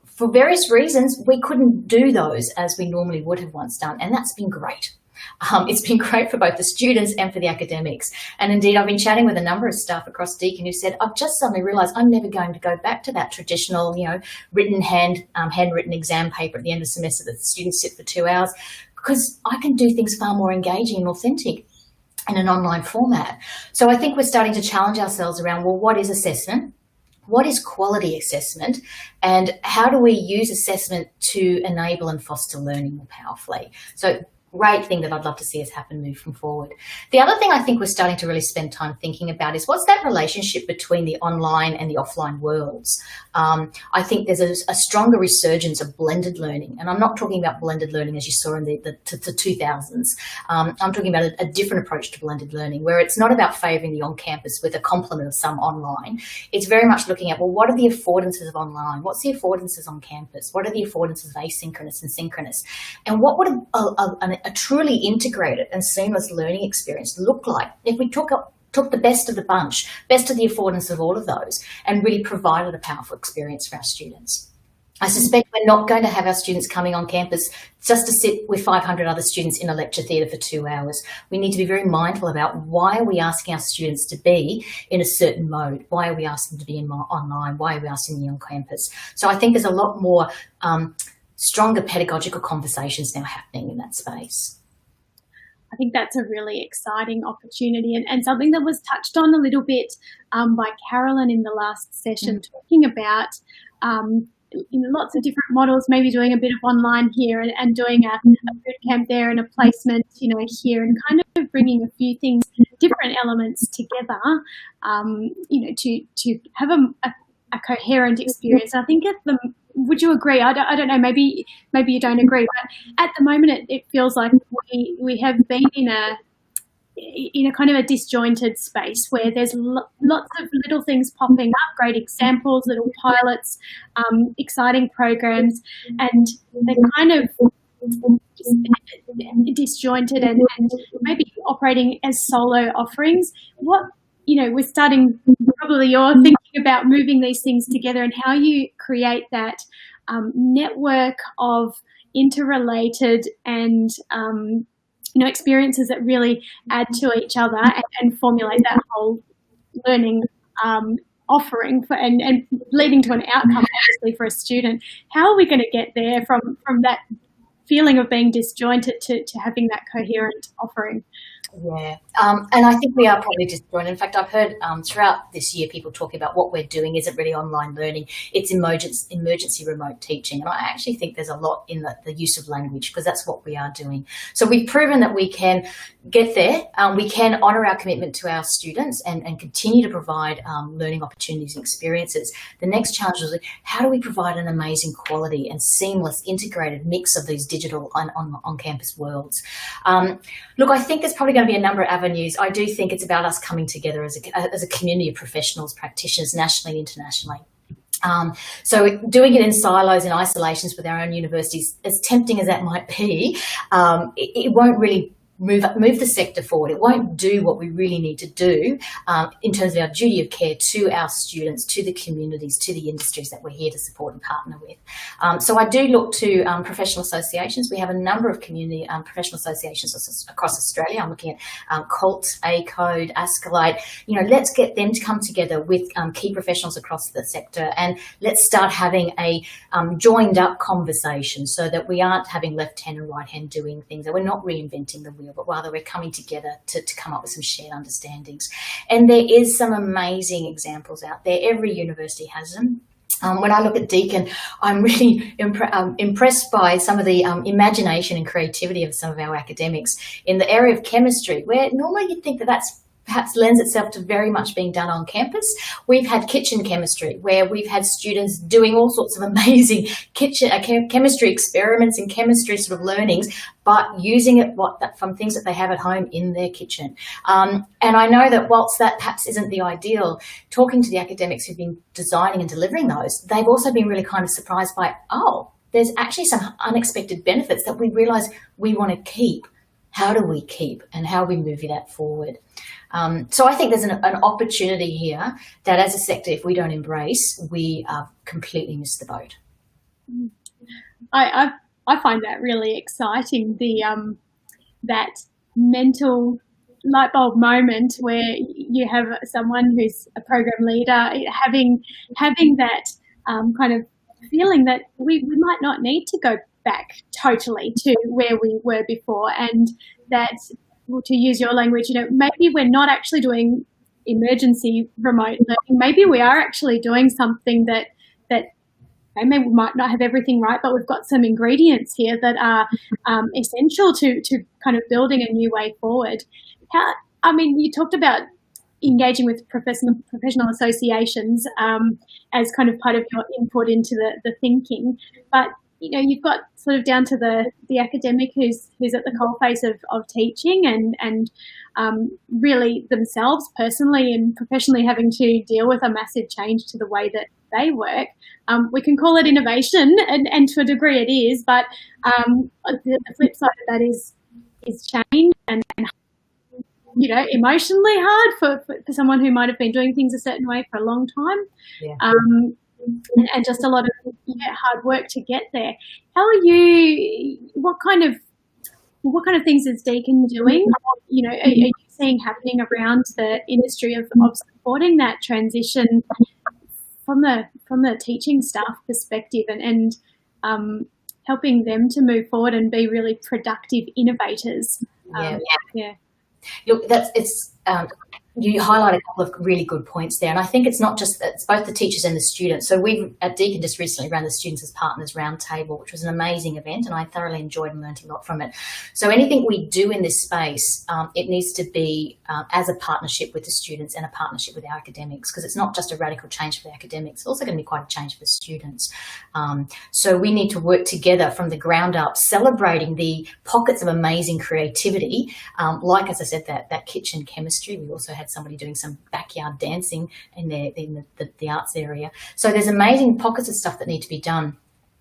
For various reasons, we couldn't do those as we normally would have once done, and that's been great. It's been great for both the students and for the academics. And indeed, I've been chatting with a number of staff across Deakin who said, I've just suddenly realised I'm never going to go back to that traditional, written handwritten exam paper at the end of the semester that the students sit for 2 hours, because I can do things far more engaging and authentic in an online format. So I think we're starting to challenge ourselves around, well, what is assessment? What is quality assessment, and how do we use assessment to enable and foster learning more powerfully? So great thing that I'd love to see us happen moving forward. The other thing I think we're starting to really spend time thinking about is what's that relationship between the online and the offline worlds? I think there's a stronger resurgence of blended learning, and I'm not talking about blended learning as you saw in the 2000s. I'm talking about a different approach to blended learning, where it's not about favouring the on-campus with a complement of some online. It's very much looking at, well, what are the affordances of online? What's the affordances on campus? What are the affordances of asynchronous and synchronous? And what would a truly integrated and seamless learning experience look like? If we talk took the best of the bunch, best of the affordance of all of those, and really provided a powerful experience for our students. I suspect we're not going to have our students coming on campus just to sit with 500 other students in a lecture theatre for 2 hours. We need to be very mindful about why are we asking our students to be in a certain mode? Why are we asking them to be online? Why are we asking them to be on campus? So I think there's a lot more stronger pedagogical conversations now happening in that space. I think that's a really exciting opportunity and something that was touched on a little bit by Carolyn in the last session, talking about lots of different models, maybe doing a bit of online here and doing a boot camp there and a placement, here, and kind of bringing a few things, different elements together, to have a coherent experience. I think would you agree? I don't know. Maybe you don't agree, but at the moment it feels like we have been in a kind of a disjointed space where there's lots of little things popping up, great examples, little pilots, exciting programs, and they're kind of disjointed and maybe operating as solo offerings. We're starting, probably you're thinking about moving these things together and how you create that network of interrelated and experiences that really add to each other and formulate that whole learning offering and leading to an outcome, obviously, for a student. How are we going to get there from that feeling of being disjointed to having that coherent offering? Yeah, and I think we are probably disjointed. In fact, I've heard throughout this year people talking about what we're doing isn't really online learning, it's emergency remote teaching. And I actually think there's a lot in the use of language, because that's what we are doing. So we've proven that we can get there. We can honour our commitment to our students and continue to provide learning opportunities and experiences. The next challenge is how do we provide an amazing quality and seamless integrated mix of these digital on-campus worlds? Look, I think there's probably going to be a number of avenues. I do think it's about us coming together as a community of professionals, practitioners, nationally and internationally. So doing it in silos and isolations with our own universities, as tempting as that might be, it won't really move the sector forward. It won't do what we really need to do in terms of our duty of care to our students, to the communities, to the industries that we're here to support and partner with. So I do look to professional associations. We have a number of community professional associations across Australia. I'm looking at COLT, ACODE, Ascolite. Let's get them to come together with key professionals across the sector, and let's start having a joined up conversation so that we aren't having left hand and right hand doing things, that we're not reinventing the wheel, but rather we're coming together to come up with some shared understandings. And there is some amazing examples out there. Every university has them. When I look at Deakin, I'm really impressed by some of the imagination and creativity of some of our academics in the area of chemistry, where normally you'd think that that's perhaps lends itself to very much being done on campus. We've had kitchen chemistry, where we've had students doing all sorts of amazing chemistry experiments and chemistry sort of learnings, but using it from things that they have at home in their kitchen. And I know that whilst that perhaps isn't the ideal, talking to the academics who've been designing and delivering those, they've also been really kind of surprised by, there's actually some unexpected benefits that we realise we want to keep. How do we keep, and how do we move that forward? So I think there's an opportunity here that as a sector, if we don't embrace, we completely miss the boat. I find that really exciting, that mental light bulb moment where you have someone who's a program leader having that kind of feeling that we might not need to go back totally to where we were before, and that, to use your language, maybe we're not actually doing emergency remote learning. Maybe we are actually doing something that maybe we might not have everything right, but we've got some ingredients here that are essential to kind of building a new way forward. You talked about engaging with professional associations as kind of part of your input into the thinking, but you've got sort of down to the academic who's at the coalface of teaching and really themselves personally and professionally having to deal with a massive change to the way that they work. We can call it innovation, and to a degree it is, but the flip side of that is change and emotionally hard for someone who might have been doing things a certain way for a long time. Yeah. And just a lot of hard work to get there. How are you? What kind of things is Deakin doing? Are you seeing happening around the industry of supporting that transition from the teaching staff perspective and helping them to move forward and be really productive innovators? Look, you highlight a couple of really good points there, and I think it's not just it's both the teachers and the students. So we at Deakin just recently ran the Students as Partners Roundtable, which was an amazing event, and I thoroughly enjoyed and learned a lot from it. So anything we do in this space, it needs to be as a partnership with the students and a partnership with our academics, because it's not just a radical change for the academics, it's also going to be quite a change for the students. So we need to work together from the ground up, celebrating the pockets of amazing creativity, like, as I said, that kitchen chemistry. We also had somebody doing some backyard dancing in the arts area. So there's amazing pockets of stuff that need to be done.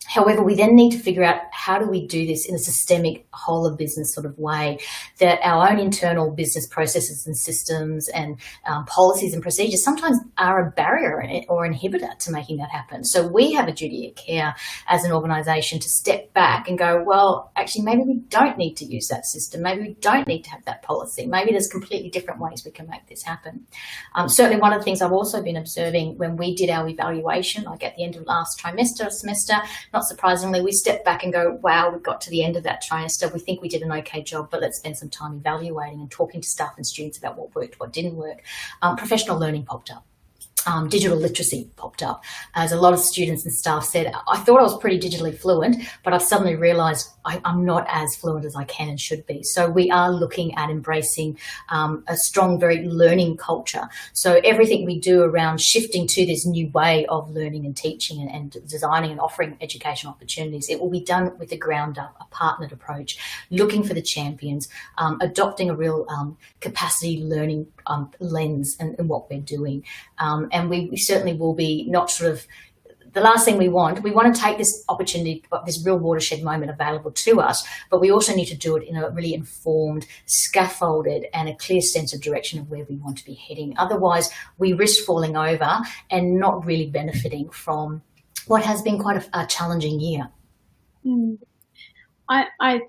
However, we then need to figure out how do we do this in a systemic whole of business sort of way, that our own internal business processes and systems and policies and procedures sometimes are a barrier or inhibitor to making that happen. So we have a duty of care as an organisation to step back and go, well, actually, maybe we don't need to use that system. Maybe we don't need to have that policy. Maybe there's completely different ways we can make this happen. Certainly one of the things I've also been observing when we did our evaluation, like at the end of last semester, not surprisingly, we step back and go, wow, we got to the end of that trimester. We think we did an okay job, but let's spend some time evaluating and talking to staff and students about what worked, what didn't work. Professional learning popped up. Digital literacy popped up. As a lot of students and staff said, I thought I was pretty digitally fluent, but I've suddenly realised I'm not as fluent as I can and should be. So we are looking at embracing a strong, very learning culture. So everything we do around shifting to this new way of learning and teaching and designing and offering educational opportunities, it will be done with the ground up, a partnered approach, looking for the champions, adopting a real capacity learning lens in what we're doing. And we certainly will be not sort of the last thing we want to take this opportunity, this real watershed moment available to us, but we also need to do it in a really informed, scaffolded and a clear sense of direction of where we want to be heading. Otherwise, we risk falling over and not really benefiting from what has been quite a challenging year. I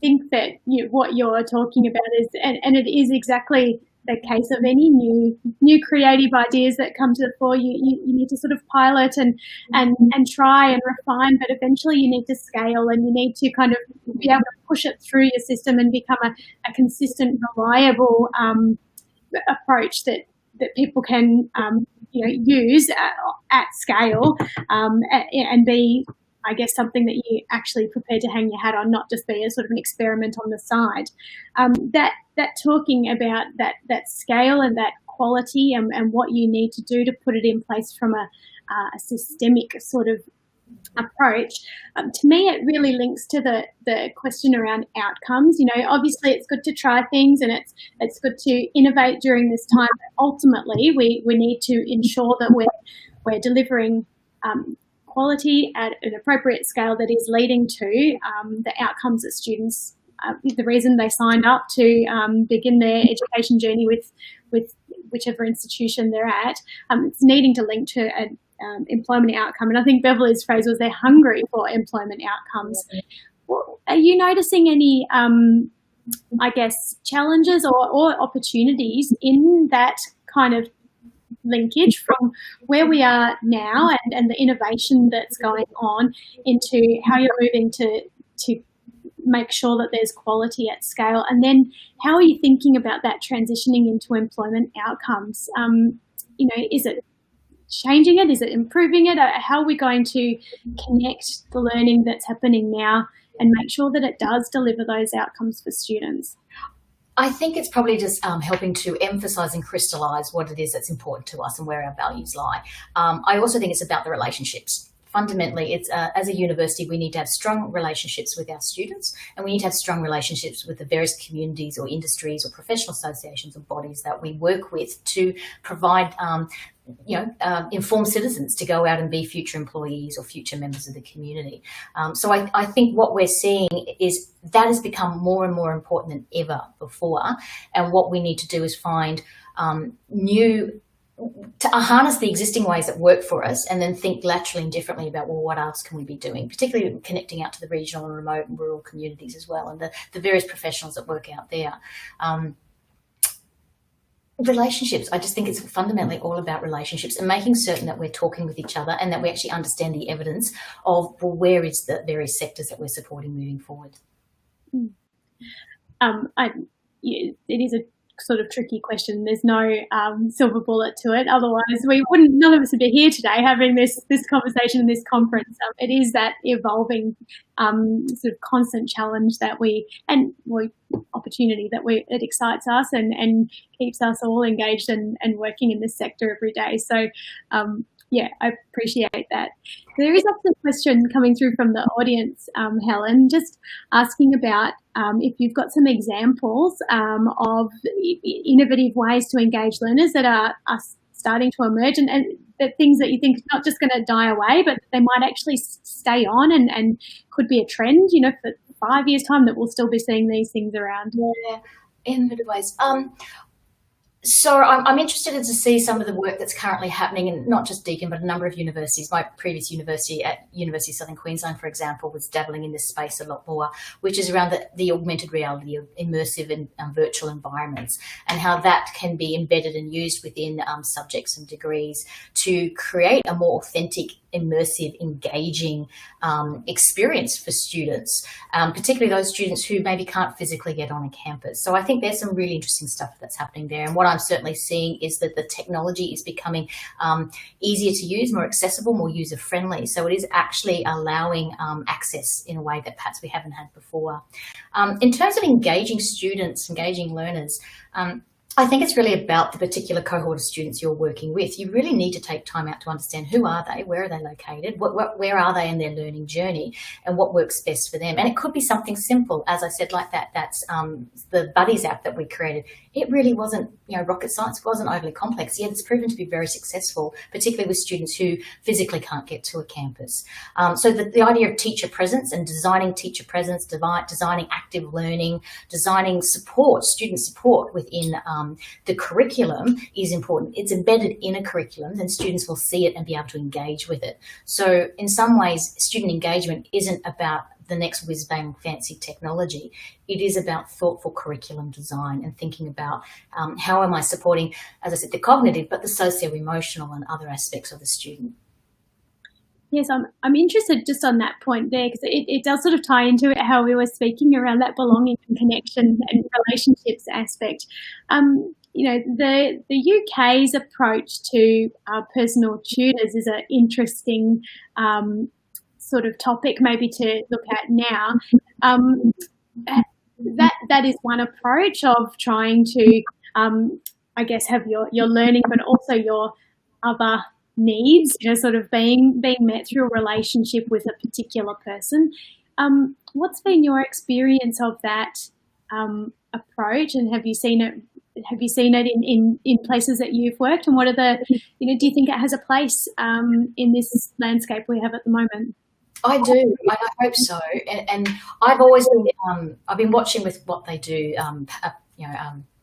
think that what you're talking about is, and it is exactly the case of any new creative ideas that come to the fore. You need to sort of pilot and try and refine, but eventually you need to scale and you need to kind of be able to push it through your system and become a consistent, reliable approach that people can use at scale and be, I guess, something that you actually prepare to hang your hat on, not just be a sort of an experiment on the side. That talking about that scale and that quality and what you need to do to put it in place from a systemic sort of approach, to me it really links to the question around outcomes. Obviously it's good to try things and it's good to innovate during this time, but ultimately we need to ensure that we're delivering quality at an appropriate scale that is leading to the outcomes that students, the reason they signed up to begin their education journey with whichever institution they're at. It's needing to link to an employment outcome. And I think Beverley's phrase was they're hungry for employment outcomes. Are you noticing any, I guess, challenges or opportunities in that kind of linkage from where we are now and the innovation that's going on into how you're moving to make sure that there's quality at scale? And then how are you thinking about that transitioning into employment outcomes? Is it changing it? Is it improving it? How are we going to connect the learning that's happening now and make sure that it does deliver those outcomes for students? I think it's probably just helping to emphasise and crystallise what it is that's important to us and where our values lie. I also think it's about the relationships. Fundamentally, it's as a university, we need to have strong relationships with our students, and we need to have strong relationships with the various communities or industries or professional associations or bodies that we work with to provide informed citizens to go out and be future employees or future members of the community. So I think what we're seeing is that has become more and more important than ever before. And what we need to do is find to harness the existing ways that work for us and then think laterally and differently about, well, what else can we be doing, particularly connecting out to the regional and remote and rural communities as well, and the various professionals that work out there. Relationships, I just think it's fundamentally all about relationships and making certain that we're talking with each other and that we actually understand the evidence of, well, where is the various sectors that we're supporting moving forward. It is a sort of tricky question. There's no silver bullet to it. Otherwise, none of us would be here today having this conversation and this conference. It is that evolving sort of constant challenge opportunity that it excites us and keeps us all engaged and working in this sector every day. So I appreciate that. There is actually a question coming through from the audience, Helen, just asking about if you've got some examples of innovative ways to engage learners that are starting to emerge and the things that you think are not just going to die away, but they might actually stay on and could be a trend, for 5 years' time that we'll still be seeing these things around. Yeah, innovative ways. So I'm interested to see some of the work that's currently happening in not just Deakin, but a number of universities. My previous university at University of Southern Queensland, for example, was dabbling in this space a lot more, which is around the augmented reality of immersive and virtual environments and how that can be embedded and used within subjects and degrees to create a more authentic, immersive, engaging experience for students, particularly those students who maybe can't physically get on a campus. So I think there's some really interesting stuff that's happening there. And what I'm certainly seeing is that the technology is becoming easier to use, more accessible, more user-friendly. So it is actually allowing access in a way that perhaps we haven't had before. In terms of engaging students, engaging learners, I think it's really about the particular cohort of students you're working with. You really need to take time out to understand who are they, where are they located, where are they in their learning journey, and what works best for them. And it could be something simple, as I said, like that's the Buddies app that we created. It really wasn't, rocket science, wasn't overly complex, yet it's proven to be very successful, particularly with students who physically can't get to a campus. So the idea of teacher presence and designing teacher presence, designing active learning, designing support, student support within the curriculum is important. It's embedded in a curriculum, then students will see it and be able to engage with it. So in some ways, student engagement isn't about the next whiz-bang fancy technology. It is about thoughtful curriculum design and thinking about how am I supporting, as I said, the cognitive, but the socio-emotional and other aspects of the student. Yes, I'm interested just on that point there because it does sort of tie into how we were speaking around that belonging and connection and relationships aspect. The UK's approach to personal tutors is an interesting sort of topic maybe to look at now. That is one approach of trying to, have your learning, but also your other needs, sort of being met through a relationship with a particular person. What's been your experience of that approach, and have you seen it in places that you've worked, and what are the, do you think it has a place in this landscape we have at the moment? I do. I hope so. And I've always been watching with what they do,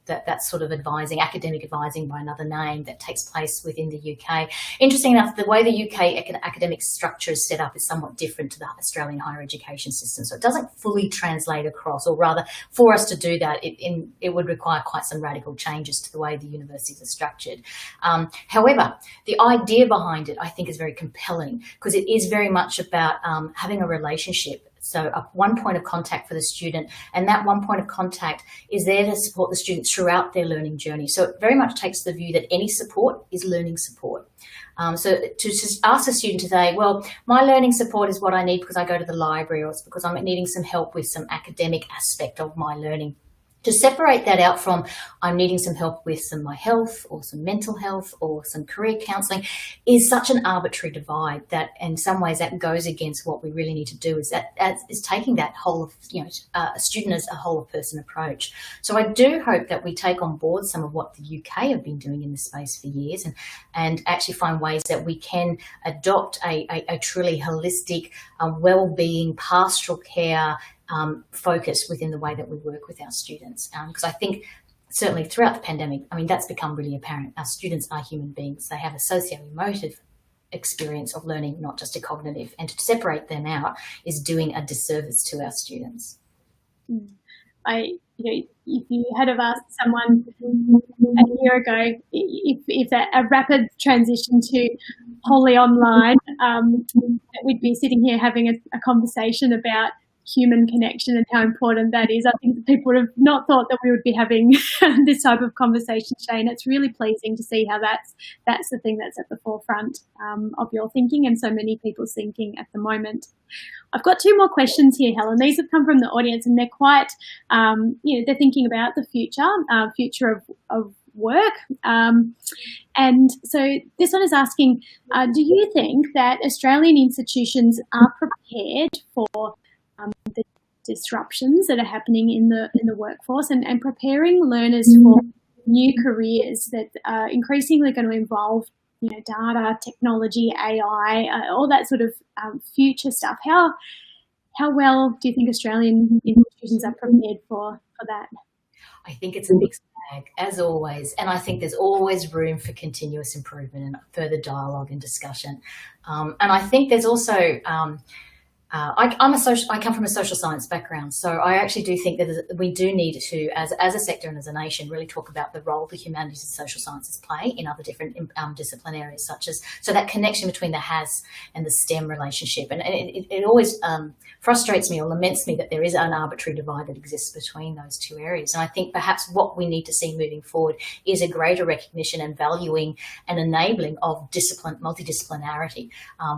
that sort of academic advising by another name that takes place within the UK. Interesting enough, the way the UK academic structure is set up is somewhat different to the Australian higher education system. So it doesn't fully translate across, or rather for us to do that, it would require quite some radical changes to the way the universities are structured. However, the idea behind it, I think, is very compelling because it is very much about having a relationship. So one point of contact for the student, and that one point of contact is there to support the student throughout their learning journey. So it very much takes the view that any support is learning support. So to just ask a student today, well, my learning support is what I need because I go to the library, or it's because I'm needing some help with some academic aspect of my learning. To separate that out from I'm needing some help with my health or some mental health or some career counselling is such an arbitrary divide that in some ways that goes against what we really need to do is taking that whole of, a student as a whole of person approach. So I do hope that we take on board some of what the UK have been doing in this space for years and actually find ways that we can adopt a truly holistic, well-being, pastoral care focus within the way that we work with our students. Because I think certainly throughout the pandemic, that's become really apparent. Our students are human beings. They have a socio-emotive experience of learning, not just a cognitive. And to separate them out is doing a disservice to our students. If you had have asked someone a year ago if a rapid transition to wholly online, we'd be sitting here having a conversation about human connection and how important that is. I think that people would have not thought that we would be having this type of conversation, Shane. It's really pleasing to see how that's the thing that's at the forefront of your thinking and so many people's thinking at the moment. I've got two more questions here, Helen. These have come from the audience and they're quite, they're thinking about the future of work. And so this one is asking, do you think that Australian institutions are prepared for the disruptions that are happening in the workforce and preparing learners for new careers that are increasingly going to involve data, technology, AI, all that sort of future stuff? How well do you think Australian institutions are prepared for that? I think it's a mixed bag, as always, and I think there's always room for continuous improvement and further dialogue and discussion. And I think there's also I come from a social science background, so I actually do think that we do need to, as a sector and as a nation, really talk about the role the humanities and social sciences play in other different discipline areas, so that connection between the HAS and the STEM relationship. And it always frustrates me or laments me that there is an arbitrary divide that exists between those two areas. And I think perhaps what we need to see moving forward is a greater recognition and valuing and enabling of multidisciplinarity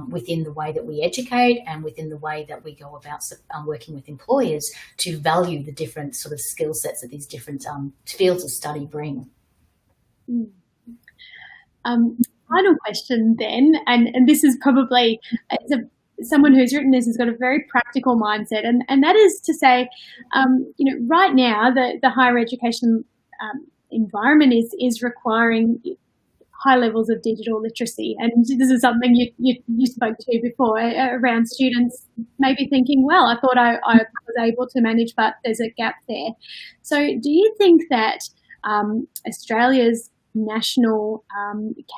within the way that we educate and within the way that we go about working with employers to value the different sort of skill sets that these different fields of study bring. Final question then, and this is probably someone who's written this has got a very practical mindset, and that is to say, right now the higher education environment is requiring high levels of digital literacy, and this is something you spoke to before around students maybe thinking, well, I thought I was able to manage, but there's a gap there. So do you think that Australia's national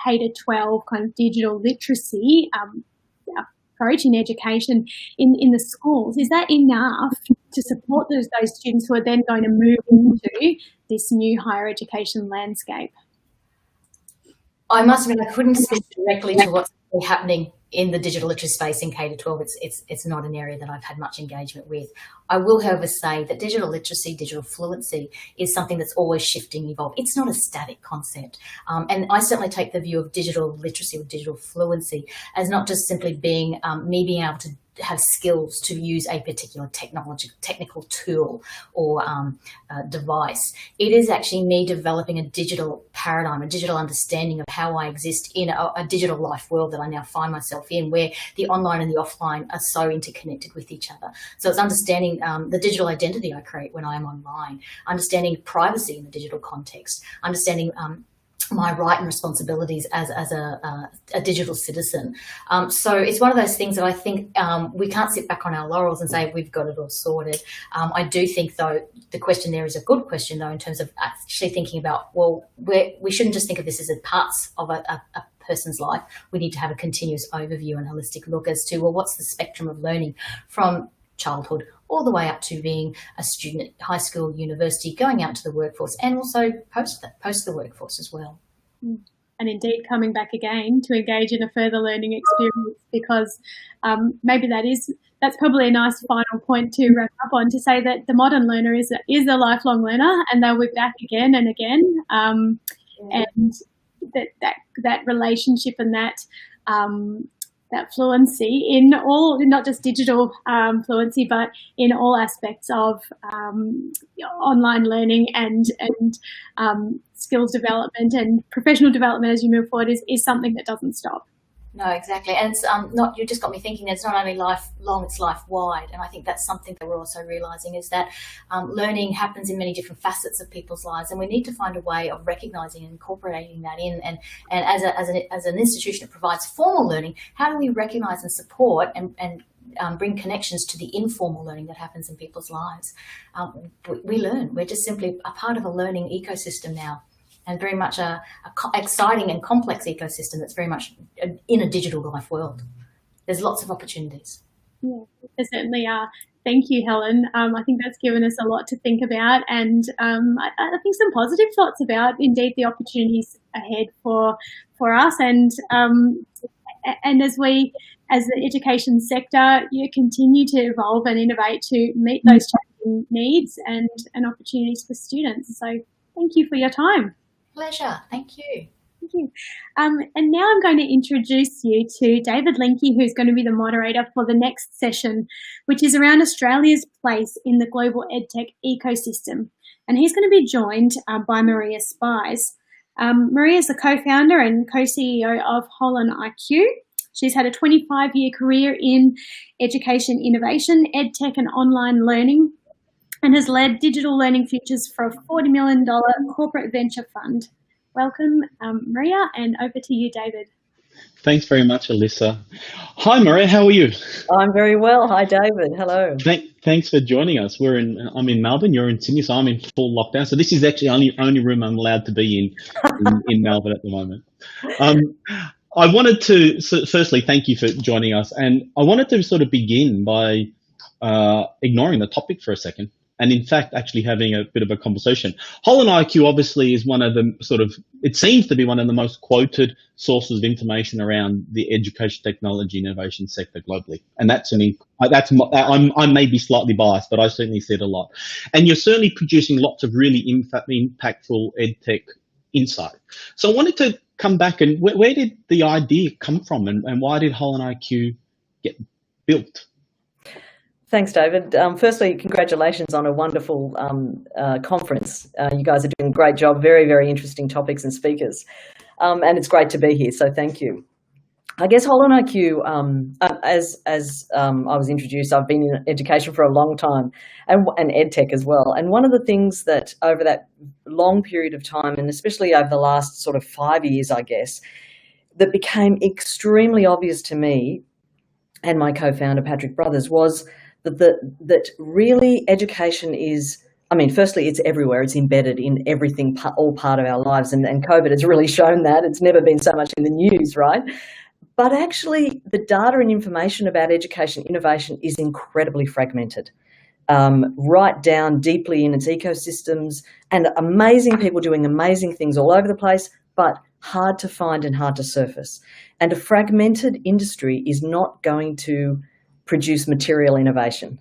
K-12 kind of digital literacy approach in education in the schools, is that enough to support those students who are then going to move into this new higher education landscape? I must admit, I couldn't speak directly to what's happening in the digital literacy space in K-12. It's not an area that I've had much engagement with. I will, however, say that digital literacy, digital fluency is something that's always shifting and evolving. It's not a static concept. And I certainly take the view of digital literacy or digital fluency as not just simply being me being able to have skills to use a particular technical tool or device. It is actually me developing a digital paradigm, a digital understanding of how I exist in a digital life world that I now find myself in, where the online and the offline are so interconnected with each other. So it's understanding the digital identity I create when I am online, understanding privacy in the digital context, understanding my right and responsibilities as a digital citizen. So it's one of those things that I think we can't sit back on our laurels and say we've got it all sorted. I do think, though, the question there is a good question, though, in terms of actually thinking about, well, we shouldn't just think of this as a parts of a person's life. We need to have a continuous overview and holistic look as to, well, what's the spectrum of learning from childhood all the way up to being a student at high school, university, going out to the workforce, and also post the workforce as well. And indeed coming back again to engage in a further learning experience, because maybe that's probably a nice final point to wrap up on, to say that the modern learner is a lifelong learner, and they'll be back again and again, and that relationship and that that fluency in all, not just digital fluency, but in all aspects of online learning and skills development and professional development as you move forward is something that doesn't stop. No, exactly. And it's not, you just got me thinking, it's not only lifelong, it's life-wide. And I think that's something that we're also realising is that learning happens in many different facets of people's lives, and we need to find a way of recognising and incorporating that in. And as an institution that provides formal learning, how do we recognise and support and bring connections to the informal learning that happens in people's lives? We learn. We're just simply a part of a learning ecosystem now. And very much a exciting and complex ecosystem that's very much in a digital life world. There's lots of opportunities. Yeah, there certainly are. Thank you, Helen. I think that's given us a lot to think about, and I think some positive thoughts about indeed the opportunities ahead for us, and as we, as the education sector, continue to evolve and innovate to meet those changing needs and opportunities for students. So thank you for your time. Pleasure. Thank you. Thank you. And now I'm going to introduce you to David Linke, who's going to be the moderator for the next session, which is around Australia's place in the global EdTech ecosystem. And he's going to be joined by Maria Spies. Maria is the co-founder and co-CEO of Holon IQ. She's had a 25-year career in education innovation, EdTech and online learning, and has led digital learning futures for a $40 million corporate venture fund. Welcome, Maria, and over to you, David. Thanks very much, Elissa. Hi, Maria, how are you? I'm very well. Hi, David. Hello. Thanks for joining us. I'm in Melbourne, you're in Sydney, so I'm in full lockdown. So this is actually the only room I'm allowed to be in Melbourne at the moment. I wanted to, firstly, thank you for joining us. And I wanted to sort of begin by ignoring the topic for a second, and in fact, actually having a bit of a conversation. Holon IQ obviously is one of the it seems to be one of the most quoted sources of information around the education technology innovation sector globally. And I may be slightly biased, but I certainly see it a lot. And you're certainly producing lots of really impactful EdTech insight. So I wanted to come back and where did the idea come from, and why did Holon IQ get built? Thanks, David. Firstly, congratulations on a wonderful conference. You guys are doing a great job, very, very interesting topics and speakers. And it's great to be here, so thank you. I guess Holon IQ, as I was introduced, I've been in education for a long time, and EdTech as well. And one of the things that over that long period of time, and especially over the last sort of 5 years, I guess, that became extremely obvious to me and my co-founder, Patrick Brothers, was that really education is, firstly, it's everywhere. It's embedded in everything, all part of our lives. And COVID has really shown that. It's never been so much in the news, right? But actually, the data and information about education innovation is incredibly fragmented, right down deeply in its ecosystems, and amazing people doing amazing things all over the place, but hard to find and hard to surface. And a fragmented industry is not going to produce material innovation.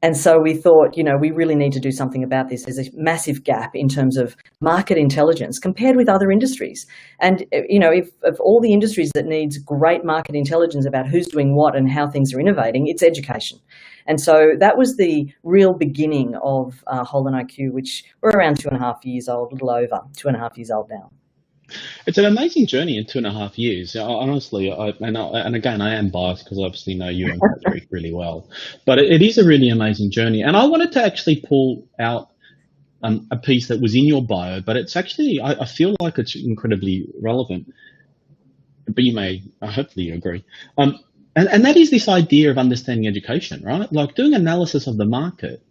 And so we thought, we really need to do something about this. There's a massive gap in terms of market intelligence compared with other industries. And, if of all the industries that needs great market intelligence about who's doing what and how things are innovating, it's education. And so that was the real beginning of Holon IQ, which we're around 2.5 years old, a little over 2.5 years old now. It's an amazing journey in 2.5 years. Honestly, and again, I am biased because I obviously know you and Patrick really well, but it is a really amazing journey. And I wanted to actually pull out a piece that was in your bio, but it's actually, I feel like it's incredibly relevant, but you may, hopefully you agree. And that is this idea of understanding education, right? Like doing analysis of the market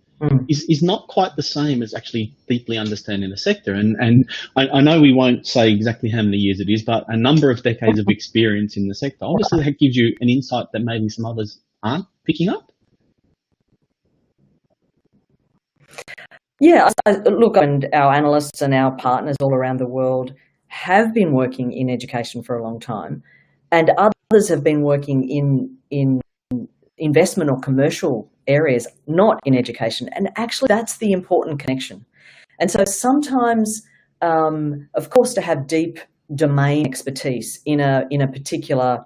is not quite the same as actually deeply understanding the sector. And I know we won't say exactly how many years it is, but a number of decades of experience in the sector. Obviously, that gives you an insight that maybe some others aren't picking up. Yeah, look, and our analysts and our partners all around the world have been working in education for a long time, and others have been working in investment or commercial areas, not in education. And actually, that's the important connection. And so sometimes, of course, to have deep domain expertise in a particular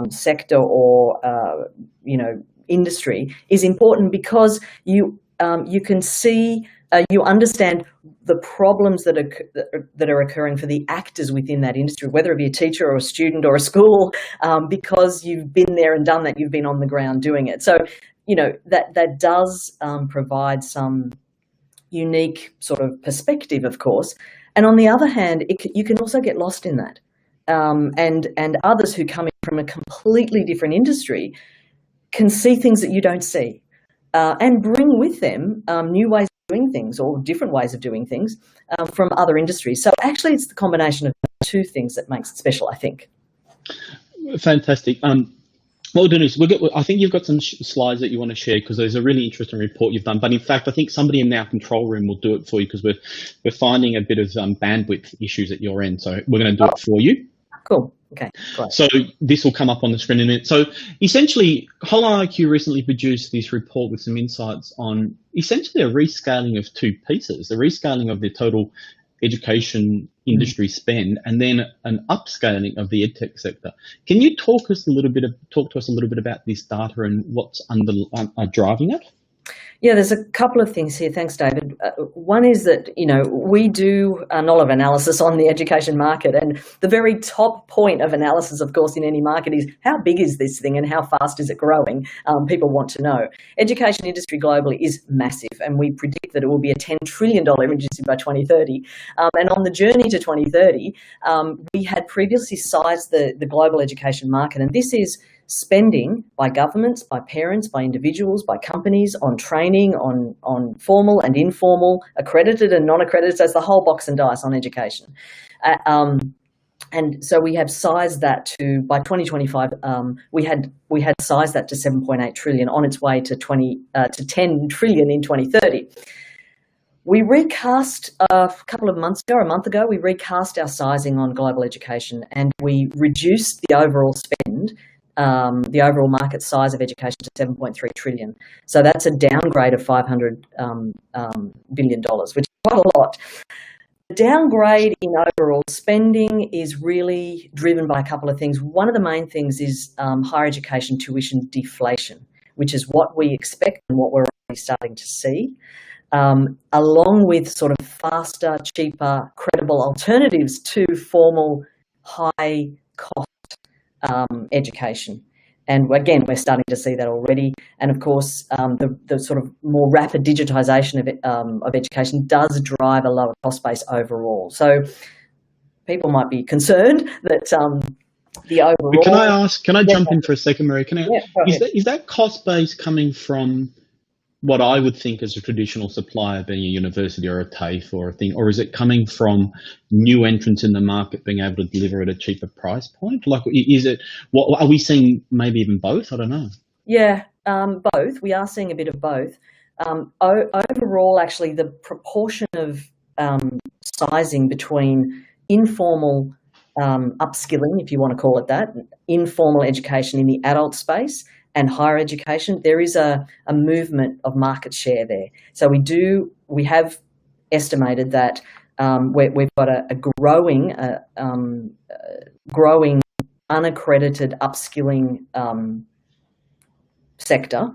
sector or industry is important, because you can see, you understand the problems that are occurring for the actors within that industry, whether it be a teacher or a student or a school, because you've been there and done that, you've been on the ground doing it. So, that does provide some unique sort of perspective, of course. And on the other hand, you can also get lost in that. And others who come in from a completely different industry can see things that you don't see, and bring with them new ways of doing things, or different ways of doing things from other industries. So actually it's the combination of the two things that makes it special, I think. Fantastic. What we'll do is I think you've got some slides that you want to share, because there's a really interesting report you've done. But in fact, I think somebody in our control room will do it for you, because we're finding a bit of bandwidth issues at your end. So we're going to do it for you. Cool. Okay, great. So this will come up on the screen in a minute. So essentially, Holon IQ recently produced this report with some insights on essentially a rescaling of two pieces: the rescaling of the total education industry spend, and then an upscaling of the edtech sector. Can you talk to us a little bit about this data and what's driving it? Yeah, there's a couple of things here. Thanks, David. One is that, we do a lot of analysis on the education market, and the very top point of analysis, of course, in any market is how big is this thing and how fast is it growing? People want to know. Education industry globally is massive, and we predict that it will be a $10 trillion industry by 2030. And on the journey to 2030, we had previously sized the global education market, and this is spending by governments, by parents, by individuals, by companies on training, on formal and informal, accredited and non-accredited. So it's the whole box and dice on education. And so we have sized that to, by 2025, we had sized that to 7.8 trillion, on its way to 10 trillion in 2030. We recast a month ago, we recast our sizing on global education, and we reduced the overall spend, the overall market size of education, to 7.3 trillion. So that's a downgrade of $500 billion, which is quite a lot. The downgrade in overall spending is really driven by a couple of things. One of the main things is higher education tuition deflation, which is what we expect and what we're already starting to see, along with sort of faster, cheaper, credible alternatives to formal, high-cost education. And again, we're starting to see that already. And of course, the sort of more rapid digitisation of education does drive a lower cost base overall. So people might be concerned that the overall... Can I jump in for a second, Mary? Is that cost base coming from what I would think as a traditional supplier, being a university or a TAFE or a thing, or is it coming from new entrants in the market being able to deliver at a cheaper price point? Like, is it, what are we seeing? Maybe even both? I don't know. Yeah, both. We are seeing a bit of both. Overall, actually, the proportion of sizing between informal upskilling, if you want to call it that, informal education in the adult space, and higher education, there is a movement of market share there. So we have estimated that we've got a growing unaccredited upskilling sector,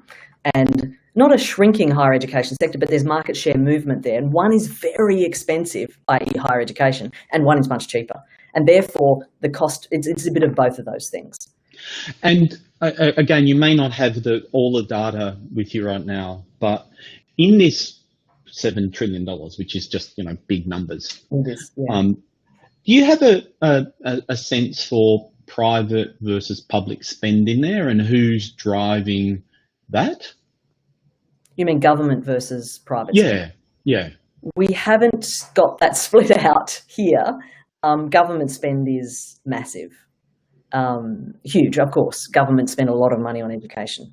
and not a shrinking higher education sector, but there's market share movement there. And one is very expensive, i.e. higher education, and one is much cheaper. And therefore, the cost, it's a bit of both of those things. And again, you may not have all the data with you right now, but in this $7 trillion, which is just big numbers, it is, yeah. Do you have a sense for private versus public spend in there, and who's driving that? You mean government versus private? Yeah, yeah. We haven't got that split out here. Government spend is massive. Huge, of course. Government spend a lot of money on education.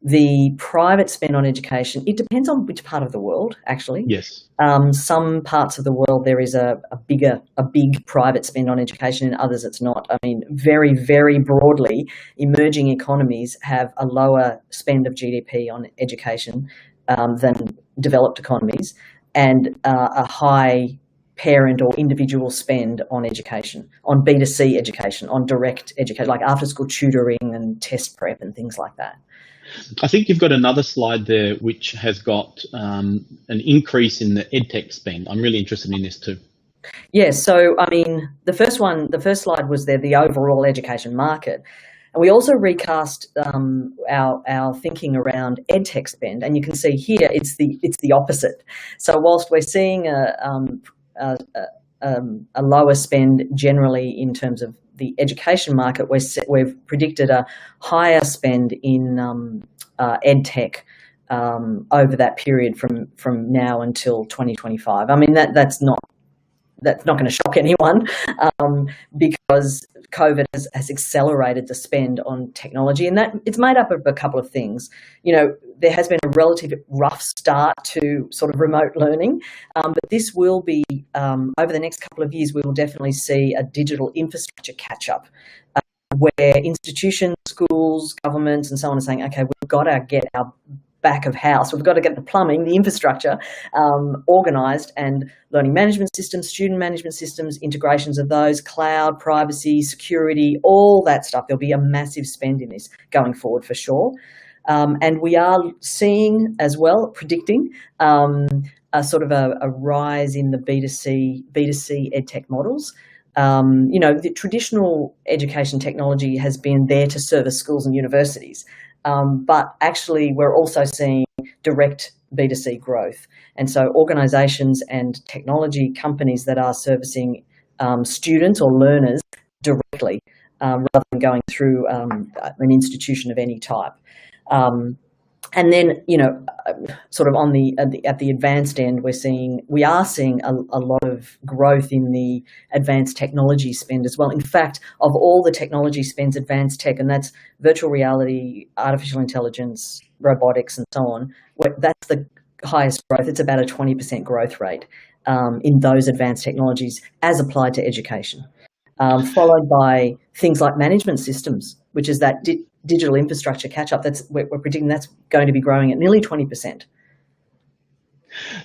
The private spend on education, it depends on which part of the world, actually. Yes. Some parts of the world there is a big private spend on education, and others it's not. I mean, very, very broadly, emerging economies have a lower spend of GDP on education than developed economies, and a high parent or individual spend on education, on B2C education, on direct education, like after-school tutoring and test prep and things like that. I think you've got another slide there which has got an increase in the EdTech spend. I'm really interested in this too. Yeah, so I mean, the first slide was there, the overall education market. And we also recast our thinking around EdTech spend, and you can see here it's the opposite. So whilst we're seeing a lower spend generally in terms of the education market, we've predicted a higher spend in EdTech over that period from now until 2025. I mean that's not going to shock anyone because COVID has accelerated the spend on technology, and that it's made up of a couple of things. You know, there has been a relatively rough start to sort of remote learning, but this will be, over the next couple of years, we will definitely see a digital infrastructure catch-up where institutions, schools, governments and so on are saying, okay, we've got to get our back of house. We've got to get the plumbing, the infrastructure organised, and learning management systems, student management systems, integrations of those, cloud, privacy, security, all that stuff. There'll be a massive spend in this going forward for sure. And we are seeing as well, predicting a sort of a rise in the B2C EdTech models. You know, the traditional education technology has been there to service schools and universities. But actually, we're also seeing direct B2C growth. And so organisations and technology companies that are servicing students or learners directly rather than going through an institution of any type. And then, you know, sort of on at the advanced end, we are seeing a lot of growth in the advanced technology spend as well. In fact, of all the technology spends, advanced tech, and that's virtual reality, artificial intelligence, robotics, and so on, that's the highest growth. It's about a 20% growth rate in those advanced technologies as applied to education, followed by things like management systems, which is that digital infrastructure catch-up. We're predicting that's going to be growing at nearly 20%.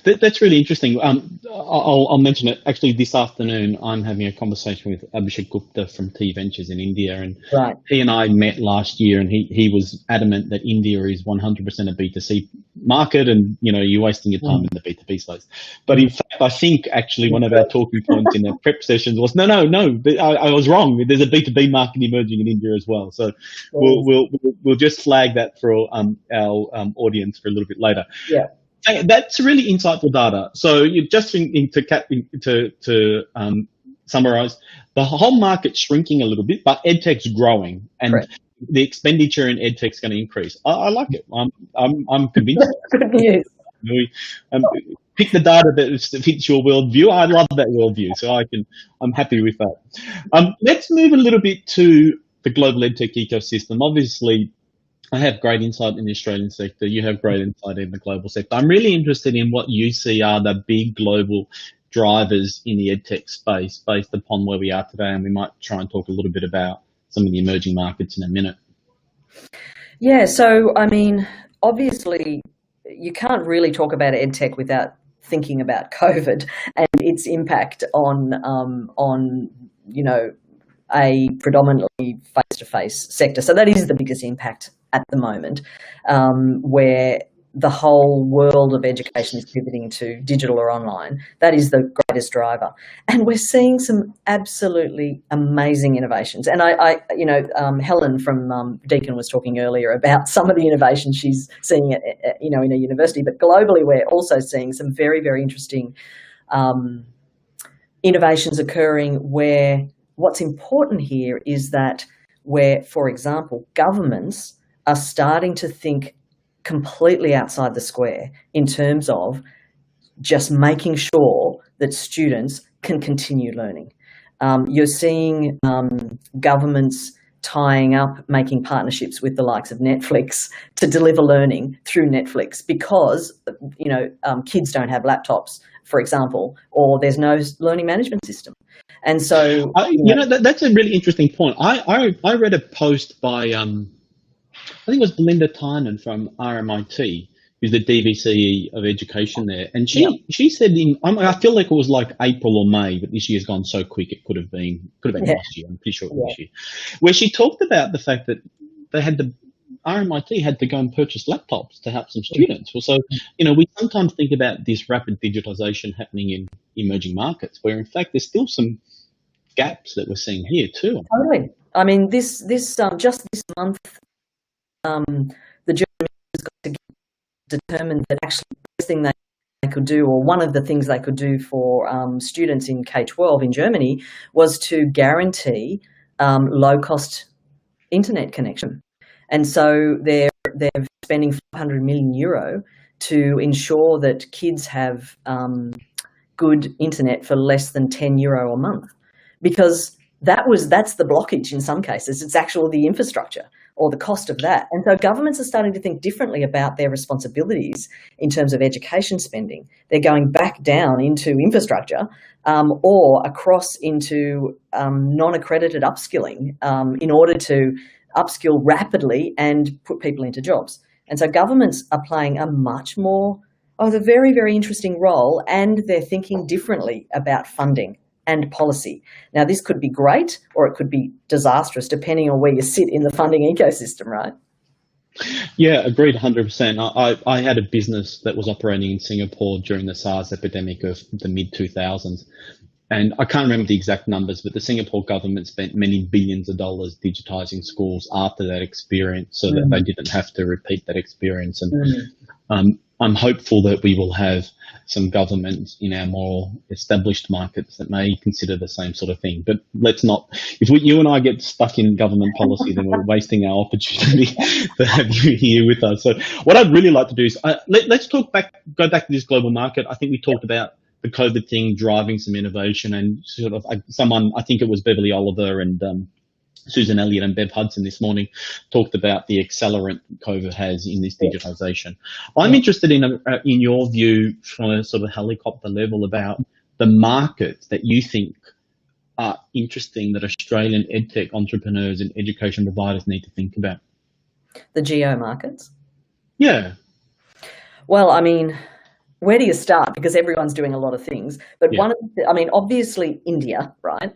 That's really interesting. I'll mention it. Actually, this afternoon, I'm having a conversation with Abhishek Gupta from T Ventures in India, and right. He and I met last year, and he was adamant that India is 100% a B2C market, and you know you're wasting your time in the B2B space. But in fact, I think actually one of our talking points in the prep sessions was no, I was wrong. There's a B2B market emerging in India as well. So we'll just flag that for our audience for a little bit later. Yeah. That's really insightful data. So you just to summarise, the whole market's shrinking a little bit, but EdTech's growing, and Correct. The expenditure in EdTech's going to increase. I like it. I'm convinced. Good news. Pick the data that fits your worldview. I love that worldview, so I'm happy with that. Let's move a little bit to the global EdTech ecosystem. Obviously, I have great insight in the Australian sector. You have great insight in the global sector. I'm really interested in what you see are the big global drivers in the EdTech space based upon where we are today, and we might try and talk a little bit about some of the emerging markets in a minute. Yeah, so I mean, obviously, you can't really talk about EdTech without thinking about COVID and its impact on you know, a predominantly face-to-face sector. So that is the biggest impact at the moment, where the whole world of education is pivoting to digital or online. That is the greatest driver. And we're seeing some absolutely amazing innovations. And I you know, Helen from Deakin was talking earlier about some of the innovations she's seeing you know, in a university, but globally we're also seeing some very, very interesting innovations occurring where what's important here is that where, for example, governments are starting to think completely outside the square in terms of just making sure that students can continue learning. You're seeing governments tying up, making partnerships with the likes of Netflix to deliver learning through Netflix because, you know, kids don't have laptops, for example, or there's no learning management system. And so, you know, that's a really interesting point. I read a post by I think it was Belinda Tynan from RMIT, who's the DVCE of education there, and she said I feel like it was like April or May, but this year's gone so quick it could have been last year. I'm pretty sure it was this year, where she talked about the fact that they had RMIT had to go and purchase laptops to help some students. Well, so, we sometimes think about this rapid digitization happening in emerging markets, where in fact there's still some gaps that we're seeing here too. Totally. I mean, this just this month, the German has got to determine that actually the best thing they could do, or one of the things they could do for students in K-12 in Germany, was to guarantee low-cost internet connection. And so they're spending 500 million euro to ensure that kids have good internet for less than 10 euro a month, because that's the blockage in some cases. It's actually the infrastructure or the cost of that. And so governments are starting to think differently about their responsibilities in terms of education spending. They're going back down into infrastructure or across into non-accredited upskilling in order to upskill rapidly and put people into jobs. And so governments are playing a much more of a very, very interesting role, and they're thinking differently about funding and policy. Now, this could be great or it could be disastrous depending on where you sit in the funding ecosystem, right? Yeah, agreed 100%. I had a business that was operating in Singapore during the SARS epidemic of the mid-2000s. And I can't remember the exact numbers, but the Singapore government spent many billions of dollars digitising schools after that experience so that they didn't have to repeat that experience. And I'm hopeful that we will have some governments in our more established markets that may consider the same sort of thing. But let's not, if you and I get stuck in government policy, then we're wasting our opportunity to have you here with us. So what I'd really like to do is let's go back to this global market. I think we talked about the COVID thing driving some innovation, and sort of someone, I think it was Beverley Oliver and Susan Elliot and Bev Hudson this morning talked about the accelerant COVID has in this digitisation. I'm interested in your view from a sort of helicopter level about the markets that you think are interesting that Australian EdTech entrepreneurs and education providers need to think about. The geo markets? Yeah. Well, I mean, where do you start? Because everyone's doing a lot of things. But obviously India, right?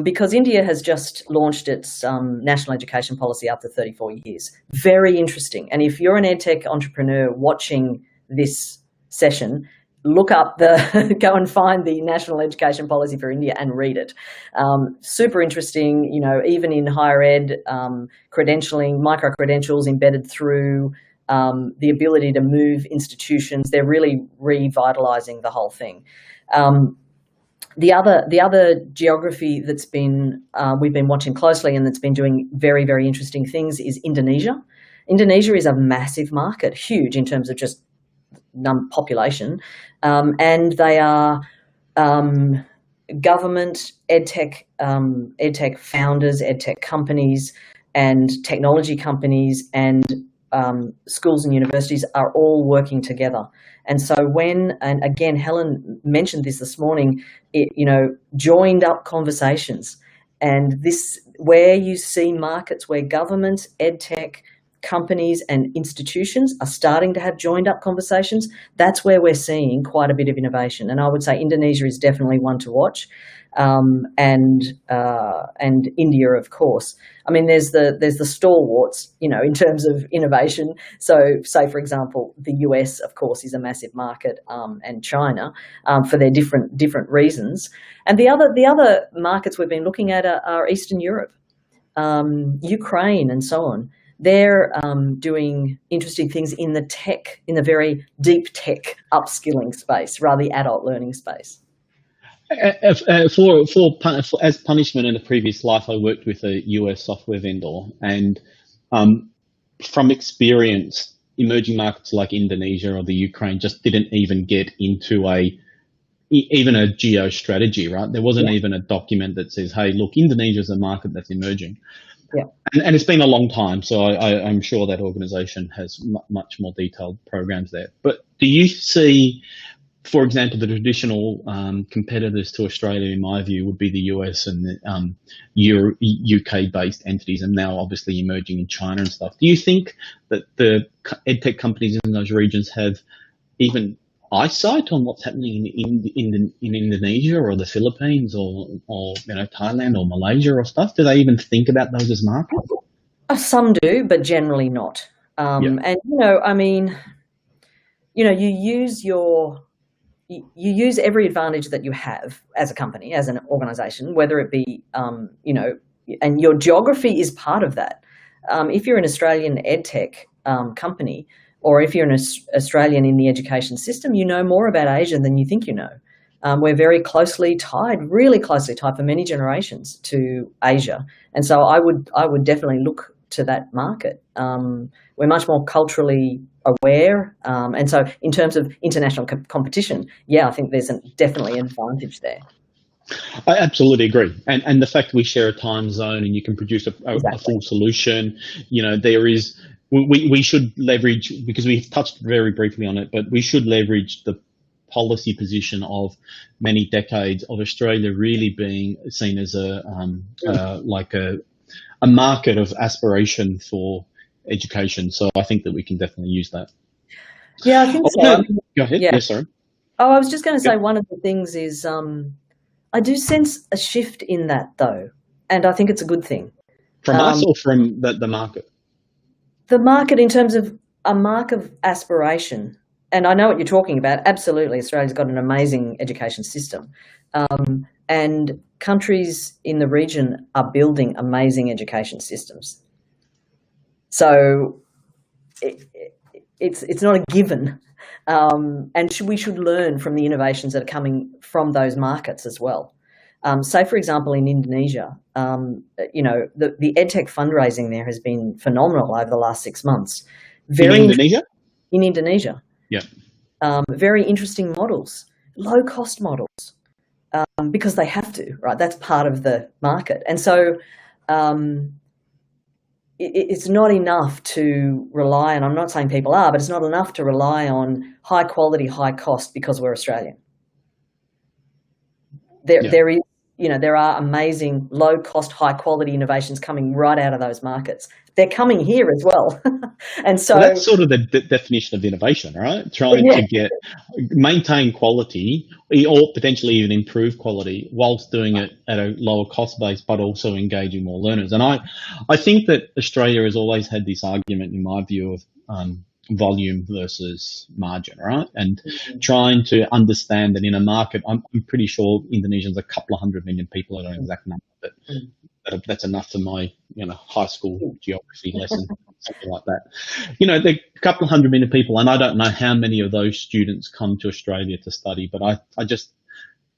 Because India has just launched its national education policy after 34 years. Very interesting. And if you're an EdTech entrepreneur watching this session, look up go and find the national education policy for India and read it. Super interesting, even in higher ed, credentialing, micro-credentials embedded through the ability to move institutions. They're really revitalising the whole thing. The other geography that's been we've been watching closely and that's been doing very, very interesting things is Indonesia. Indonesia is a massive market, huge in terms of just population, and they are government edtech founders, edtech companies, and technology companies, and schools and universities are all working together. And so and again, Helen mentioned this morning, joined up conversations, and this where you see markets where governments, edtech companies and institutions are starting to have joined up conversations, that's where we're seeing quite a bit of innovation. And I would say Indonesia is definitely one to watch. And India, of course. I mean, there's the stalwarts, in terms of innovation. So, say for example, the US, of course, is a massive market, and China, for their different reasons. And the other markets we've been looking at are Eastern Europe, Ukraine, and so on. They're doing interesting things in the very deep tech upskilling space, rather the adult learning space. As punishment in a previous life, I worked with a US software vendor, and from experience, emerging markets like Indonesia or the Ukraine just didn't even get into even a geo strategy, right? There wasn't even a document that says, hey, look, Indonesia is a market that's emerging. Yeah. And it's been a long time, so I'm sure that organisation has much more detailed programs there. But do you see for example, the traditional competitors to Australia, in my view, would be the US and the UK-based entities, and now obviously emerging in China and stuff. Do you think that the edtech companies in those regions have even eyesight on what's happening in Indonesia or the Philippines or Thailand or Malaysia or stuff? Do they even think about those as markets? Some do, but generally not. And you use every advantage that you have as a company, as an organisation, whether it be and your geography is part of that. If you're an Australian edtech company, or if you're an Australian in the education system, you know more about Asia than you think you know. We're very closely tied, really closely tied for many generations to Asia. And so I would definitely look to that market. We're much more culturally aware. And so in terms of international competition, yeah, I think there's definitely an advantage there. I absolutely agree. And the fact we share a time zone and you can produce a full solution, there is... We should leverage, because we've touched very briefly on it, but we should leverage the policy position of many decades of Australia really being seen as a market of aspiration for education. So I think that we can definitely use that. Yeah, I think so. Go ahead. Yeah. Yes, sorry. Oh, I was just going to say one of the things is I do sense a shift in that though, and I think it's a good thing. From us or from the market? The market, in terms of a mark of aspiration, and I know what you're talking about. Absolutely, Australia's got an amazing education system, and countries in the region are building amazing education systems. So it's not a given, and we should learn from the innovations that are coming from those markets as well. Say, for example, in Indonesia, the EdTech fundraising there has been phenomenal over the last 6 months. In Indonesia? In Indonesia. Yeah. Very interesting models, low-cost models, because they have to, right? That's part of the market. And so it's not enough to rely, and I'm not saying people are, but it's not enough to rely on high quality, high cost because we're Australian. There are amazing low cost, high quality innovations coming right out of those markets. They're coming here as well. And so that's sort of the definition of innovation, right? Trying to maintain quality or potentially even improve quality whilst doing it at a lower cost base, but also engaging more learners. And I think that Australia has always had this argument, in my view, of volume versus margin, right? And trying to understand that in a market, I'm pretty sure Indonesia's a couple of 100 million people. I don't know the exact number, but that's enough for my high school geography lesson, something like that. There are a couple of 100 million people, and I don't know how many of those students come to Australia to study, but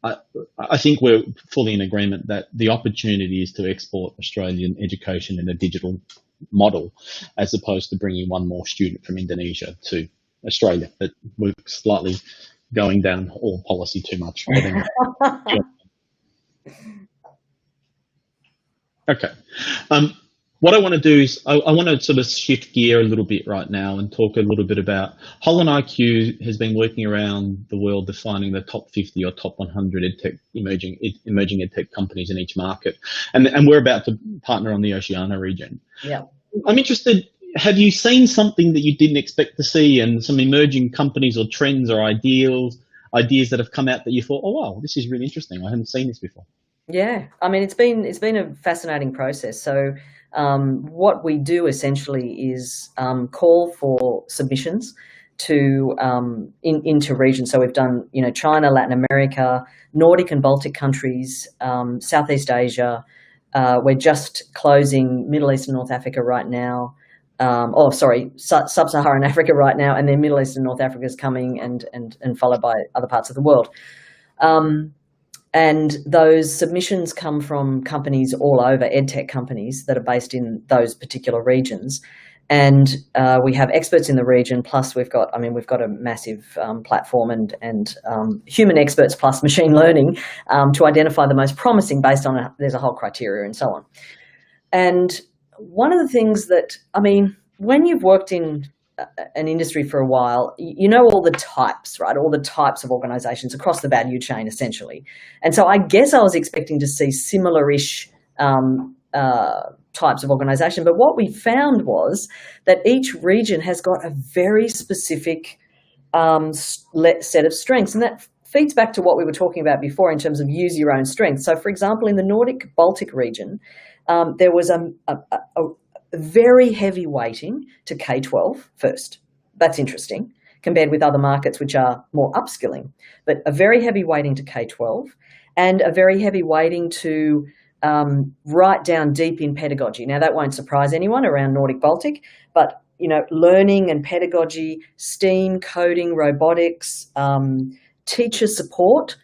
I think we're fully in agreement that the opportunity is to export Australian education in a digital model, as opposed to bringing one more student from Indonesia to Australia. But we're slightly going down all policy too much. Okay. What I want to do is I want to sort of shift gear a little bit right now and talk a little bit about Holon IQ has been working around the world defining the top 50 or top 100 emerging edtech companies in each market. And we're about to partner on the Oceania region. Yeah. I'm interested, have you seen something that you didn't expect to see, and some emerging companies or trends or ideas that have come out that you thought, oh wow, this is really interesting, I haven't seen this before? Yeah, I mean, it's been a fascinating process. So what we do essentially is call for submissions to into regions. So we've done China, Latin America, Nordic and Baltic countries, Southeast Asia. We're just closing Middle East and North Africa right now. Sub-Saharan Africa right now, and then Middle East and North Africa is coming, and followed by other parts of the world. And those submissions come from companies all over, edtech companies that are based in those particular regions. And we have experts in the region, plus we've got a massive platform and human experts plus machine learning to identify the most promising based on there's a whole criteria and so on. And one of the things that, when you've worked in an industry for a while, you know all the types, right? All the types of organisations across the value chain, essentially. And so I guess I was expecting to see similar-ish types of organisation. But what we found was that each region has got a very specific set of strengths. And that feeds back to what we were talking about before in terms of use your own strengths. So, for example, in the Nordic Baltic region, there was a very heavy weighting to K-12 first. That's interesting, compared with other markets which are more upskilling. But a very heavy weighting to K-12 and a very heavy weighting to right down deep in pedagogy. Now, that won't surprise anyone around Nordic Baltic, but, you know, learning and pedagogy, STEAM, coding, robotics, teacher support.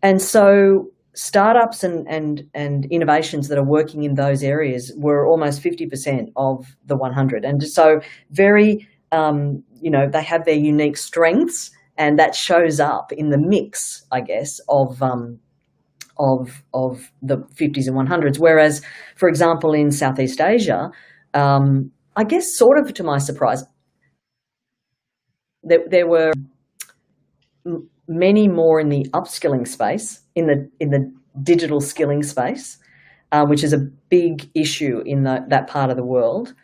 And so startups and innovations that are working in those areas were almost 50% of the 100. And so very, you know, they have their unique strengths, and that shows up in the mix, I guess, of the 50s and 100s. Whereas, for example, in Southeast Asia, I guess sort of to my surprise, there were many more in the upskilling space, in the digital skilling space, which is a big issue in that part of the world,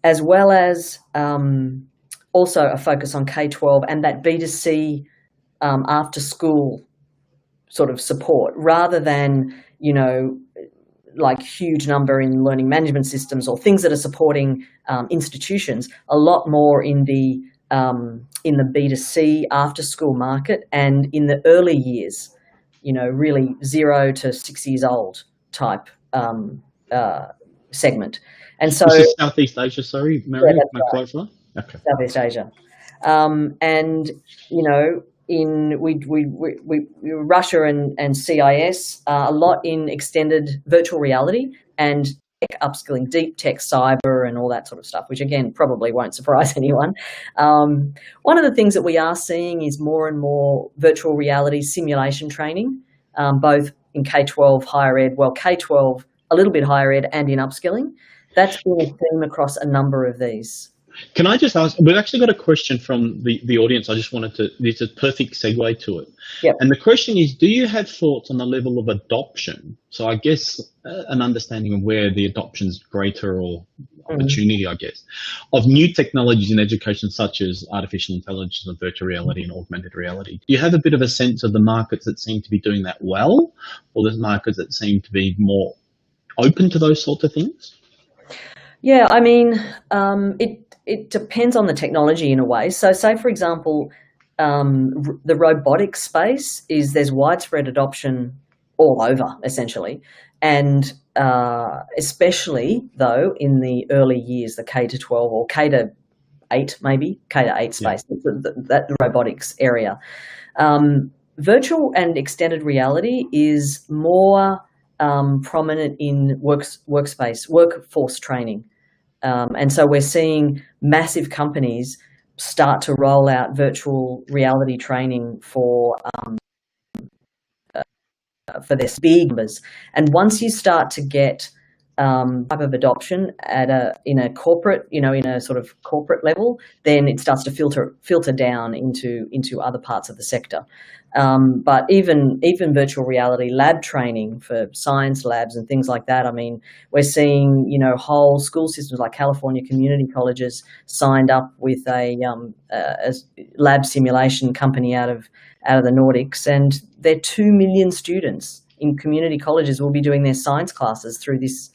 as well as also a focus on K-12 and that B2C after school sort of support, rather than, you know, like huge number in learning management systems or things that are supporting institutions, a lot more in the B2C after school market and in the early years, you know, really 0 to 6 years old type segment. And so this is Southeast Asia, sorry, Mary, yeah, that's right. Okay. Southeast Asia. And, you know, in Russia and CIS, a lot in extended virtual reality and tech upskilling, deep tech, cyber, and all that sort of stuff, which again probably won't surprise anyone. One of the things that we are seeing is more and more virtual reality simulation training, both in K-12 higher ed, well, K-12 a little bit higher ed, and in upskilling. That's been a theme across a number of these. Can I just ask, we've actually got a question from the audience. I just wanted to, it's a perfect segue to it. Yep. And the question is, do you have thoughts on the level of adoption? So I guess an understanding of where the adoption's greater or opportunity, I guess, of new technologies in education such as artificial intelligence and virtual reality and augmented reality. Do you have a bit of a sense of the markets that seem to be doing that well, or the markets that seem to be more open to those sorts of things? Yeah, I mean, it depends on the technology in a way. So say, for example, the robotics space there's widespread adoption all over, essentially. And especially, though, in the early years, the K-12 or K-8 maybe, K-8 space, the robotics area. Virtual and extended reality is more prominent in workforce training. And so we're seeing massive companies start to roll out virtual reality training for their big numbers. And once you start to get type of adoption in a corporate, you know, in a sort of corporate level, then it starts to filter down into other parts of the sector. But even virtual reality lab training for science labs and things like that, I mean, we're seeing, you know, whole school systems like California community colleges signed up with a lab simulation company out of the Nordics, and their 2 million students in community colleges will be doing their science classes through this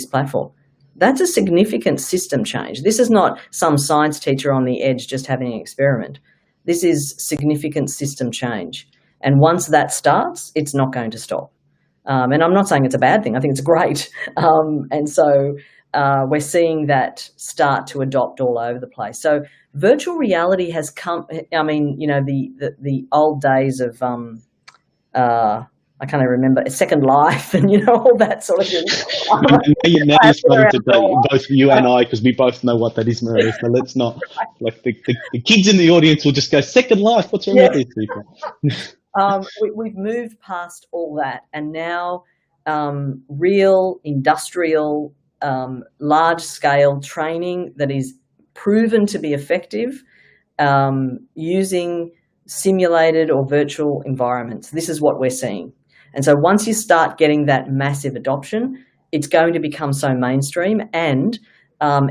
platform. That's a significant system change. This is not some science teacher on the edge just having an experiment. This is significant system change. And once that starts, it's not going to stop. And I'm not saying it's a bad thing. I think it's great. And so we're seeing that start to adopt all over the place. So virtual reality has come, I mean, you know, the old days of, I can't even remember, Second Life and, you know, all that sort of thing. Now you're starting to date, both you and I, because we both know what that is, Maria. So let's not, like the kids in the audience will just go, Second Life, what's wrong with these people? We've moved past all that, and now real industrial, large-scale training that is proven to be effective using simulated or virtual environments. This is what we're seeing. And so once you start getting that massive adoption, it's going to become so mainstream. And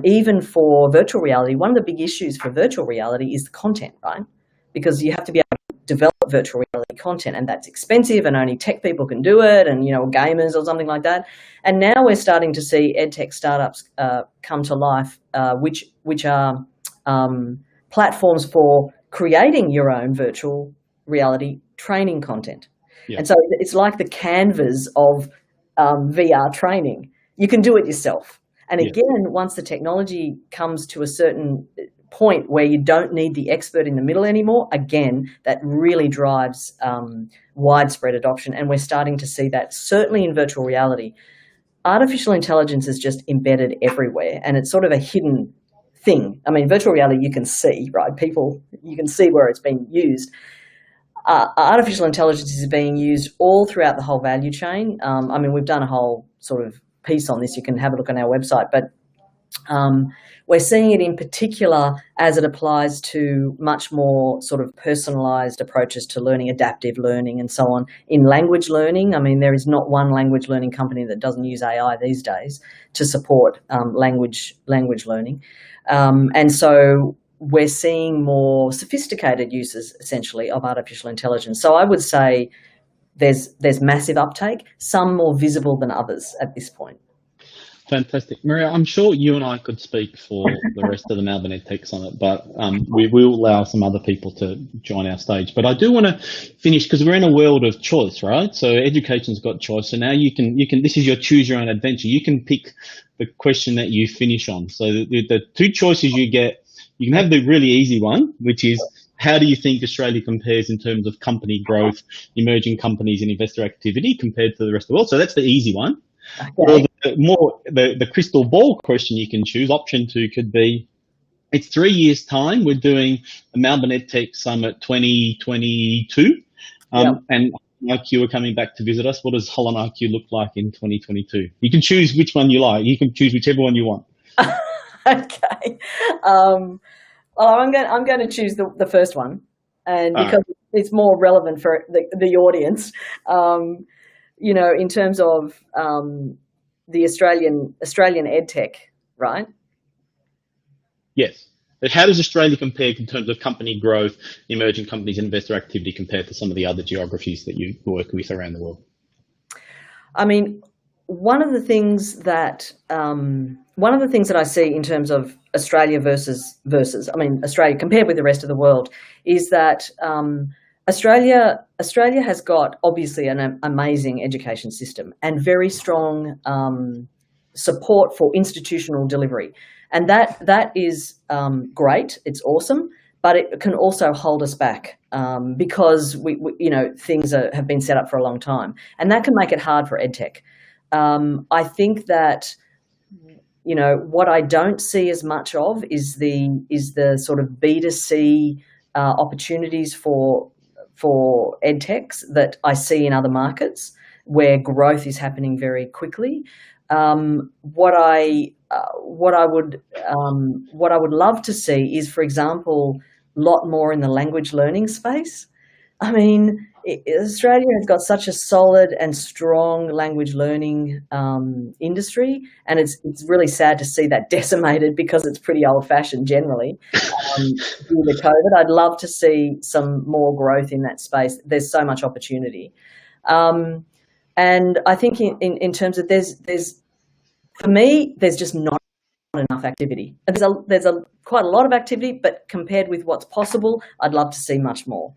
even for virtual reality, one of the big issues for virtual reality is the content, right? Because you have to be able to develop virtual reality content, and that's expensive, and only tech people can do it, and gamers or something like that. And now we're starting to see edtech startups come to life, which are platforms for creating your own virtual reality training content. Yeah. And so it's like the canvas of VR training. You can do it yourself. And again, once the technology comes to a certain point where you don't need the expert in the middle anymore, again, that really drives widespread adoption. And we're starting to see that certainly in virtual reality. Artificial intelligence is just embedded everywhere, and it's sort of a hidden thing. I mean, virtual reality you can see, right? You can see where it's being used. Artificial intelligence is being used all throughout the whole value chain. I mean, we've done a whole sort of piece on this. You can have a look on our website, but we're seeing it in particular as it applies to much more sort of personalised approaches to learning, adaptive learning and so on. In language learning, I mean, there is not one language learning company that doesn't use AI these days to support language learning. And so we're seeing more sophisticated uses, essentially, of artificial intelligence. So I would say there's massive uptake, some more visible than others at this point. Fantastic. Maria, I'm sure you and I could speak for the rest of the Melbourne EdTech Summit, but we will allow some other people to join our stage. But I do want to finish, because we're in a world of choice, right? So education's got choice. So now you can this is your choose your own adventure. You can pick the question that you finish on. So the two choices you get, you can have the really easy one, which is, how do you think Australia compares in terms of company growth, emerging companies and investor activity compared to the rest of the world? So that's the easy one. Okay. Or the crystal ball question you can choose, option 2 could be, it's 3 years' time, we're doing the Melbourne EdTech Summit 2022, and IQ are coming back to visit us. What does Holon IQ look like in 2022? You can choose which one you like. You can choose whichever one you want. Okay. Well, I'm going to choose the first one, and because it's more relevant for the audience. In terms of the Australian EdTech, right? Yes. But how does Australia compare in terms of company growth, emerging companies, and investor activity compared to some of the other geographies that you work with around the world? I mean, one of the things that I see in terms of Australia versus Australia compared with the rest of the world is that Australia has got obviously an amazing education system and very strong support for institutional delivery, and that is great. It's awesome, but it can also hold us back because we things have been set up for a long time, and that can make it hard for EdTech. I think that what I don't see as much of is the sort of B2C opportunities for edtechs that I see in other markets where growth is happening very quickly. What I would love to see is, for example, a lot more in the language learning space. I mean, Australia has got such a solid and strong language learning industry, and it's really sad to see that decimated because it's pretty old-fashioned generally due to COVID. I'd love to see some more growth in that space. There's so much opportunity, and I think in terms of for me there's just not enough activity. There's quite a lot of activity, but compared with what's possible, I'd love to see much more.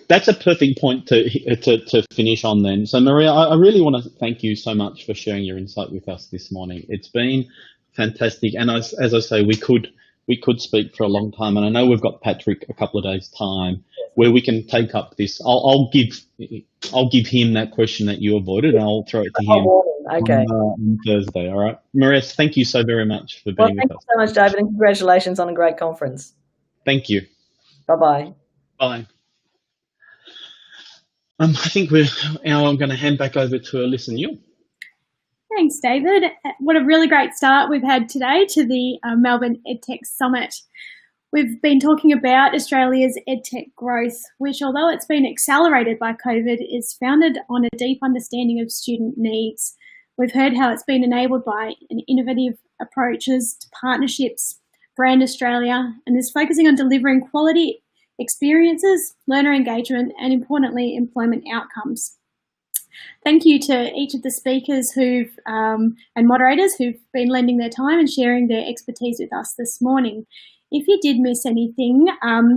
That's a perfect point to finish on then. So Maria, I really want to thank you so much for sharing your insight with us this morning. It's been fantastic, and as I say, we could speak for a long time, and I know we've got Patrick a couple of days' time where we can take up this. I'll give him that question that you avoided, and I'll throw it to him on Thursday. All right, Maria, thank you so very much for being with us. Thank you so much, David, and congratulations on a great conference. Thank you. Bye-bye. Bye. I think I'm going to hand back over to Elissa Newall. Thanks, David. What a really great start we've had today to the Melbourne EdTech Summit. We've been talking about Australia's EdTech growth, which, although it's been accelerated by COVID, is founded on a deep understanding of student needs. We've heard how it's been enabled by an innovative approaches to partnerships, Brand Australia, and is focusing on delivering quality experiences, learner engagement, and importantly, employment outcomes. Thank you to each of the speakers and moderators who've been lending their time and sharing their expertise with us this morning. If you did miss anything,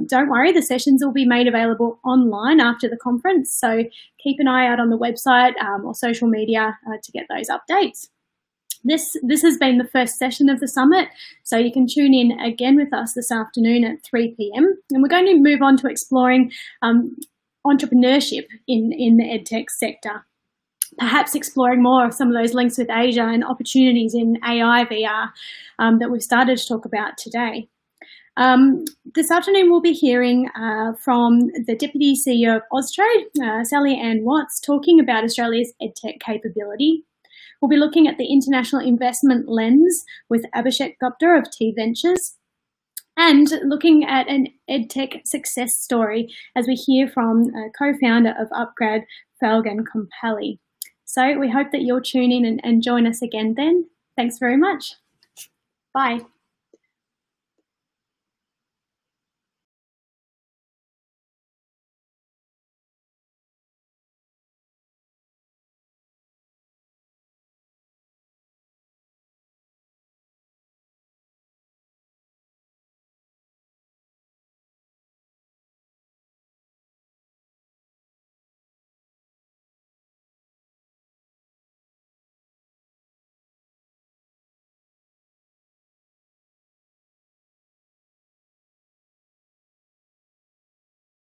don't worry, the sessions will be made available online after the conference, so keep an eye out on the website or social media to get those updates. This has been the first session of the summit, so you can tune in again with us this afternoon at 3 p.m. And we're going to move on to exploring entrepreneurship in the EdTech sector, perhaps exploring more of some of those links with Asia and opportunities in AI, VR that we've started to talk about today. This afternoon we'll be hearing from the Deputy CEO of Austrade, Sally Ann Watts, talking about Australia's EdTech capability. We'll be looking at the international investment lens with Abhishek Gupta of T Ventures, and looking at an EdTech success story as we hear from co-founder of Upgrad, Falgan Kompally. So we hope that you'll tune in and join us again then. Thanks very much. Bye.